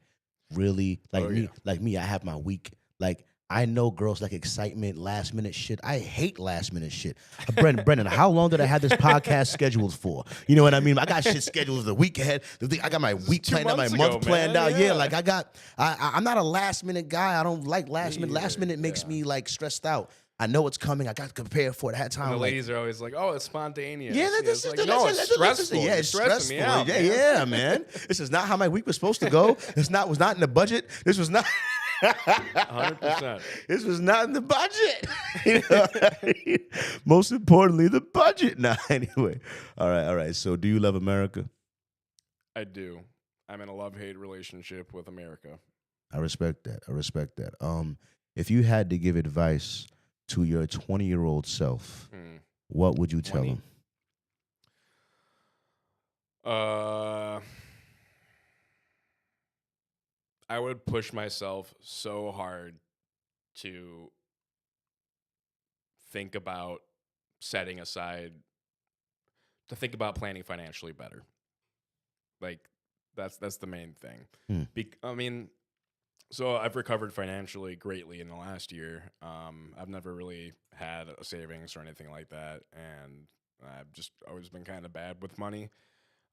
really Oh, yeah. like me. I have my week. Like I know girls like excitement, last minute shit. I hate last minute shit. Brendan, how long did I have this podcast scheduled for? You know what I mean? I got shit scheduled the week ahead. I got my week is 2 planned out, my months month ago, planned man. out. Yeah, Yeah. like I'm not a last minute guy. I don't like last Me minute. Last either, minute makes yeah. me like stressed out. I know it's coming. I got to prepare for it. I had time. And the like, ladies are always like, "Oh, it's spontaneous." yeah, it's like, no, it's stressful. Yeah, You're it's stressing stressful. me out, yeah, man. yeah, man. This is not how my week was supposed to go. This was not in the budget. This was not. 100%. This was not in the budget. You know what I mean? Most importantly, the budget. Nah, anyway. All right. So, do you love America? I do. I'm in a love-hate relationship with America. I respect that. If you had to give advice to your 20-year-old self, what would you tell 20? him? I would push myself so hard to think about setting aside, to think about planning financially better. Like that's the main thing. I mean, so I've recovered financially greatly in the last year. I've never really had a savings or anything like that, and I've just always been kind of bad with money.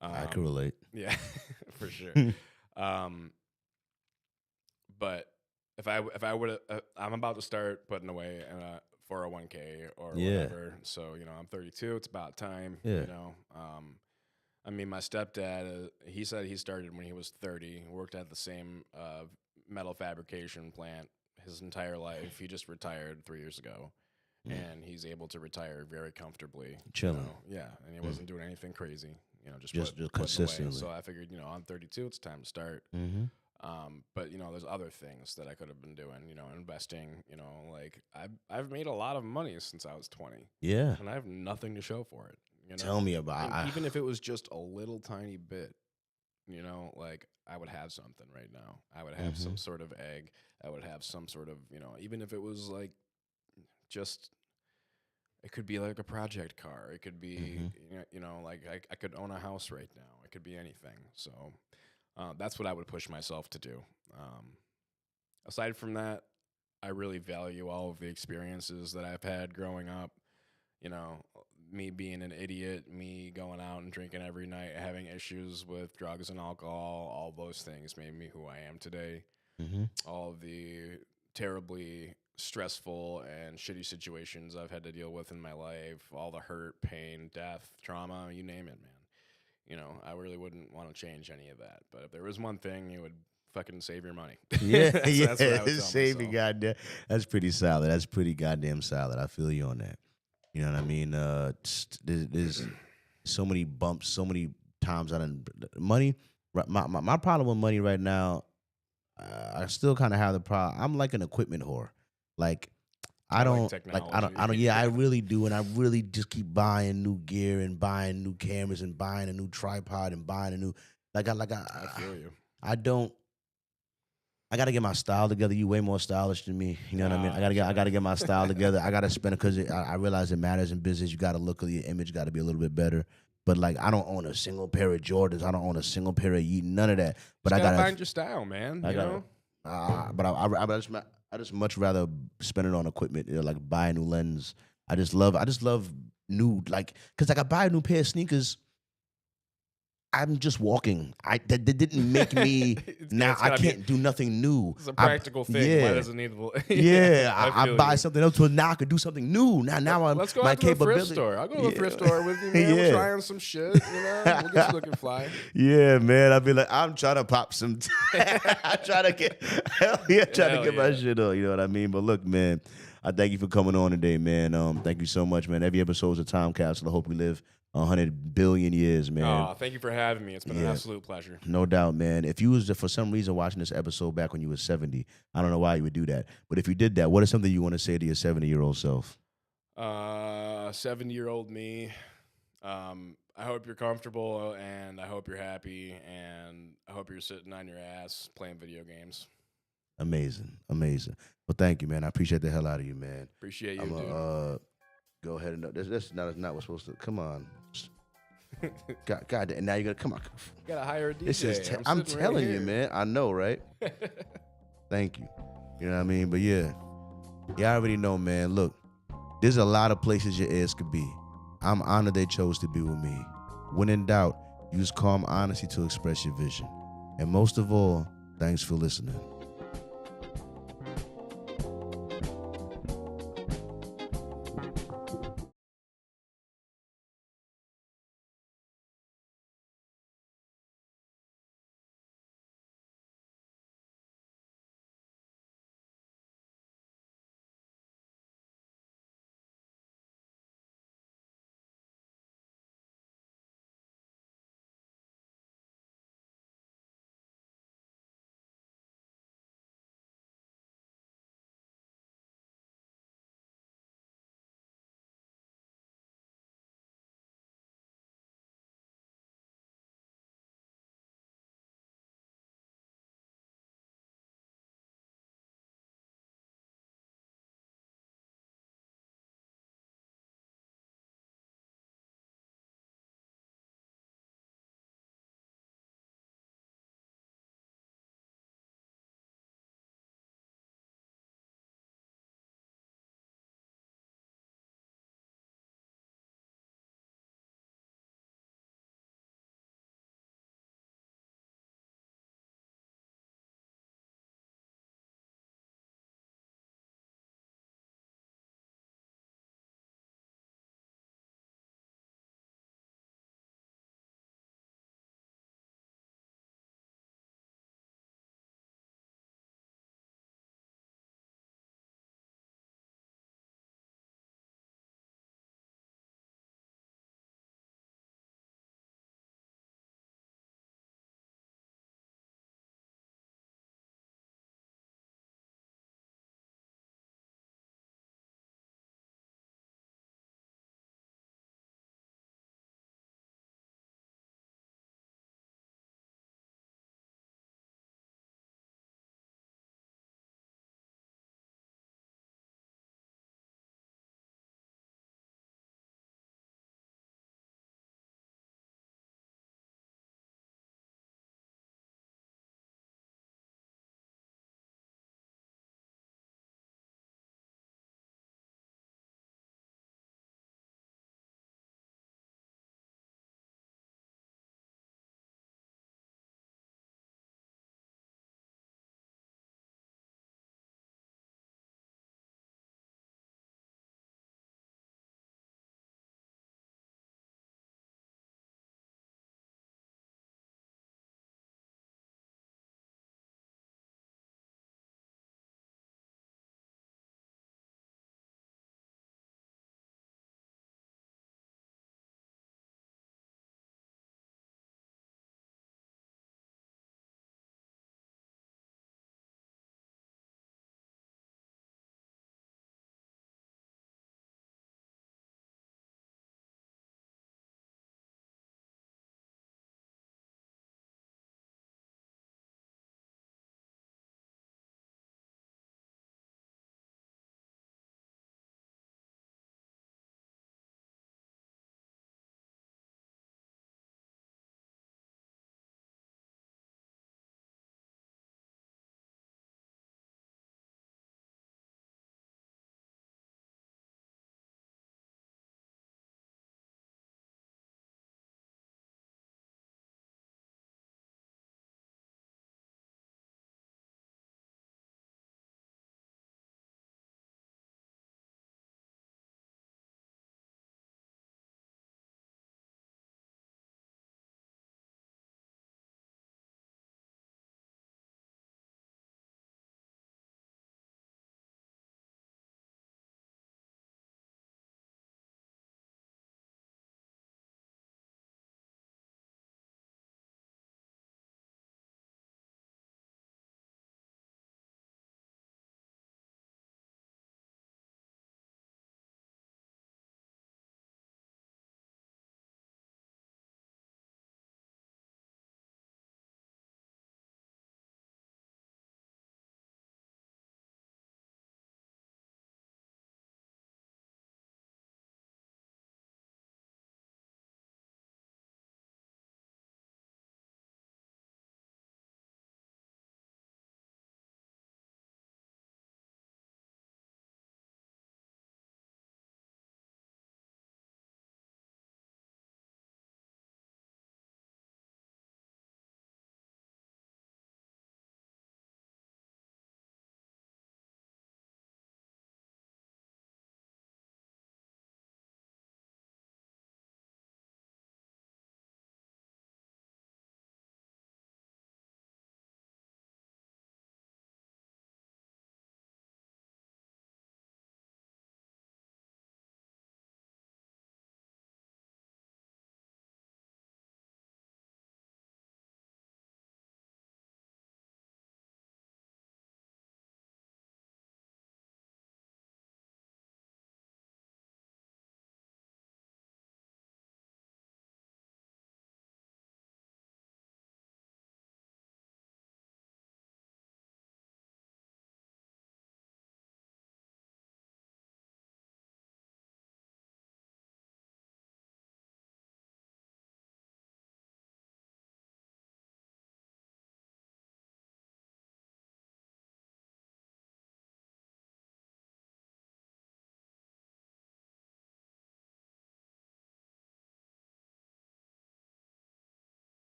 I can relate. Yeah, for sure. But if I would, I'm about to start putting away in a 401k or whatever. So I'm 32. It's about time. Yeah. I mean, my stepdad, he said he started when he was 30. Worked at the same metal fabrication plant his entire life. He just retired 3 years ago, and he's able to retire very comfortably. Chilling. Yeah, and he wasn't doing anything crazy. Just putting away. consistently. So I figured, I'm 32. It's time to start. Mm-hmm. But there's other things that I could have been doing. Investing. Like I've made a lot of money since I was 20. Yeah. And I have nothing to show for it. Tell me about And it. even if it was just a little tiny bit, like I would have something right now. I would have some sort of egg. I would have some sort of, even if it was like just, it could be like a project car. It could be, like I could own a house right now. It could be anything. So that's what I would push myself to do. Aside from that, I really value all of the experiences that I've had growing up. Me being an idiot, me going out and drinking every night, having issues with drugs and alcohol, all those things made me who I am today. Mm-hmm. All of the terribly stressful and shitty situations I've had to deal with in my life, all the hurt, pain, death, trauma, you name it, man. I really wouldn't want to change any of that. But if there was one thing, it would fucking save your money. Yeah, That's what I would tell save me, myself. goddamn. That's pretty solid. That's pretty goddamn solid. I feel you on that. You know what I mean? There's so many bumps, so many times money. My problem with money right now, I still kind of have the problem. I'm like an equipment whore. Like I don't. Yeah, I really do, and I really just keep buying new gear and buying new cameras and buying a new tripod and buying a new. I feel you. I don't. I gotta get my style together. You way more stylish than me. You know what I mean? I gotta get my style together. I gotta spend it because I realize it matters in business. You gotta look at your image. Got to be a little bit better. But like, I don't own a single pair of Jordans. I don't own a single pair of Yeezy. None of that. But Just I gotta find your style, man. You know? But I just much rather spend it on equipment, like buy a new lens. I just love new, like, cause like I buy a new pair of sneakers. I'm just walking. That didn't make me now. I can't do nothing new. It's a practical thing. Yeah. Why doesn't need to? Yeah, I I buy something else, so now I could do something new. Now I'm Let's go my out to the thrift capability. store. I'll go to the thrift store with you, man. We'll try on some shit. You know, we'll get you looking fly. Yeah, man. I be like, I'm trying to pop some. I try to get my shit on. You know what I mean? But look, man, I thank you for coming on today, man. Thank you so much, man. Every episode's a time capsule. I hope we live 100 billion years, man. Oh, thank you for having me. It's been an absolute pleasure. No doubt, man. If you was for some reason watching this episode back when you were 70, I don't know why you would do that. But if you did that, what is something you want to say to your 70-year-old self? 70-year-old me. I hope you're comfortable, and I hope you're happy, and I hope you're sitting on your ass playing video games. Amazing. Well, thank you, man. I appreciate the hell out of you, man. Appreciate you, I'm dude. Go ahead and that's not what's supposed to. Come on. God, and now you're gonna come on. You gotta hire a DJ. This is I'm telling you, man. I know, right? Thank you. You know what I mean? But yeah, I already know, man. Look, there's a lot of places your ears could be. I'm honored they chose to be with me. When in doubt, use calm honesty to express your vision. And most of all, thanks for listening.